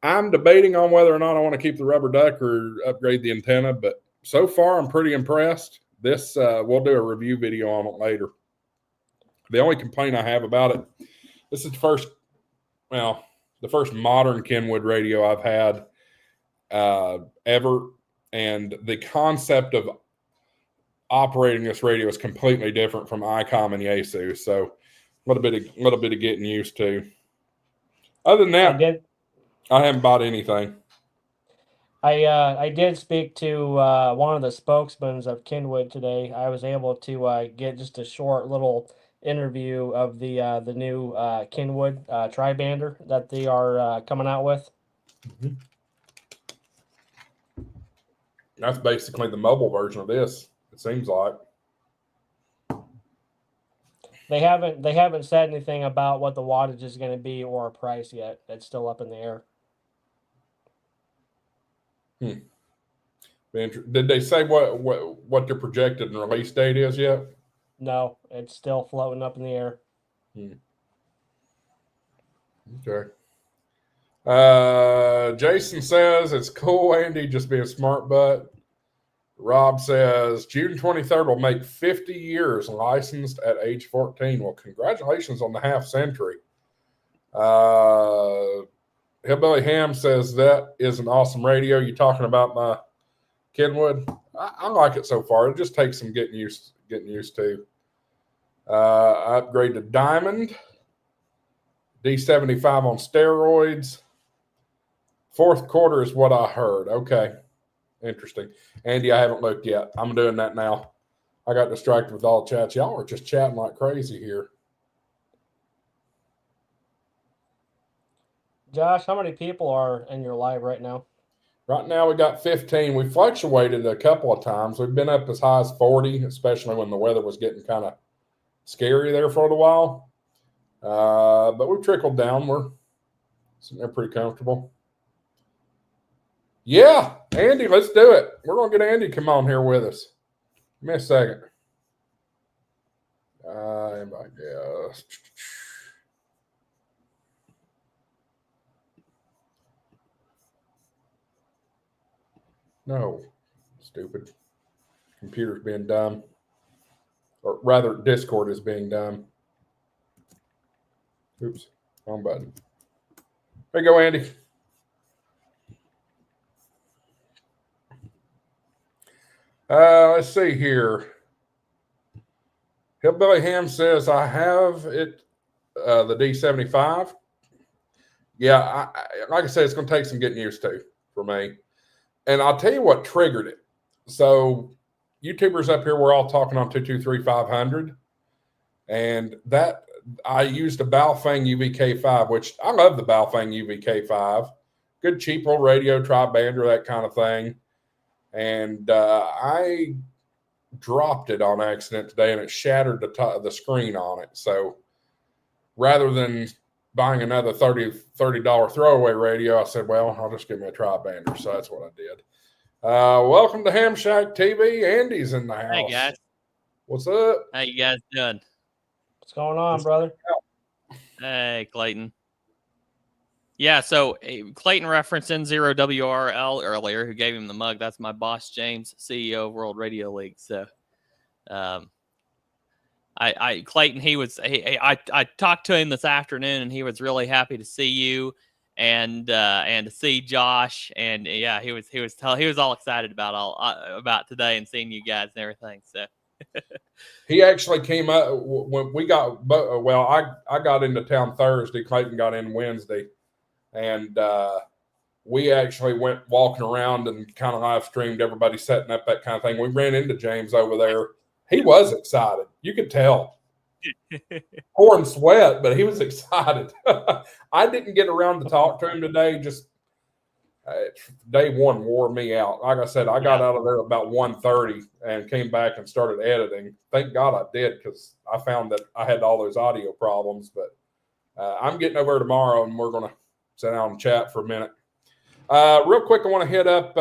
I'm debating on whether or not I want to keep the rubber duck or upgrade the antenna, but so far I'm pretty impressed. This we'll do a review video on it later. The only complaint I have about it, this is the first modern Kenwood radio I've had ever, and the concept of operating this radio is completely different from ICOM and Yaesu. So a little bit of getting used to. Other than that, I haven't bought anything. I did speak to one of the spokesmen of Kenwood today. I was able to get just a short little interview of the new Kenwood tri-bander that they are coming out with. Mm-hmm. That's basically the mobile version of this, it seems like. They haven't said anything about what the wattage is going to be or a price yet. It's still up in the air. Did they say what their projected release date is yet? No, it's still floating up in the air. Okay. Jason says it's cool, Andy, just being smart butt. Rob says June 23rd will make 50 years licensed at age 14. Well, congratulations on the half century. Hillbilly Ham says that is an awesome radio. You talking about my Kenwood? I like it so far. It just takes some getting used to. Upgrade to Diamond. D75 on steroids. Fourth quarter is what I heard. Okay. Interesting. Andy, I haven't looked yet. I'm doing that now. I got distracted with all chats. Y'all are just chatting like crazy here. Josh, how many people are in your live right now? Right now, we got 15. We fluctuated a couple of times. We've been up as high as 40, especially when the weather was getting kind of scary there for a little while. But we've trickled down. We're sitting there pretty comfortable. Yeah, Andy, let's do it. We're going to get Andy come on here with us. Give me a second. Invite guest. No, stupid. Computer's being dumb. Or rather, Discord is being dumb. Oops, wrong button. There you go, Andy. Let's see here. Hillbilly Ham says, I have it, the D75. Yeah, like I said, it's going to take some getting used to for me. And I'll tell you what triggered it. So YouTubers up here, we're all talking on 223-500. And that I used a Baofeng UVK5, which I love the Baofeng UVK5. Good cheap old radio, tri-bander, that kind of thing. And I dropped it on accident today, and it shattered the screen on it. So rather than buying another $30 throwaway radio, I said, well, I'll just give me a tri-bander. So that's what I did. Welcome to Ham Shack TV. Andy's in the house. Hey, guys. What's up? How you guys doing? What's going on, brother? Hey, Clayton. Yeah, so Clayton referenced N0WRL earlier, who gave him the mug. That's my boss, James, CEO of World Radio League. So, Clayton, I talked to him this afternoon, and he was really happy to see you and to see Josh, and yeah, he was all excited about today and seeing you guys and everything. So. He actually came up when we got. Well, I got into town Thursday. Clayton got in Wednesday. And we actually went walking around and kind of live streamed everybody setting up, that kind of thing. We ran into James over there. He was excited. You could tell. Pouring sweat, but he was excited. I didn't get around to talk to him today. Just day one wore me out. Like I said, I got out of there about 1:30 and came back and started editing. Thank God I did, because I found that I had all those audio problems. But I'm getting over tomorrow, and we're going to sit down and chat for a minute. Real quick, I want to hit up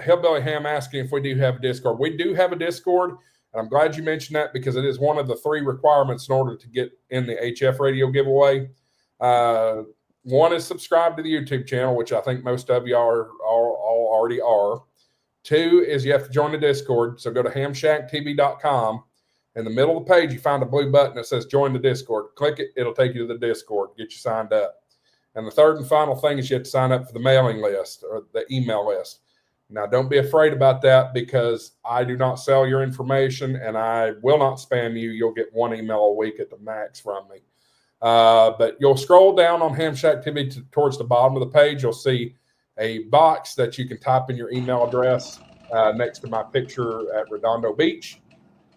Hillbilly Ham asking if we do have a Discord. We do have a Discord, and I'm glad you mentioned that, because it is one of the 3 requirements in order to get in the HF radio giveaway. One is subscribe to the YouTube channel, which I think most of you all already are. 2 is you have to join the Discord. So go to hamshacktv.com. In the middle of the page, you find a blue button that says join the Discord. Click it. It'll take you to the Discord, get you signed up. And the third and final thing is you have to sign up for the mailing list or the email list. Now, don't be afraid about that, because I do not sell your information, and I will not spam you. You'll get 1 email a week at the max from me. But you'll scroll down on Ham Shack TV towards the bottom of the page. You'll see a box that you can type in your email address next to my picture at Redondo Beach.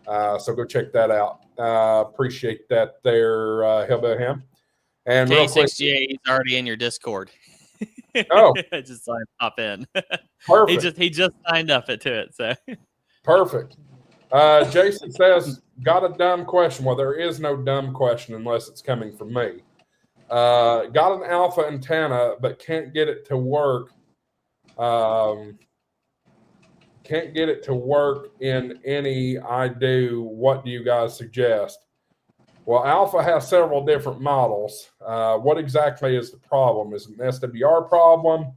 So go check that out. Appreciate that there, Hillbilly Ham. And real quick, K68 is already in your Discord. Oh, just signed up in. Perfect. He just signed up to it. So perfect. Jason says, got a dumb question. Well, there is no dumb question unless it's coming from me. Got an alpha antenna, but can't get it to work. Can't get it to work in any I do. What do you guys suggest? Well, Alpha has several different models. What exactly is the problem? Is it an SWR problem?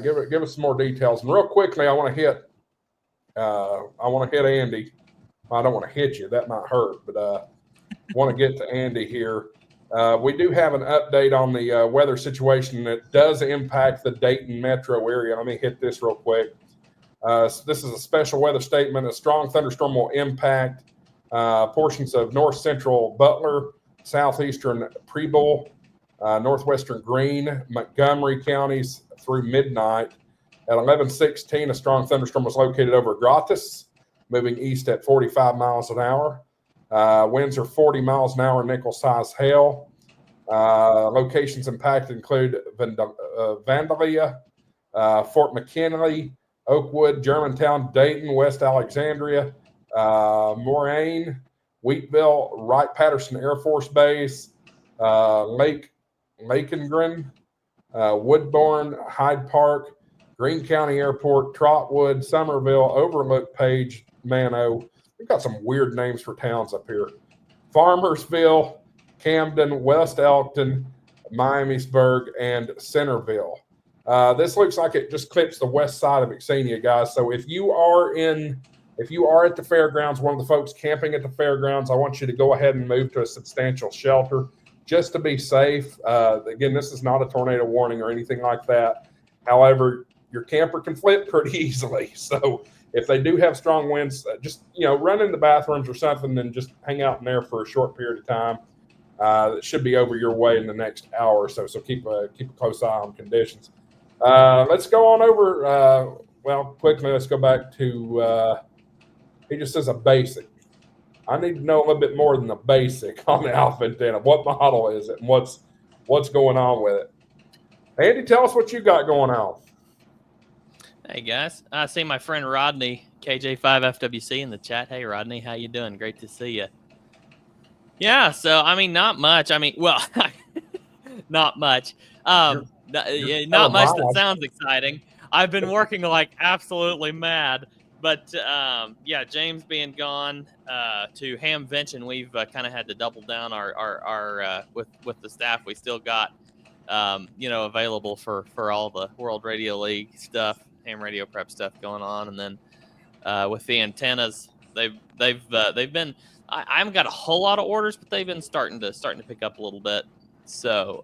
Give us some more details. And real quickly, I want to hit Andy. I don't want to hit you. That might hurt, but want to get to Andy here. We do have an update on the weather situation that does impact the Dayton metro area. Let me hit this real quick. So this is a special weather statement. A strong thunderstorm will impact portions of north central Butler, southeastern Preble, northwestern Greene, Montgomery counties through midnight. At 11:16, a strong thunderstorm was located over Gratis, moving east at 45 miles an hour. Winds are 40 miles an hour, nickel-size hail. Locations impacted include Vandalia, Fort McKinley, Oakwood, Germantown, Dayton, West Alexandria, Moraine, Wheatville, Wright-Patterson Air Force Base, Lake Lakengren, Woodbourne, Hyde Park, Greene County Airport, Trotwood, Somerville, Overlook, Page, Mano. We've got some weird names for towns up here. Farmersville, Camden, West Elkton, Miamisburg, and Centerville. This looks like it just clips the west side of Xenia, guys. So if you are at the fairgrounds, one of the folks camping at the fairgrounds, I want you to go ahead and move to a substantial shelter just to be safe. Again, this is not a tornado warning or anything like that. However, your camper can flip pretty easily. So if they do have strong winds, just run in the bathrooms or something and just hang out in there for a short period of time. It should be over your way in the next hour or so. So keep a close eye on conditions. Let's go on over. Quickly, let's go back to. He just says a basic. I need to know a little bit more than the basic on the Alpha antenna. What model is it, and what's going on with it? Andy, tell us what you got going on. Hey guys, I see my friend Rodney, KJ5FWC, in the chat. Hey Rodney, how you doing? Great to see you. Yeah, so not much. Not much. Not much that sounds exciting. I've been working like absolutely mad, but James being gone to Hamvention, we've kind of had to double down our with the staff we still got, available for all the World Radio League stuff, ham radio prep stuff going on, and then with the antennas, they've been. I haven't got a whole lot of orders, but they've been starting to pick up a little bit. So,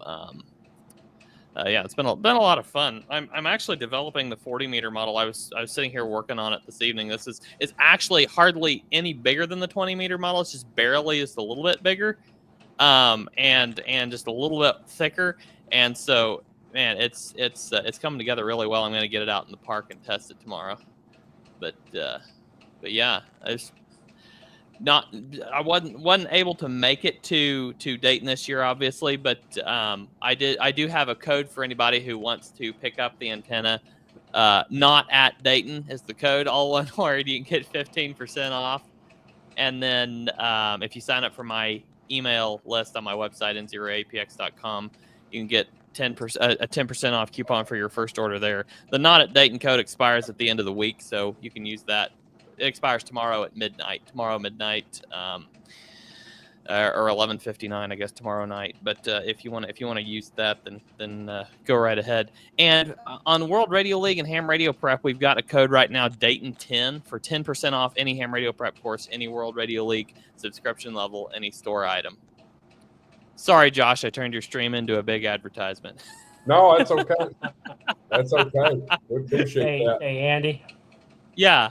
it's been a lot of fun. I'm actually developing the 40-meter model. I was sitting here working on it this evening. This is actually hardly any bigger than the 20-meter model. It's just barely just a little bit bigger, and just a little bit thicker. And so, man, it's coming together really well. I'm going to get it out in the park and test it tomorrow. But yeah, I wasn't able to make it to Dayton this year, obviously, but I do have a code for anybody who wants to pick up the antenna. Not at Dayton is the code, all one word. You can get 15% off, and then if you sign up for my email list on my website n0apx.com, you can get a 10% off coupon for your first order there. The not at Dayton code expires at the end of the week, so you can use that. It expires tomorrow at midnight. Tomorrow midnight, or 11:59, I guess, tomorrow night. But if you want to use that, then go right ahead. And on World Radio League and Ham Radio Prep, we've got a code right now, Dayton 10, for 10% off any Ham Radio Prep course, any World Radio League subscription level, any store item. Sorry, Josh, I turned your stream into a big advertisement. No, that's okay. That's okay. We appreciate that. Hey, Andy. Yeah.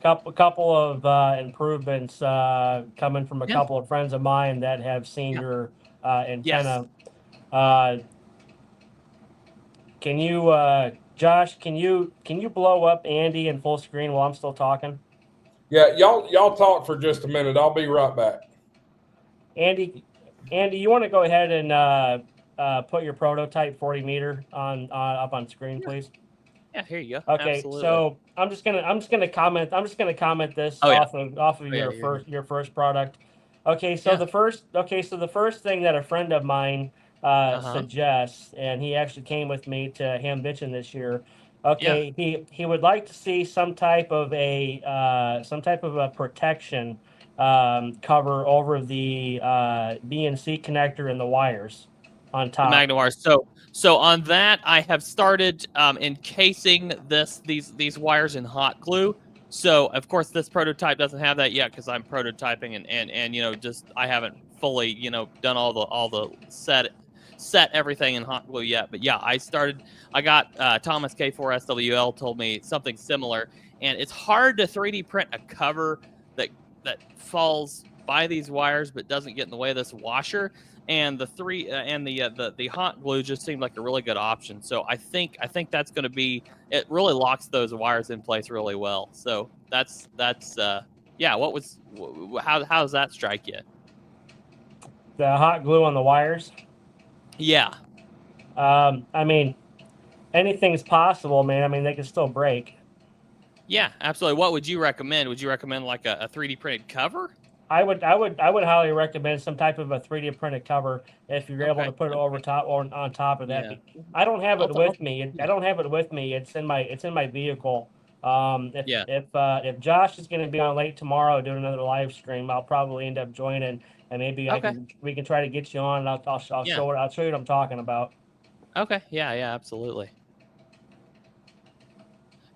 Couple of improvements coming from a couple of friends of mine that have seen your antenna. Yes. Can you, Josh? Can you blow up Andy in full screen while I'm still talking? Yeah, y'all talk for just a minute. I'll be right back. Andy, you want to go ahead and put your prototype 40-meter on up on screen, please? Yeah, here you go. Okay, absolutely. So I'm just gonna comment this off of your first product. Okay, so the first thing that a friend of mine suggests, and he actually came with me to Hamvention this year. Okay, he would like to see some type of a protection cover over the BNC connector and the wires on top. The Magna wires. So on that, I have started encasing these wires in hot glue. So of course this prototype doesn't have that yet because I'm prototyping and just I haven't fully done all the set everything in hot glue yet. But yeah, I got Thomas K4SWL told me something similar, and it's hard to 3D print a cover that falls by these wires but doesn't get in the way of this washer. And the hot glue just seemed like a really good option. So I think that's going to be, it really locks those wires in place really well. So that's yeah. How does that strike you? The hot glue on the wires. Yeah. I mean, anything's possible, man. I mean, they can still break. Yeah, absolutely. What would you recommend? Would you recommend like a 3D printed cover? I would highly recommend some type of a 3D printed cover if you're able to put it over top or on top of that. Yeah. I don't have it with me. I don't have it with me. It's in my vehicle. If Josh is going to be on late tomorrow doing another live stream, I'll probably end up joining, and maybe we can try to get you on, and I'll show you what I'm talking about. Okay. Yeah. Absolutely.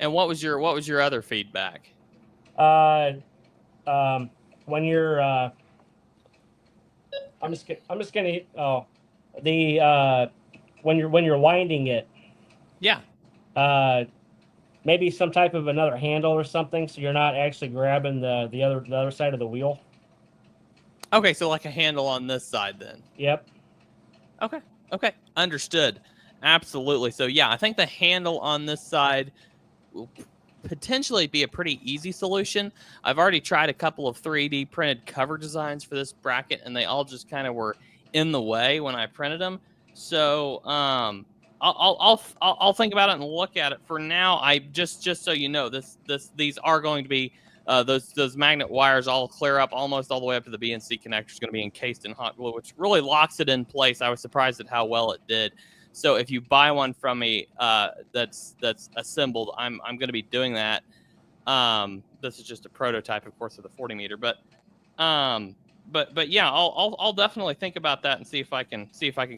And what was your other feedback? When you're when you're winding it, maybe some type of another handle or something, so you're not actually grabbing the other side of the wheel. Okay, so like a handle on this side then. Yep. Okay, understood. Absolutely. So yeah, I think the handle on this side will potentially be a pretty easy solution. I've already tried a couple of 3D printed cover designs for this bracket, and they all just kind of were in the way when I printed them. So I'll think about it and look at it. For now, I just so you know, these are going to be those magnet wires all clear up almost all the way up to the BNC connector is going to be encased in hot glue, which really locks it in place. I was surprised at how well it did. So if you buy one from me that's assembled, I'm going to be doing that. This is just a prototype, of course, of the 40 meter, but yeah, I'll definitely think about that and see if I can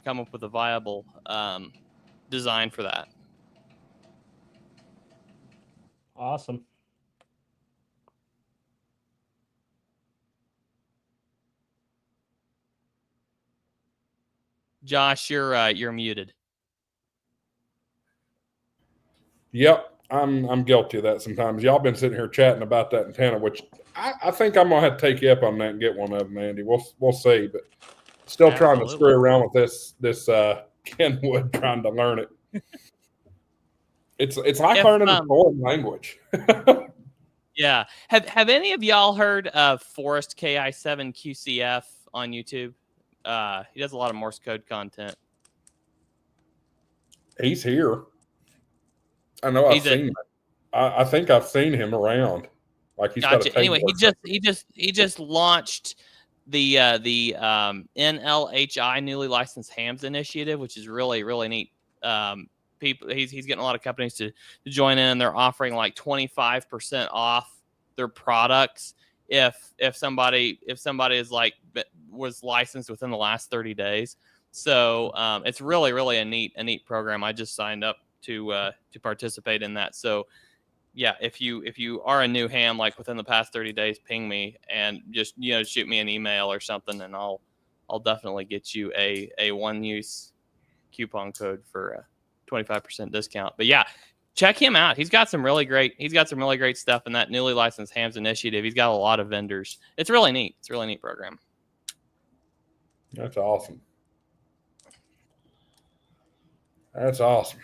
come up with a viable design for that. Awesome. Josh, you're muted. Yep, I'm guilty of that sometimes. Y'all been sitting here chatting about that antenna, which I think I'm gonna have to take you up on that and get one of them, Andy. We'll see, but still trying to screw around with this Kenwood, trying to learn it. It's like learning a foreign language. Yeah. Have any of y'all heard of Forrest KI7 QCF on YouTube? He does a lot of Morse code content. He's here. I know I've seen him. I think I've seen him around. Like he's got a anyway, he just launched the NLHI newly licensed hams initiative, which is really neat. He's getting a lot of companies to join in, and they're offering like 25% off their products if somebody is was licensed within the last 30 days. So it's really a neat program. I just signed up to participate in that. So yeah, if you are a new ham, like within the past 30 days, ping me and just shoot me an email or something, and I'll definitely get you a one-use coupon code for a 25% discount. But yeah, check him out. He's got some really great stuff in that newly licensed hams initiative. He's got a lot of vendors. It's really neat. It's a really neat program. That's awesome. That's awesome.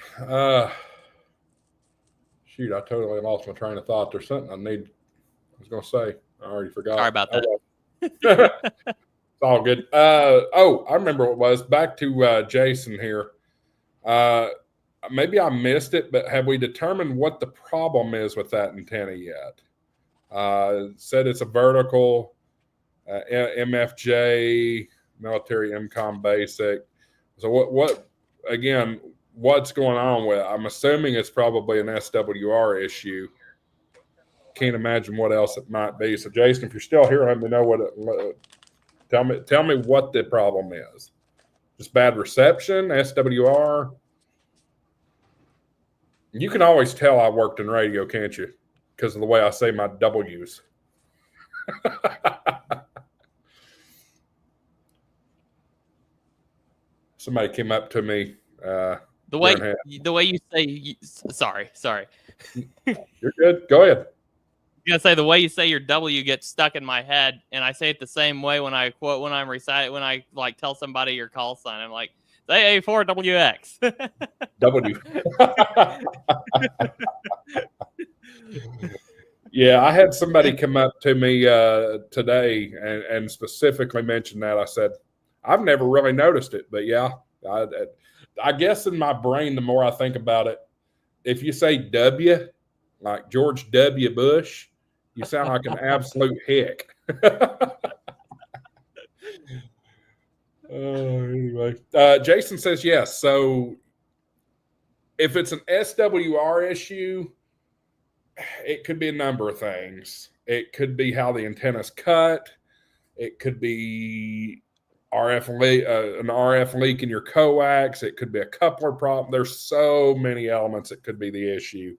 Shoot, I totally lost my train of thought. There's something I was going to say. I already forgot. Sorry about that. It's all good. I remember what it was. Back to Jason here. Maybe I missed it, but have we determined what the problem is with that antenna yet? Said it's a vertical MFJ, military MCOM basic. So what again, what's going on with it? I'm assuming it's probably an SWR issue. Can't imagine what else it might be. So Jason, if you're still here, let me know tell me what the problem is. Just bad reception, SWR. You can always tell I worked in radio, can't you? Because of the way I say my W's. Somebody came up to me. The way you say sorry. You're good. Go ahead. I'm gonna say the way you say your W gets stuck in my head, and I say it the same way when I quote when I'm reciting when I like tell somebody your call sign. I'm like, say A4WX. W. Yeah, I had somebody come up to me today and specifically mention that. I said, I've never really noticed it, but yeah, I guess in my brain, the more I think about it, if you say W, like George W. Bush, you sound like an absolute hick. Anyway, Jason says yes. So if it's an SWR issue, it could be a number of things. It could be how the antenna's cut. It could be an RF leak in your coax. It could be a coupler problem. There's so many elements that could be the issue.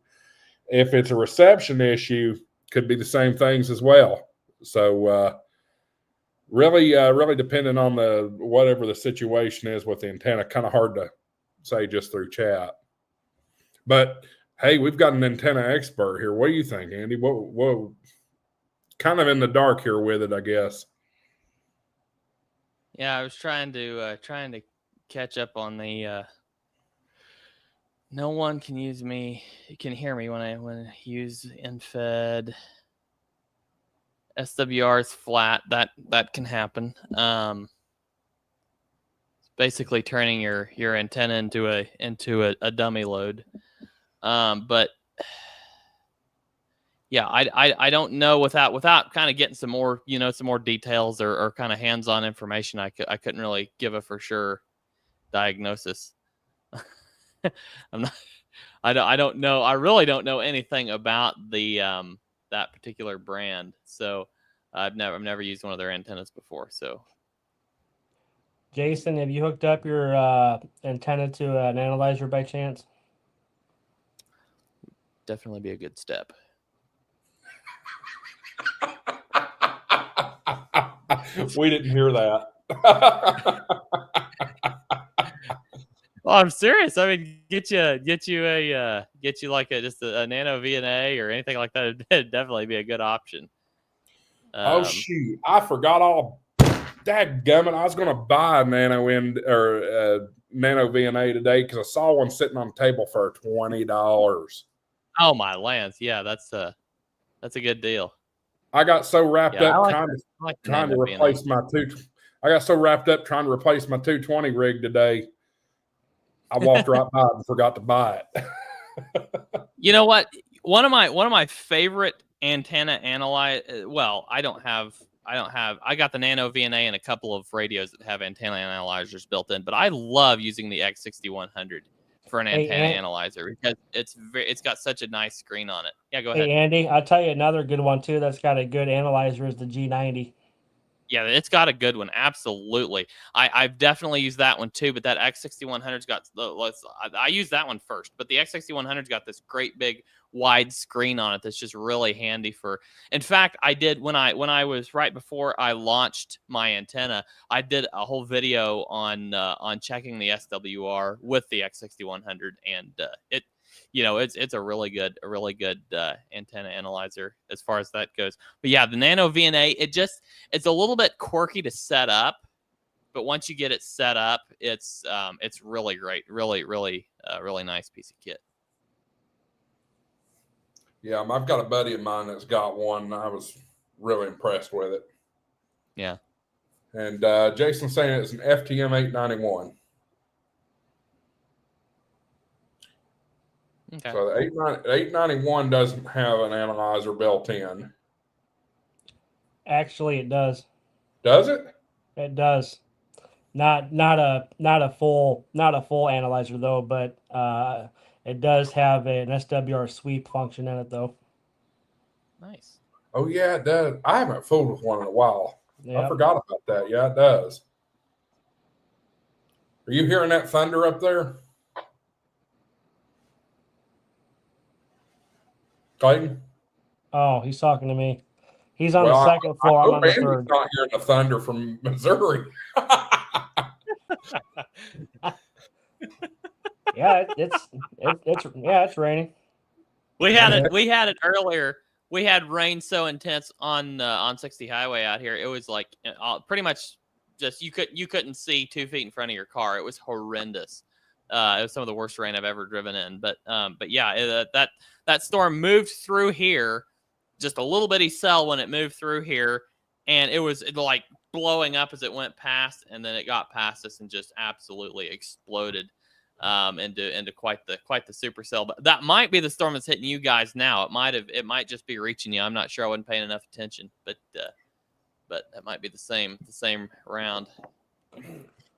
If it's a reception issue, could be the same things as well. So really depending on the whatever the situation is with the antenna, kind of hard to say just through chat. But hey, we've got an antenna expert here. What do you think, Andy? What kind of in the dark here with it, I guess. Yeah, I was trying to catch up on the. No one can use me. Can hear me when I use infed. SWR is flat. That can happen. Basically turning your antenna into a dummy load. But yeah, I don't know without kind of getting some more details or kind of hands-on information. I couldn't really give a for sure diagnosis. I don't know. I really don't know anything about the that particular brand. So I've never used one of their antennas before. So Jason, have you hooked up your antenna to an analyzer by chance? definitely be a good step. We didn't hear that. Well, I'm serious. I mean, get you like just a nano VNA or anything like that. It'd definitely be a good option. Oh shoot! I forgot all. Dadgummit, I was going to buy a nano nano VNA today because I saw one sitting on the table for $20. Oh my lands! Yeah, that's a good deal. I got so wrapped up trying to replace my I got so wrapped up trying to replace my 220 rig today. I walked right by it and forgot to buy it. You know what? One of my favorite antenna analyze. Well, I got the Nano VNA and a couple of radios that have antenna analyzers built in, but I love using the X6100 for an antenna analyzer because it's got such a nice screen on it. Yeah, go ahead. Hey, Andy, I'll tell you another good one too that's got a good analyzer is the G90. Yeah, it's got a good one. Absolutely. I've definitely used that one too, but that X6100's got I use that one first, but the X6100's got this great big wide screen on it that's just really handy for. In fact, I did when I was right before I launched my antenna, I did a whole video on checking the SWR with the X6100 and it's a really good antenna analyzer as far as that goes. But yeah, the Nano VNA, it's a little bit quirky to set up, but once you get it set up, it's really great, really nice piece of kit. Yeah, I've got a buddy of mine that's got one. And I was really impressed with it. Yeah. And Jason's saying it's an FTM 891. Okay. So the 891 doesn't have an analyzer built in. Actually, it does. Does it? It does. Not a full analyzer though, but it does have an SWR sweep function in it though. Nice. Oh yeah, it does. I haven't fooled with one in a while. Yep. I forgot about that. Yeah, it does. Are you hearing that thunder up there? Clayton? Oh, he's talking to me. He's on the second floor. I'm on the third. Not hearing the thunder from Missouri. Yeah, it's raining. We had it earlier. We had rain so intense on 60 highway out here. It was like pretty much just you couldn't see 2 feet in front of your car. It was horrendous. It was some of the worst rain I've ever driven in. But yeah, that storm moved through here, just a little bitty cell when it moved through here, and it was like blowing up as it went past, and then it got past us and just absolutely exploded into quite the supercell. But that might be the storm that's hitting you guys now. It might just be reaching you. I'm not sure. I wasn't paying enough attention, but that might be the same round.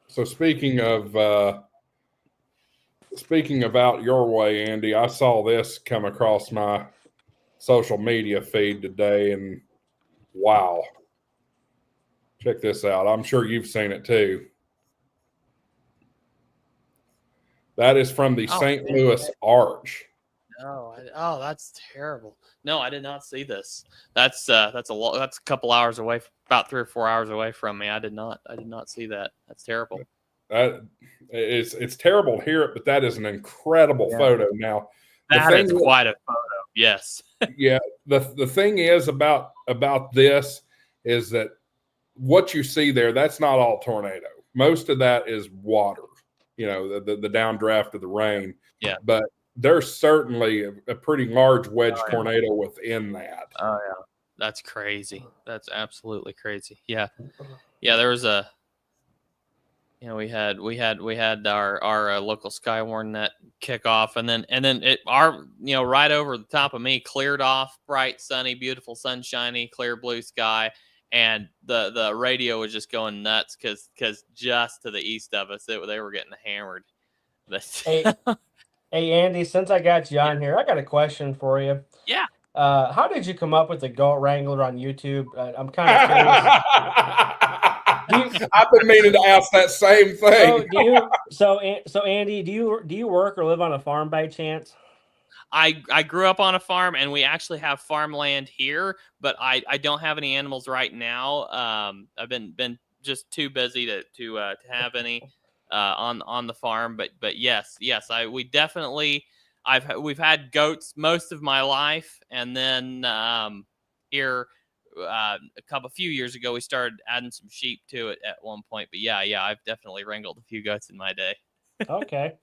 So speaking of out your way, Andy, I saw this come across my social media feed today, and wow, check this out. I'm sure you've seen it too. That is from the St. Louis Arch. Oh, that's terrible. No, I did not see this. That's a couple hours away, about 3 or 4 hours away from me. I did not see that. That's terrible. It's terrible to hear it, but that is an incredible photo. Now, that is quite a photo. Yes. Yeah. The thing is about this is that what you see there, that's not all tornado. Most of that is water. You know, the downdraft of the rain. Yeah. But there's certainly a pretty large wedge tornado within that. Oh yeah. That's crazy. That's absolutely crazy. Yeah. Yeah, there was we had our local Skywarn net kick off, and then right over the top of me, cleared off, bright, sunny, beautiful, sunshiny, clear blue sky. And the radio was just going nuts because just to the east of us, they were getting hammered. Hey, Andy, since I got you on here, I got a question for you. Yeah. How did you come up with the Goat Wrangler on YouTube? I'm kind of curious. I've been meaning to ask that same thing. So Andy, do you work or live on a farm by chance? I grew up on a farm, and we actually have farmland here, but I don't have any animals right now. I've been just too busy to have any on the farm. But yes, we've had goats most of my life, and then here a few years ago we started adding some sheep to it at one point. But yeah, I've definitely wrangled a few goats in my day. Okay.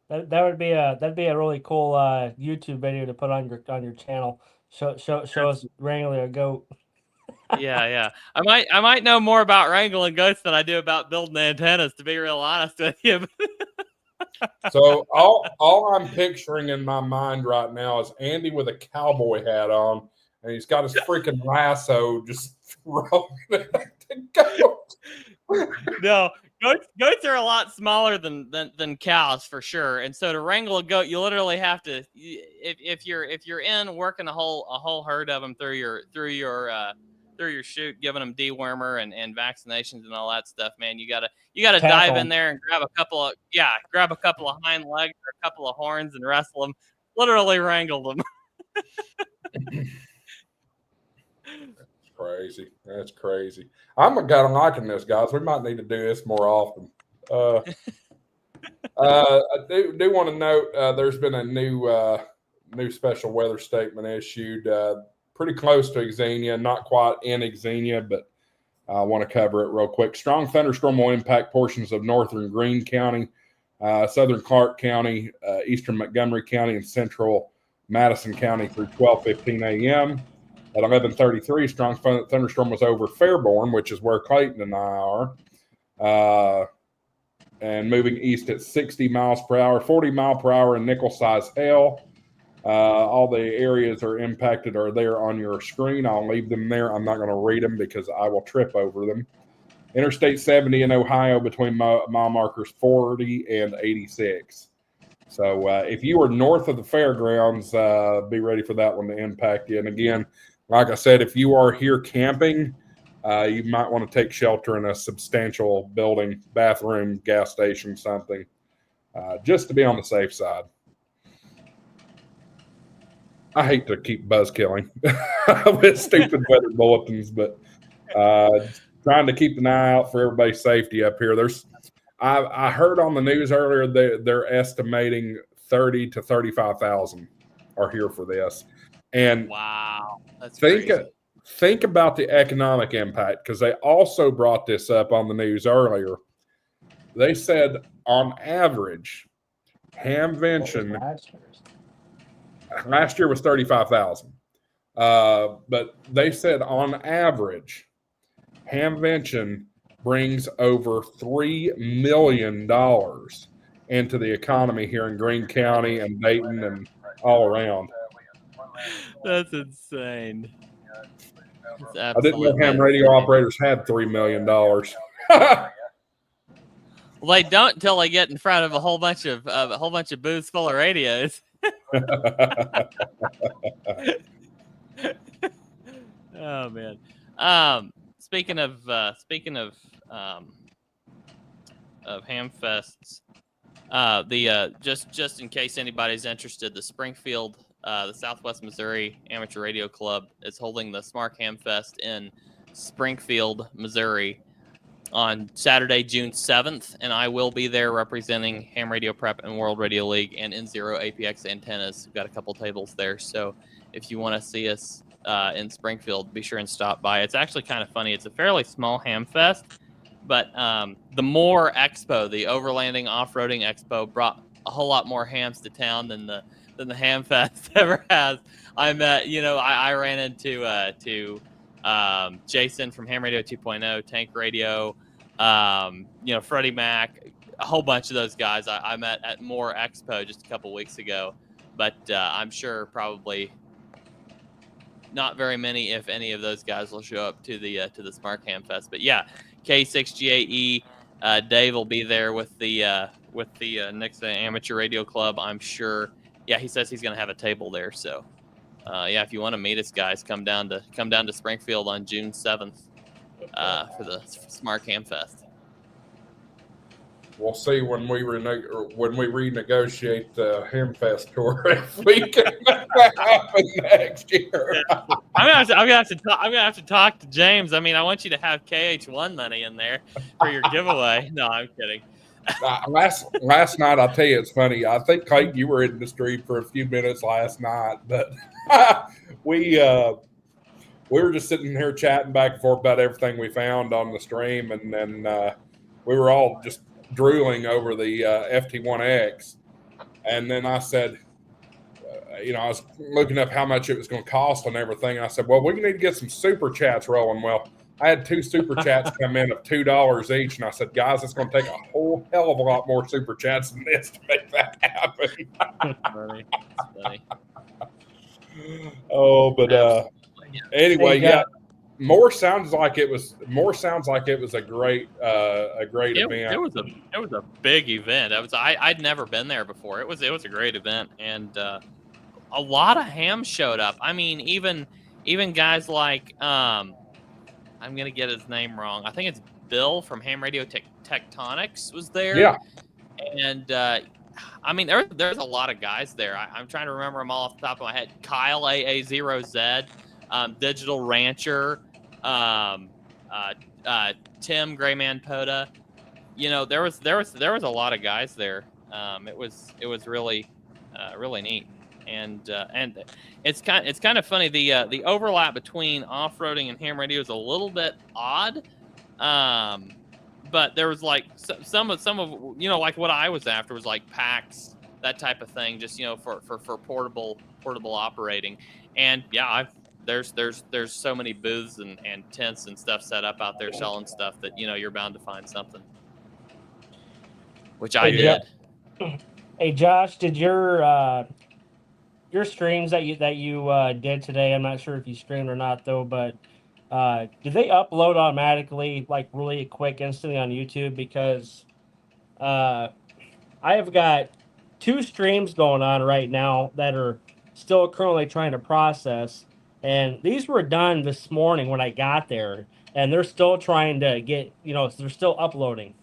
That'd be a really cool YouTube video to put on your channel. Show us wrangling a goat. Yeah. I might know more about wrangling goats than I do about building antennas, to be real honest with you. So all I'm picturing in my mind right now is Andy with a cowboy hat on, and he's got his freaking lasso just throwing it at the goat. No, goats are a lot smaller than cows for sure, and so to wrangle a goat, you literally have to if you're in working a whole herd of them through your chute, giving them dewormer and vaccinations and all that stuff, man. You gotta dive in there and grab a couple of hind legs or a couple of horns and wrestle them, literally wrangle them. That's crazy. I'm kind of liking this, guys. We might need to do this more often. I do want to note there's been a new special weather statement issued pretty close to Xenia, not quite in Xenia, but I want to cover it real quick. Strong thunderstorm will impact portions of northern Greene County, southern Clark County, eastern Montgomery County, and central Madison County through 12:15 a.m. At 11:33, strong thunderstorm was over Fairborn, which is where Clayton and I are, and moving east at 60 miles per hour, 40 mile per hour in nickel-size hail. All the areas are impacted are there on your screen. I'll leave them there. I'm not going to read them because I will trip over them. Interstate 70 in Ohio between mile markers 40 and 86. So if you are north of the fairgrounds, be ready for that one to impact you. And again, like I said, if you are here camping, you might want to take shelter in a substantial building, bathroom, gas station, something, just to be on the safe side. I hate to keep buzzkilling with stupid weather bulletins, but trying to keep an eye out for everybody's safety up here. There's I heard on the news earlier they're estimating 30 to 35,000 are here for this. And Wow, that's think crazy. think about the economic impact, because they also brought this up on the news earlier. They said on average, Hamvention last year was 35,000. But they said on average, Hamvention brings over $3 million into the economy here in Greene County and Dayton and all around. That's insane. I didn't know ham radio operators had $3 million. Well, they don't until they get in front of a whole bunch of booths full of radios. Oh man. Speaking of Hamfests, just in case anybody's interested, the Springfield, the Southwest Missouri Amateur Radio Club is holding the Smart Hamfest in Springfield, Missouri, on Saturday, June 7th, and I will be there representing Ham Radio Prep and World Radio League and N0 APX antennas. We've got a couple tables there, so if you want to see us in Springfield, be sure and stop by. It's actually kind of funny. It's a fairly small ham fest, but the Moore Expo, the Overlanding Off-Roading Expo, brought a whole lot more hams to town than the ham fest ever has. I met, I ran into Jason from Ham Radio 2.0, Tank Radio, Freddie Mac, a whole bunch of those guys I met at Moore Expo just a couple weeks ago. But I'm sure probably not very many, if any, of those guys will show up to the Smart Ham Fest. But yeah, K6GAE, Dave will be there with the Nixa Amateur Radio Club, I'm sure. Yeah, he says he's going to have a table there. So, if you want to meet us, guys, come down to Springfield on June 7th for the Smart Ham Fest. We'll see when we renegotiate the Hamfest tour if we can happen next year. I'm gonna have to talk to James. I mean, I want you to have KH1 money in there for your giveaway. No, I'm kidding. Last night, I'll tell you, it's funny. I think, Clayton, you were in the stream for a few minutes last night, but we were just sitting here chatting back and forth about everything we found on the stream, and then we were all just drooling over the FT1X. And then I said, I was looking up how much it was going to cost and everything. I said, well, we need to get some super chats rolling. Well, I had 2 super chats come in of $2 each, and I said, guys, it's going to take a whole hell of a lot more super chats than this to make that happen. Funny. Oh, but anyway, yeah. Moore sounds like it was a great event. It was a big event. I'd never been there before. It was a great event, and a lot of hams showed up. I mean, even guys like I'm gonna get his name wrong. I think it's Bill from Ham Radio Tectonics was there. Yeah, and I mean, there's a lot of guys there. I'm trying to remember them all off the top of my head. Kyle AA0Z. Digital Rancher, Tim Grayman Poda. There was a lot of guys there. It was really neat, and it's kind of funny. The overlap between off-roading and ham radio is a little bit odd. But there was like some of like what I was after was like packs, that type of thing, just for portable operating. And yeah, there's so many booths and tents and stuff set up out there selling stuff that you're bound to find something, which I did. Hey Josh, did your streams that you did today? I'm not sure if you streamed or not though, but did they upload automatically, like really quick, instantly on YouTube? Because I have got 2 streams going on right now that are still currently trying to process. And these were done this morning when I got there, and they're still trying to get, they're still uploading.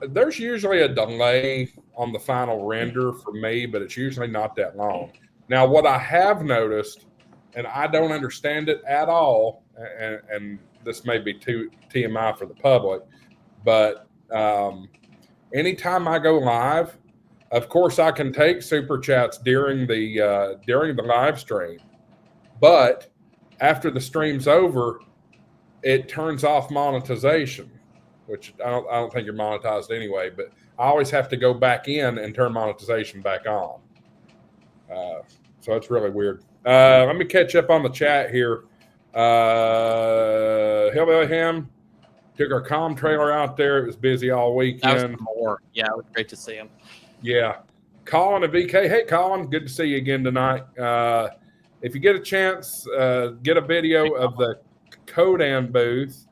There's usually a delay on the final render for me, but it's usually not that long. Now, what I have noticed, and I don't understand it at all, and this may be too TMI for the public, But anytime I go live, of course, I can take super chats during the live stream, but after the stream's over, it turns off monetization, which I don't think you're monetized anyway. But I always have to go back in and turn monetization back on. So it's really weird. Let me catch up on the chat here. Hillbilly Ham took our comm trailer out there. It was busy all weekend. That was more. Yeah, it was great to see him. Yeah. Colin and VK. Hey, Colin, good to see you again tonight. If you get a chance, get a video of the Codan booth,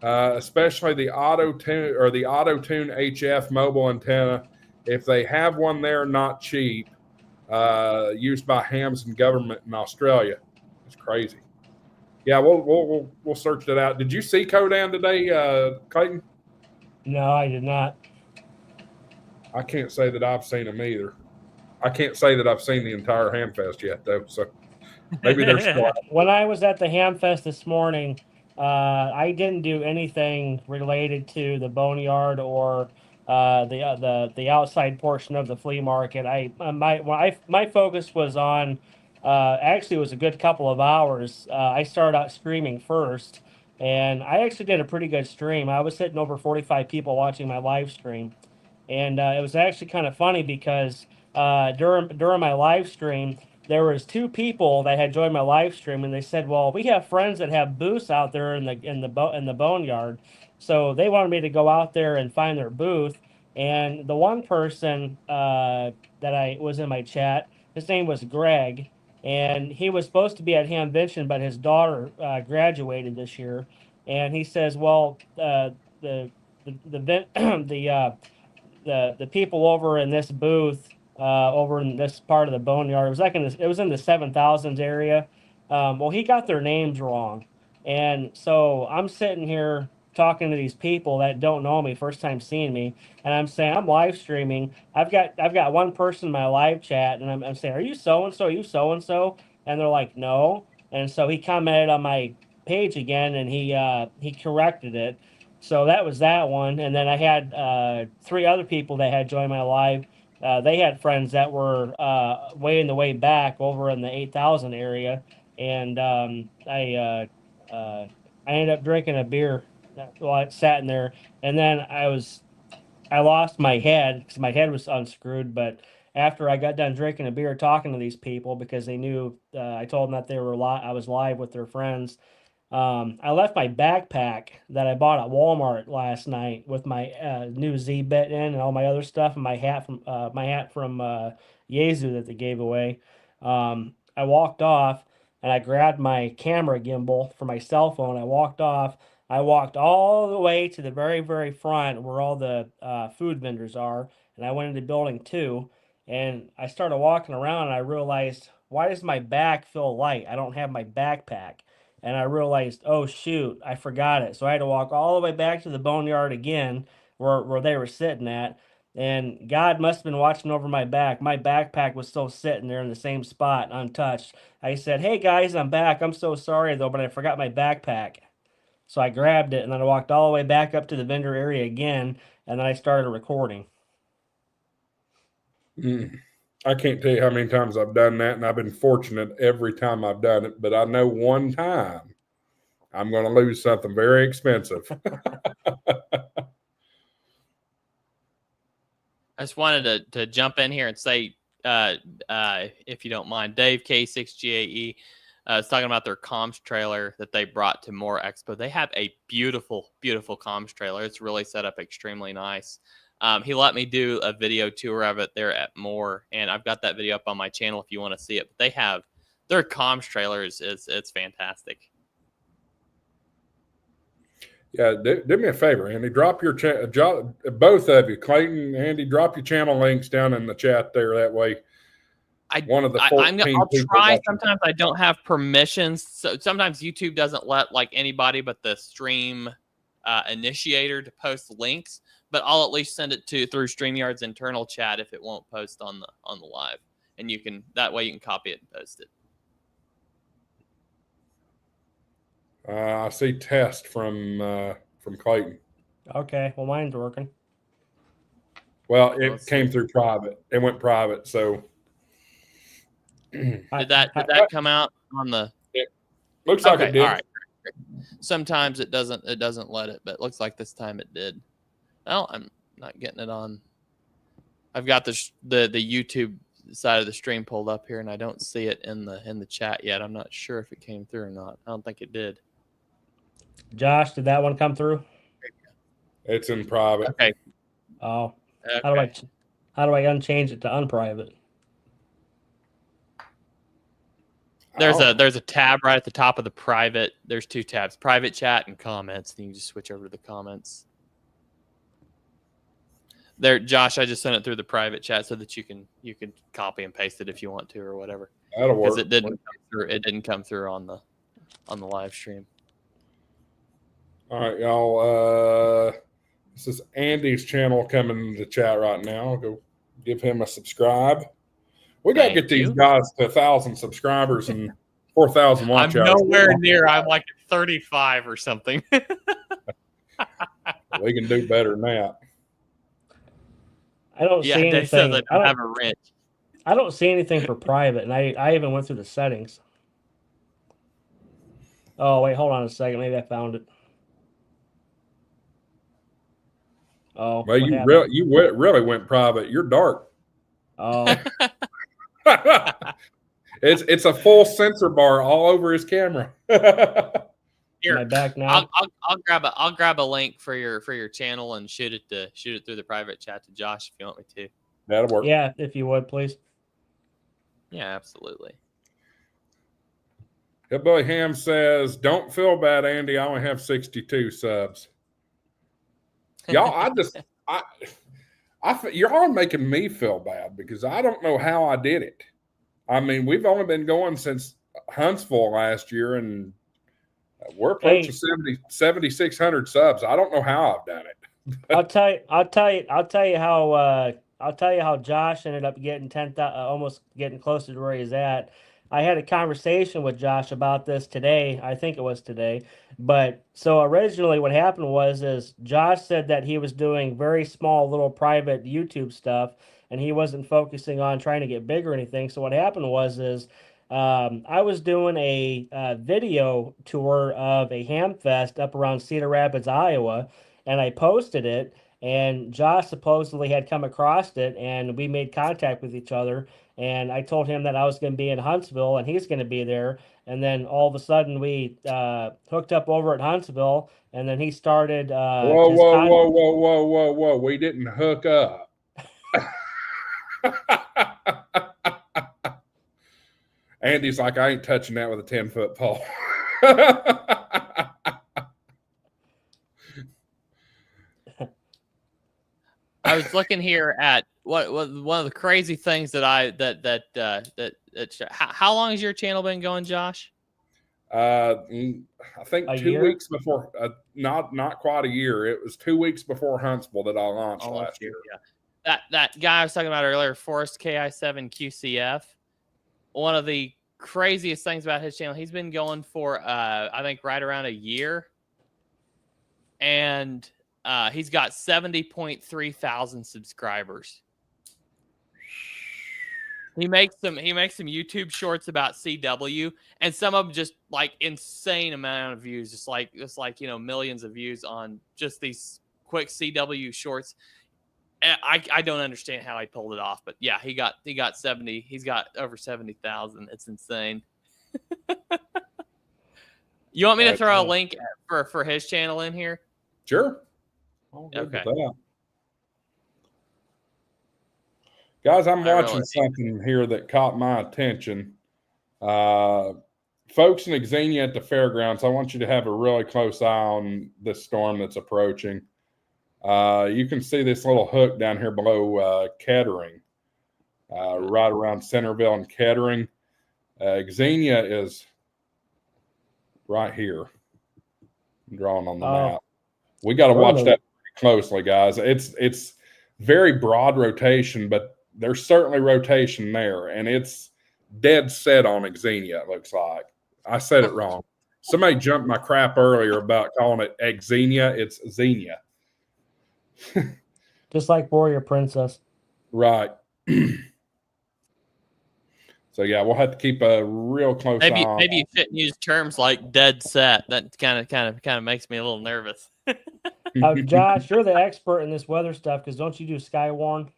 especially the Auto-Tune or the Auto-Tune HF mobile antenna. If they have one there, not cheap, used by hams and government in Australia. It's crazy. Yeah, we'll search that out. Did you see Codan today, Clayton? No, I did not. I can't say that I've seen them either. I can't say that I've seen the entire Hamfest yet, though. So maybe they're still out. When I was at the Hamfest this morning, I didn't do anything related to the boneyard or the outside portion of the flea market. My focus was on actually it was a good couple of hours. I started out streaming first, and I actually did a pretty good stream. I was hitting over 45 people watching my live stream, and it was actually kind of funny because during my live stream, there was two people that had joined my live stream, and they said, "Well, we have friends that have booths out there in the boneyard, so they wanted me to go out there and find their booth." And the one person that I was in my chat, his name was Greg, and he was supposed to be at Hamvention, but his daughter graduated this year, and he says, "Well, the the people over in this booth." Over in this part of the boneyard. It was in the 7,000s area. Well, he got their names wrong, and so I'm sitting here talking to these people that don't know me, first time seeing me, and I'm saying I'm live streaming. I've got one person in my live chat, and I'm saying, "Are you so and so? Are you so and so?" And they're like, "No." And so he commented on my page again, and he corrected it. So that was that one, and then I had 3 other people that had joined my live. They had friends that were way in the way back over in the 8,000 area, and I ended up drinking a beer while I sat in there, and then I lost my head because my head was unscrewed. But after I got done drinking a beer, talking to these people because they knew I told them that I was live with their friends. I left my backpack that I bought at Walmart last night with my new Z bit in and all my other stuff, and my hat from Yezu that they gave away. I walked off and I grabbed my camera gimbal for my cell phone. I walked off. I walked all the way to the very, very front where all the food vendors are, and I went into building 2. And I started walking around, and I realized, why does my back feel light? I don't have my backpack. And I realized, oh shoot, I forgot it. So I had to walk all the way back to the boneyard again, where they were sitting at. And God must have been watching over my back. My backpack was still sitting there in the same spot, untouched. I said, "Hey guys, I'm back. I'm so sorry though, but I forgot my backpack." So I grabbed it, and then I walked all the way back up to the vendor area again, and then I started recording. I can't tell you how many times I've done that, and I've been fortunate every time I've done it. But I know one time I'm going to lose something very expensive. I just wanted to jump in here and say, if you don't mind, Dave K6GAE is talking about their comms trailer that they brought to More Expo. They have a beautiful, beautiful comms trailer. It's really set up extremely nice. He let me do a video tour of it there at More, and I've got that video up on my channel if you want to see it. But they have their comms trailer it's fantastic. Yeah, do me a favor, Andy. Drop your both of you, Clayton, Andy. Drop your channel links down in the chat there. That way, one of the 14 I'll try. watching. Sometimes I don't have permissions, so sometimes YouTube doesn't let like anybody but the stream initiator to post links. But I'll at least send it through StreamYard's internal chat if it won't post on the live, and that way you can copy it and post it. I see test from Clayton. Okay, well, mine's working. Well, it Let's came see. through private. It went private, so Did that come out on the? looks like Okay, it did. all right. Sometimes it doesn't let it, but it looks like this time it did. Well, I'm not getting it on. I've got the YouTube side of the stream pulled up here, and I don't see it in the chat yet. I'm not sure if it came through or not. I don't think it did. Josh, did that one come through? It's in private. Okay. Oh, Okay. how do I unchange it to unprivate? There's a tab right at the top of the private. There's 2 tabs: private chat and comments. And you can just switch over to the comments. There, Josh, I just sent it through the private chat so that you can copy and paste it if you want to or whatever. That'll work. Because it didn't come through. It didn't come through on the live stream. All right, y'all. This is Andy's channel coming into the chat right now. Go give him a subscribe. We got to get these guys to 1,000 subscribers and 4,000 watch I'm hours. nowhere near. I'm like 35 or something. We can do better than that. I don't see Dave anything. says I don't have a wrench. I don't see anything for private, and I even went through the settings. Oh, wait, hold on a second. Maybe I found it. Oh, Well, you really went private. You're dark. Oh, it's a full sensor bar all over his camera. Here, am I back now? I'll grab a link for your channel and shoot it through the private chat to Josh if you want me to. That'll work. Yeah, if you would, please. Yeah, absolutely. Hillbilly Ham says, "Don't feel bad, Andy. I only have 62 subs." Y'all, y'all are making me feel bad because I don't know how I did it. I mean, we've only been going since Huntsville last year, and we're approaching 7,600 subs. I don't know how I've done it. I'll tell you how Josh ended up getting 10,000, almost getting closer to where he's at. I had a conversation with Josh about this today. I think it was today. But so originally what happened is Josh said that he was doing very small little private YouTube stuff and he wasn't focusing on trying to get big or anything. So what happened I was doing a video tour of a ham fest up around Cedar Rapids, Iowa, and I posted it. And Josh supposedly had come across it, and we made contact with each other. And I told him that I was going to be in Huntsville, and he's going to be there. And then all of a sudden, we hooked up over at Huntsville, and then he started. Whoa! We didn't hook up. Andy's like, I ain't touching that with a 10-foot pole. I was looking here at what one of the crazy things that how long has your channel been going, Josh? I think A 2 year? weeks before, not quite a year. It was 2 weeks before Huntsville that I launched last year. Yeah. That guy I was talking about earlier, Forrest KI7 QCF. One of the craziest things about his channel, he's been going for I think right around a year, and he's got 70.3 thousand subscribers. He makes some YouTube shorts about CW, and some of them just like insane amount of views, just like millions of views on just these quick CW shorts. I don't understand how he pulled it off, but yeah, he got 70. He's got over 70,000. It's insane. You want me to throw a link for his channel in here? Sure. Okay. Guys, I'm watching something here that caught my attention. Folks in Xenia at the fairgrounds, I want you to have a really close eye on this storm that's approaching. You can see this little hook down here below Kettering, right around Centerville and Kettering. Xenia is right here. I'm drawing on the map. We got to watch that closely, guys. It's very broad rotation, but there's certainly rotation there, and it's dead set on Xenia, it looks like. I said it wrong. Somebody jumped my crap earlier about calling it Xenia. It's Xenia. Just like Warrior Princess. Right. So yeah, we'll have to keep a real close eye on. Maybe you shouldn't use terms like dead set. That kind of makes me a little nervous. Josh, you're the expert in this weather stuff because don't you do Skywarn?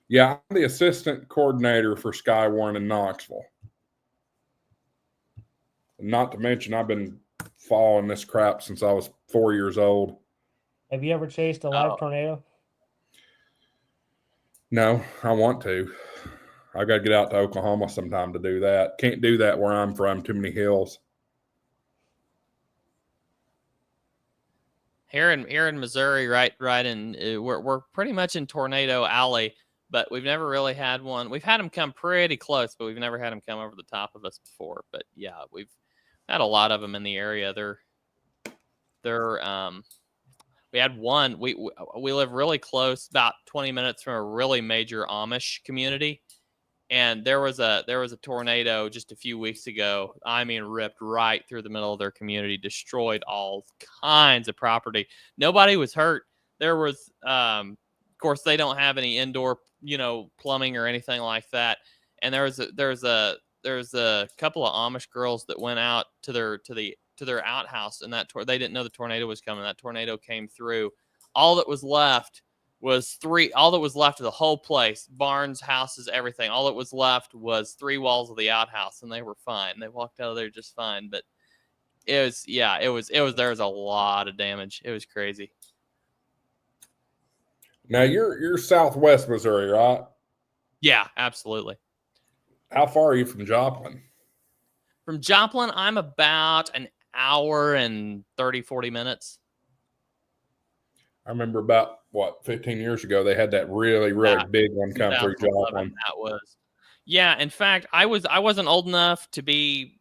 Yeah, I'm the assistant coordinator for Skywarn in Knoxville. Not to mention, I've been following this crap since I was 4 years old. Have you ever chased a live tornado? No, I want to. I got to get out to Oklahoma sometime to do that. Can't do that where I'm from. Too many hills. Here in Missouri, right in we're pretty much in Tornado Alley, but we've never really had one. We've had them come pretty close, but we've never had them come over the top of us before. But yeah, we've had a lot of them in the area. We had one. We live really close, about 20 minutes from a really major Amish community. And there was a tornado just a few weeks ago. I mean, ripped right through the middle of their community, destroyed all kinds of property. Nobody was hurt. There was, of course, they don't have any indoor, plumbing or anything like that. And there was a couple of Amish girls that went out to their outhouse, and they didn't know the tornado was coming. That tornado came through. All that was left of the whole place, barns, houses, everything. All that was left was 3 walls of the outhouse, and they were fine. They walked out of there just fine. But there was a lot of damage. It was crazy. Now you're Southwest Missouri, right? Yeah, absolutely. How far are you from Joplin? From Joplin, I'm about an hour and 30, 40 minutes. I remember about 15 years ago they had that really big one come through Joplin. That was, yeah. In fact, I wasn't old enough to be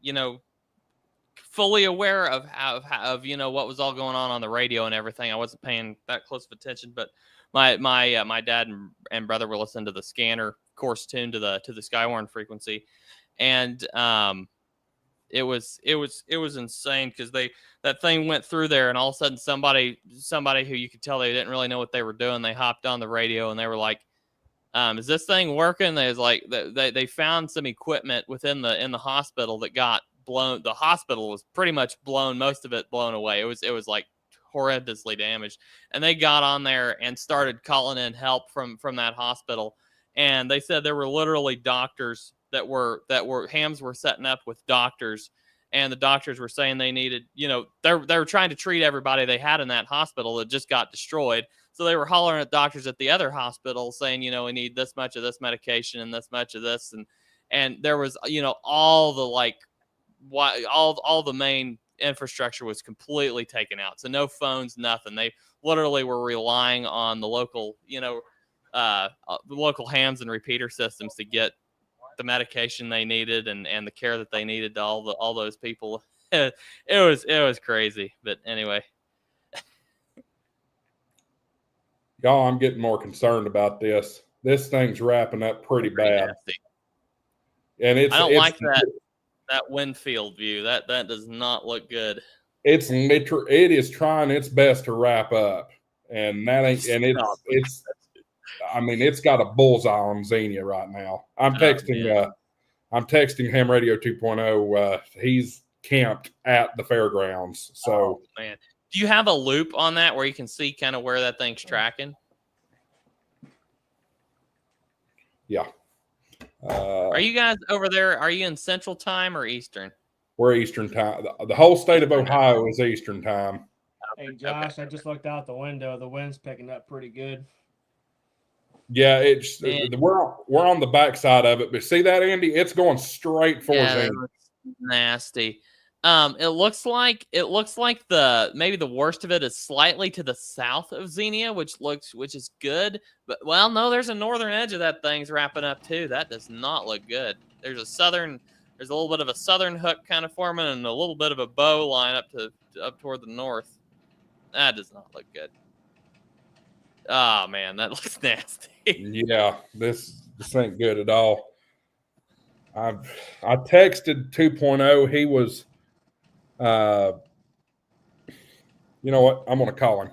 fully aware of what was all going on the radio and everything. I wasn't paying that close of attention, but my dad and brother were listening to the scanner course tuned to the Skywarn frequency, and it was insane because that thing went through there, and all of a sudden somebody who you could tell they didn't really know what they were doing, they hopped on the radio and they were like, is this thing working? They was like, they found some equipment in the hospital that got blown. The hospital was pretty much blown, most of it blown away. It was like horrendously damaged, and they got on there and started calling in help from that hospital. And they said there were literally doctors that were hams were setting up with doctors, and the doctors were saying they needed, they were trying to treat everybody they had in that hospital that just got destroyed. So they were hollering at doctors at the other hospital saying, we need this much of this medication and this much of this. And there was, all the main infrastructure was completely taken out. So no phones, nothing. They literally were relying on the local, the local hams and repeater systems to get the medication they needed and the care that they needed to all those people. It was crazy. But anyway. Y'all, I'm getting more concerned about this. This thing's wrapping up pretty bad. Nasty. And I don't like that wind field view. That does not look good. It is trying its best to wrap up. And it's got a bullseye on Xenia right now. I'm texting Ham Radio 2.0. He's camped at the fairgrounds. So man. Do you have a loop on that where you can see kind of where that thing's tracking? Yeah. Are you guys over there? Are you in Central Time or Eastern? We're Eastern Time. The whole state of Ohio is Eastern Time. Hey, Josh, I just looked out the window. The wind's picking up pretty good. Yeah, we're on the backside of it, but see that, Andy? It's going straight for Xenia. Nasty. It looks like maybe the worst of it is slightly to the south of Xenia, which is good. But no, there's a northern edge of that thing's wrapping up too. That does not look good. There's a little bit of a southern hook kind of forming and a little bit of a bow line up toward the north. That does not look good. Oh man, that looks nasty. Yeah, this ain't good at all. I texted 2.0. He was, you know what? I'm going to call him.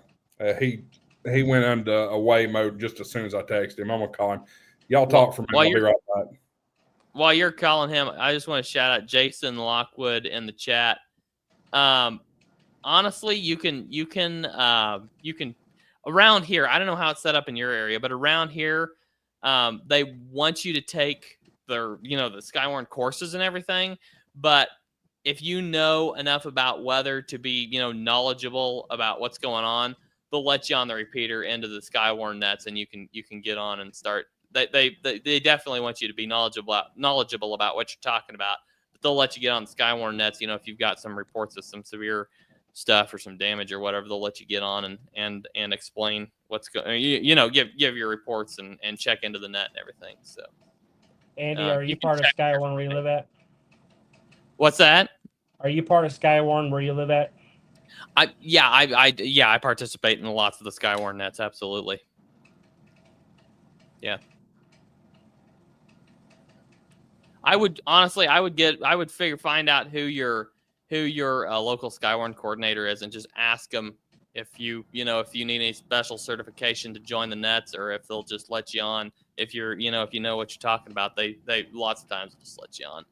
He went into away mode just as soon as I texted him. I'm gonna call him. Y'all talk for a minute. I'll be right back. While you're calling him, I just want to shout out Jason Lockwood in the chat. Honestly, you can around here. I don't know how it's set up in your area, but around here, they want you to take the Skywarn courses and everything. But if you know enough about weather to be knowledgeable about what's going on, they'll let you on the repeater into the Skywarn nets, and you can get on and start. They definitely want you to be knowledgeable about what you're talking about. But they'll let you get on the Skywarn nets. If you've got some reports of some severe stuff or some damage or whatever, they'll let you get on and explain what's going. Give your reports and check into the net and everything. So, Andy, are you part of Skywarn where you live at? What's that? Are you part of Skywarn where you live at? I participate in lots of the Skywarn nets. Absolutely. Yeah. I would find out who your local Skywarn coordinator is and just ask them if you need any special certification to join the nets, or if they'll just let you on. If you know what you're talking about, they lots of times just let you on.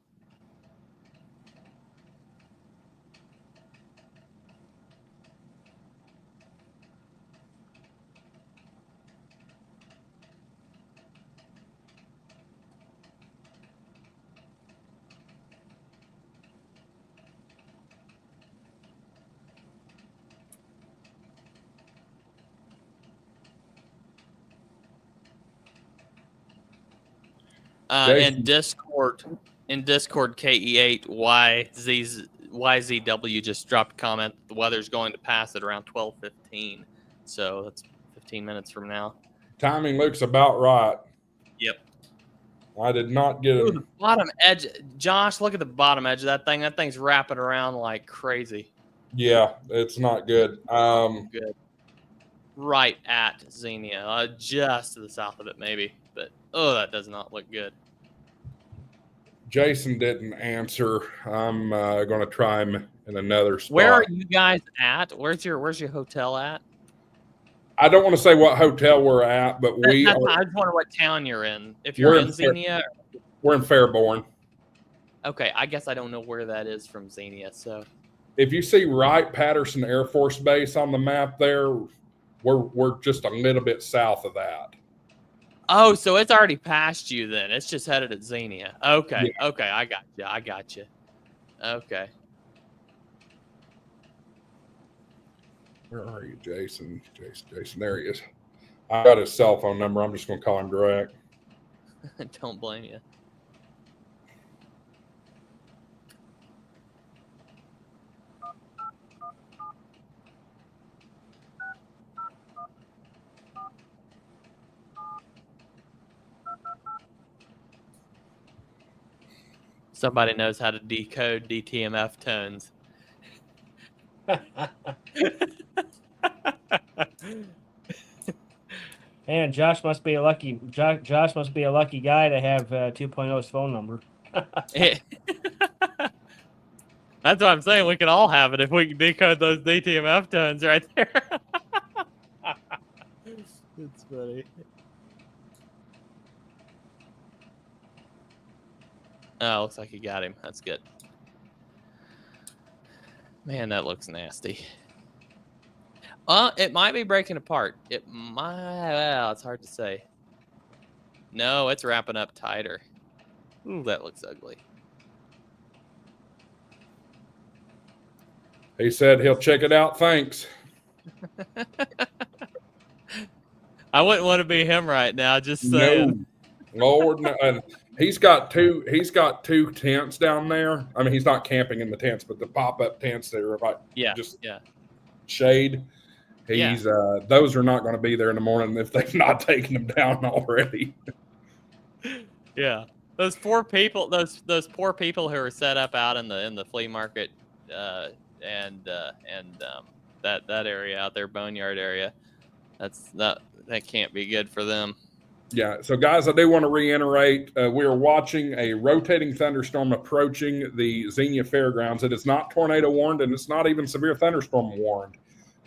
In Discord, KE8 YZW just dropped a comment. The weather's going to pass at around 12:15, so that's 15 minutes from now. Timing looks about right. Yep. I did not get it. The bottom edge, Josh. Look at the bottom edge of that thing. That thing's wrapping around like crazy. Yeah, it's not good. Good. Right at Xenia, just to the south of it, maybe. But that does not look good. Jason didn't answer. I'm going to try him in another spot. Where are you guys at? Where's your hotel at? I don't want to say what hotel we're at, but we are. I just wonder what town you're in. If you're in Xenia, we're in Fairborn. Okay, I guess I don't know where that is from Xenia. So, if you see Wright-Patterson Air Force Base on the map, there, we're just a little bit south of that. Oh, so it's already past you then. It's just headed at Xenia. Okay, yeah. Okay, I got you. Okay. Where are you, Jason? Jason, there he is. I got his cell phone number. I'm just going to call him direct. Don't blame you. Somebody knows how to decode DTMF tones. Man, Josh must be a lucky guy to have 2.0's phone number. That's what I'm saying. We can all have it if we can decode those DTMF tones right there. It's funny. Oh, looks like you got him. That's good. Man, that looks nasty. It might be breaking apart. It might. Well, it's hard to say. No, it's wrapping up tighter. Ooh, that looks ugly. He said he'll check it out. Thanks. I wouldn't want to be him right now. Just saying. No, Lord, no. And he's got two tents down there. I mean, he's not camping in the tents, but the pop-up tents that are about shade. He's those are not going to be there in the morning if they've not taken them down already. Yeah, those poor people. Those poor people who are set up out in the flea market and that area out there, boneyard area. That can't be good for them. Yeah. So, guys, I do want to reiterate, we are watching a rotating thunderstorm approaching the Xenia Fairgrounds. It is not tornado warned, and it's not even severe thunderstorm warned.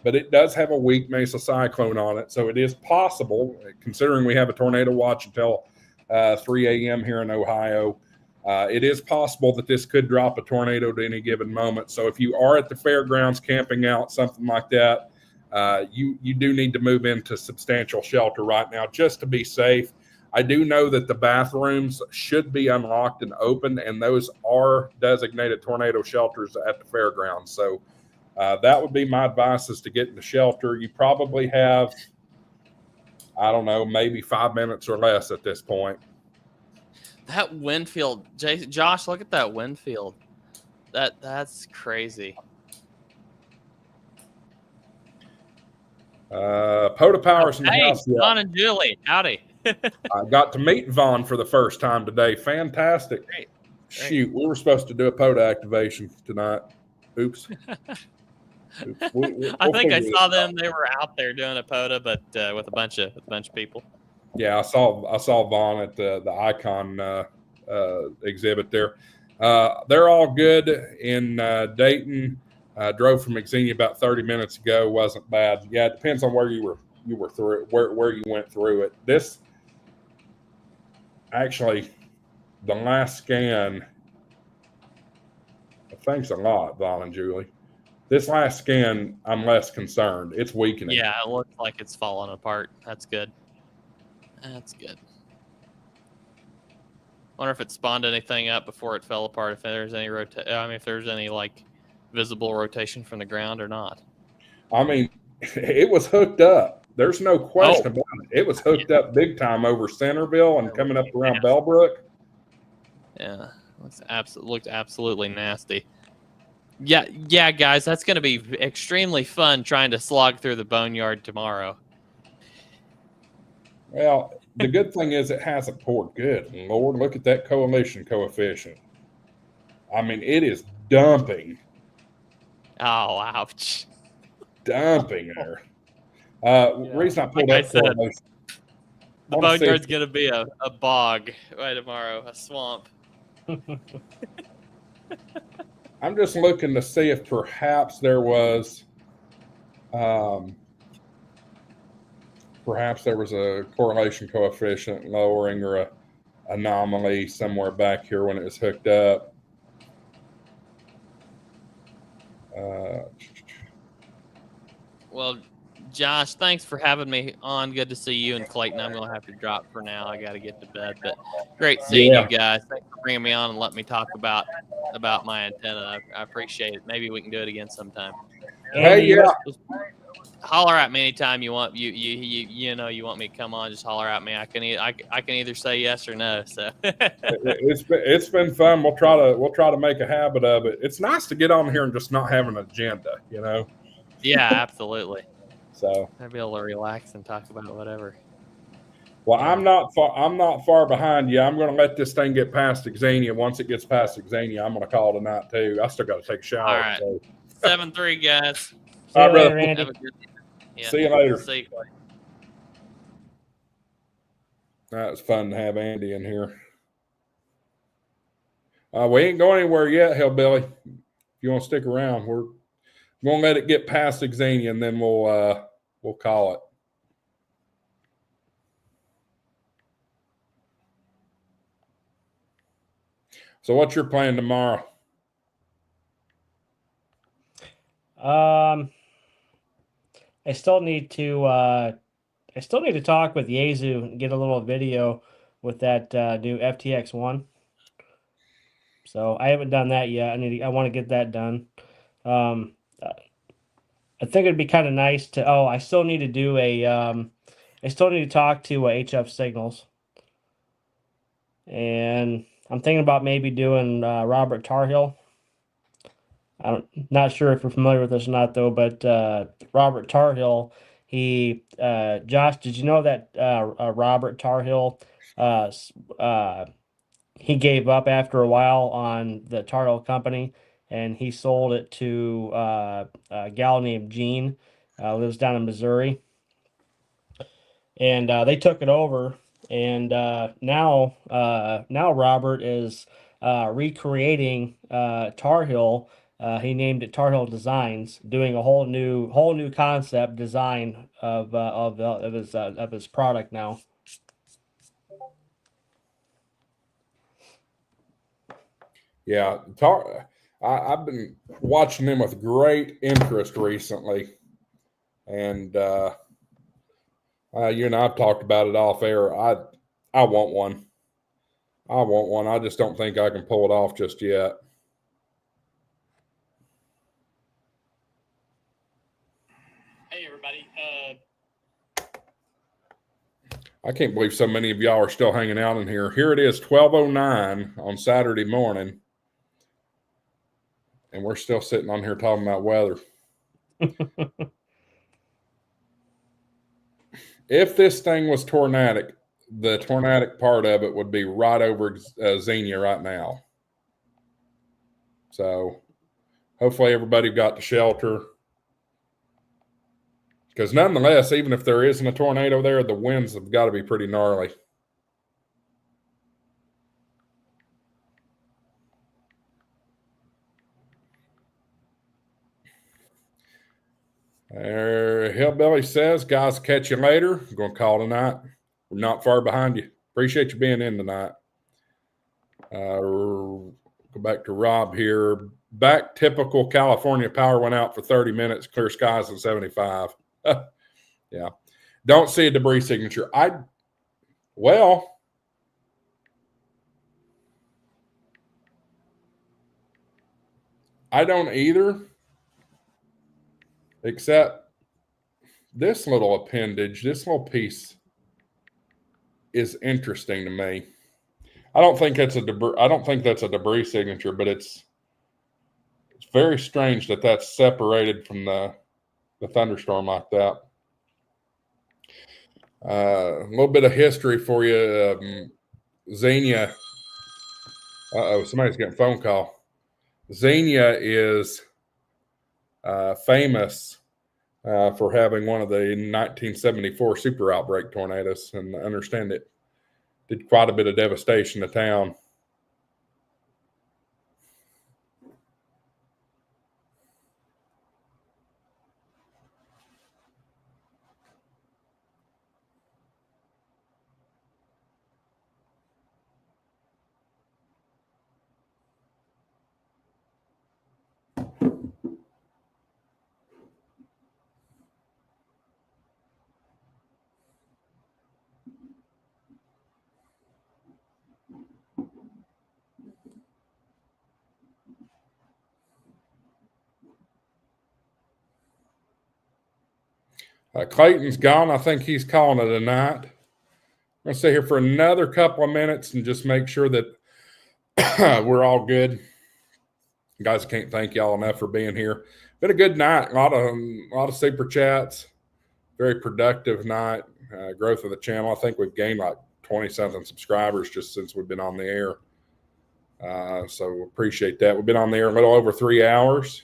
but it does have a weak mesocyclone on it. So it is possible, considering we have a tornado watch until 3 a.m. here in Ohio, it is possible that this could drop a tornado at any given moment. So if you are at the fairgrounds camping out, something like that, you do need to move into substantial shelter right now just to be safe. I do know that the bathrooms should be unlocked and open, and those are designated tornado shelters at the fairgrounds. So that would be my advice, is to get in the shelter. You probably have, I don't know, maybe 5 minutes or less at this point. That wind field, Josh, look at that wind field. That's crazy. Poda Power's in the house. Yeah. Don and Julie, howdy. I got to meet Vaughn for the first time today. Fantastic. Great. Shoot, we were supposed to do a POTA activation tonight. Oops. I think I saw them. They were out there doing a POTA, but with a bunch of people. Yeah, I saw Vaughn at the Icon exhibit there. They're all good in Dayton. Drove from Xenia about 30 minutes ago. Wasn't bad. Yeah, it depends on where you were through where you went through it. This actually, the last scan. Thanks a lot, Vaughn and Julie. This last scan, I'm less concerned. It's weakening. Yeah, it looks like it's falling apart. That's good. That's good. Wonder if it spawned anything up before it fell apart. If there's any if there's any like visible rotation from the ground or not. I mean, it was hooked up. There's no question about it. It was hooked up big time over Centerville and coming up around Bellbrook. Yeah, looked absolutely nasty. Yeah, guys, that's going to be extremely fun trying to slog through the boneyard tomorrow. Well, the good thing is it hasn't poured. Good Lord, look at that coalition coefficient. I mean, it is dumping. Oh, ouch. Dumping there. Reason I pulled like up the boneyard's going to be a bog by tomorrow, a swamp. I'm just looking to see if perhaps there was a correlation coefficient lowering or a anomaly somewhere back here when it was hooked up. Well, Josh, thanks for having me on. Good to see you and Clayton. I'm going to have to drop for now. I got to get to bed, but great seeing you guys. Thanks for bringing me on and letting me talk about my antenna. I appreciate it. Maybe we can do it again sometime. Hey, yeah. Holler at me anytime you want. You know you want me to come on. Just holler at me. I can either say yes or no. So it's been fun. We'll try to make a habit of it. It's nice to get on here and just not have an agenda, you know. Yeah, absolutely. So I'd be able to relax and talk about whatever. Well, I'm not far behind you. I'm going to let this thing get past Xenia. Once it gets past Xenia, I'm going to call tonight too. I still got to take a shower. All right, so. 7-3, guys. See you later, Randy. See you later. See you. That was fun to have Andy in here. We ain't going anywhere yet, Hillbilly. If you want to stick around, we're going to let it get past Xenia, and then we'll call it. So what's your plan tomorrow? I still need to talk with Yezu and get a little video with that new FTX one. So I haven't done that yet. I want to get that done. I think it'd be kind of nice to. Oh, I still need to do I still need to talk to HF Signals, and I'm thinking about maybe doing Robert Tarhill. I'm not sure if you're familiar with this or not, though, but Robert Tarhill, Josh, did you know that Robert Tarhill, he gave up after a while on the Tarhill company, and he sold it to a gal named Jean, lives down in Missouri, and they took it over, and now Robert is recreating Tarhill He named it Tar Heel Designs, doing a whole new concept design of his product now. Yeah, I've been watching them with great interest recently, and you and I've talked about it off air. I want one. I want one. I just don't think I can pull it off just yet. Hey, everybody. I can't believe so many of y'all are still hanging out in here. Here it is, 12:09 on Saturday morning, and we're still sitting on here talking about weather. If this thing was tornadic, the tornadic part of it would be right over Xenia right now. So hopefully everybody got to shelter. Because nonetheless, even if there isn't a tornado there, the winds have got to be pretty gnarly. Hillbilly says, guys, catch you later. I'm going to call tonight. We're not far behind you. Appreciate you being in tonight. Go back to Rob here. Back typical California power went out for 30 minutes. Clear skies at 75. Yeah. Don't see a debris signature. I don't either. Except this little appendage, this little piece is interesting to me. I don't think that's a debris signature, but it's very strange that that's separated from the thunderstorm like that. A little bit of history for you. Xenia. Somebody's getting a phone call. Xenia is famous for having one of the 1974 super outbreak tornadoes, and I understand it did quite a bit of devastation to town. Clayton's gone. I think he's calling it a night. I'm going to stay here for another couple of minutes and just make sure that we're all good. Guys, I can't thank y'all enough for being here. Been a good night. A lot of super chats. Very productive night. Growth of the channel. I think we've gained like 20-something subscribers just since we've been on the air. So appreciate that. We've been on the air a little over 3 hours.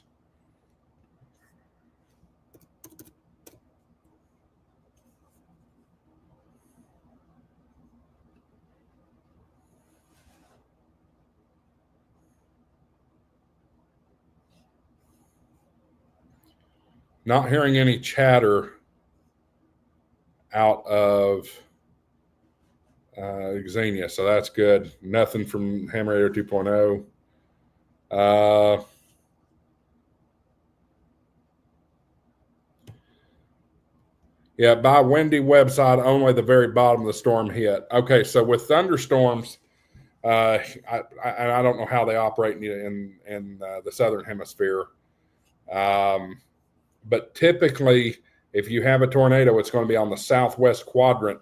Not hearing any chatter out of Xenia, so that's good. Nothing from Ham Radio 2.0. Yeah, by windy website, only the very bottom of the storm hit. Okay, so with thunderstorms, I don't know how they operate in the southern hemisphere. But typically, if you have a tornado, it's going to be on the southwest quadrant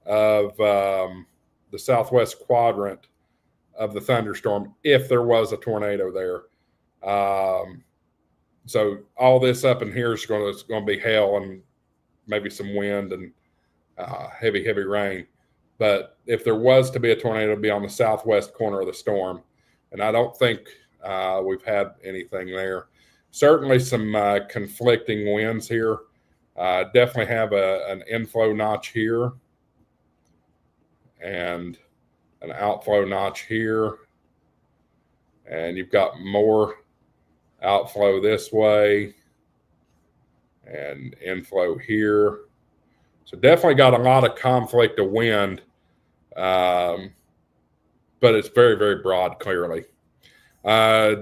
of the thunderstorm, if there was a tornado there. So all this up in here is going to be hail and maybe some wind and heavy rain. But if there was to be a tornado, it would be on the southwest corner of the storm. And I don't think we've had anything there. Certainly some conflicting winds here. Definitely have an inflow notch here and an outflow notch here. And you've got more outflow this way and inflow here. So definitely got a lot of conflict of wind, but it's very, very broad, clearly.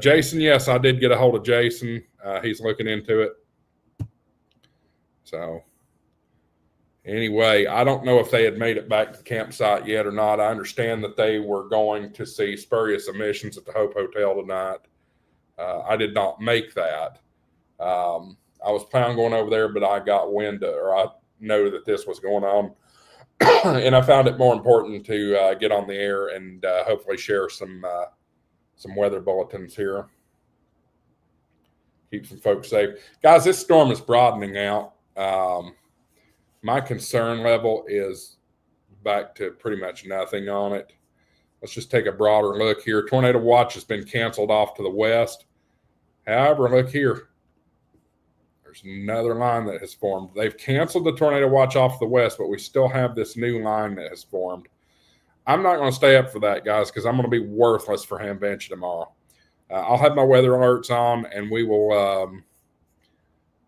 Jason, yes, I did get a hold of Jason. He's looking into it. So anyway, I don't know if they had made it back to the campsite yet or not. I understand that they were going to see Spurious Emissions at the Hope Hotel tonight. I did not make that. I was planning on going over there, but I got wind, or I know that this was going on. And I found it more important to get on the air and hopefully share some weather bulletins here. Keep some folks safe. Guys, this storm is broadening out. My concern level is back to pretty much nothing on it. Let's just take a broader look here. Tornado watch has been canceled off to the west. However, look here. There's another line that has formed. They've canceled the tornado watch off to the west, but we still have this new line that has formed. I'm not going to stay up for that, guys, because I'm going to be worthless for Hamvention tomorrow. I'll have my weather alerts on, and we will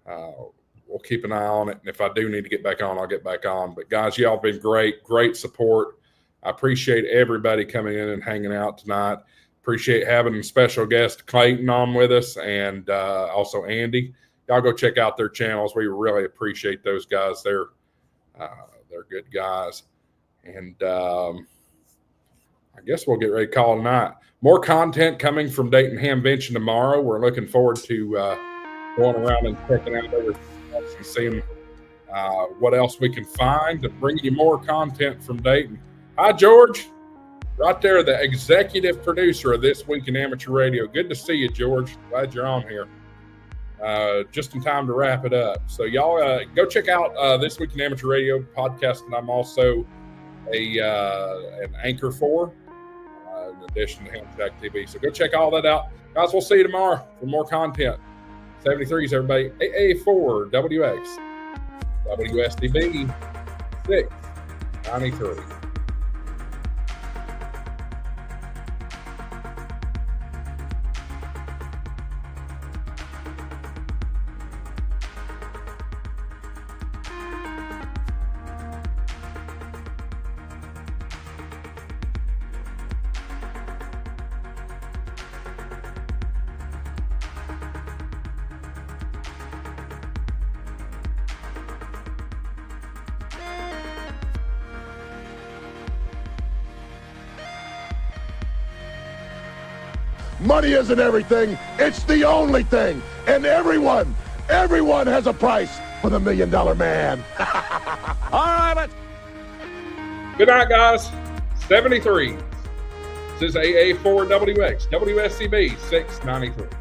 we'll keep an eye on it. And if I do need to get back on, I'll get back on. But, guys, y'all have been great support. I appreciate everybody coming in and hanging out tonight. Appreciate having a special guest, Clayton, on with us, and also Andy. Y'all go check out their channels. We really appreciate those guys. They're good guys. And I guess we'll get ready to call it a night. More content coming from Dayton Hamvention tomorrow. We're looking forward to going around and checking out everything else and seeing what else we can find to bring you more content from Dayton. Hi, George. Right there, the executive producer of This Week in Amateur Radio. Good to see you, George. Glad you're on here. Just in time to wrap it up. So y'all go check out This Week in Amateur Radio podcast, and I'm also an anchor for, in addition to Hamjack TV. So go check all that out. Guys, we'll see you tomorrow for more content. 73s, everybody. AA4 WX. WSDB 693. Money isn't everything. It's the only thing. And everyone has a price for the $1 million man. All right, let's. Good night, guys. 73. This is AA4WX, WSCB 693.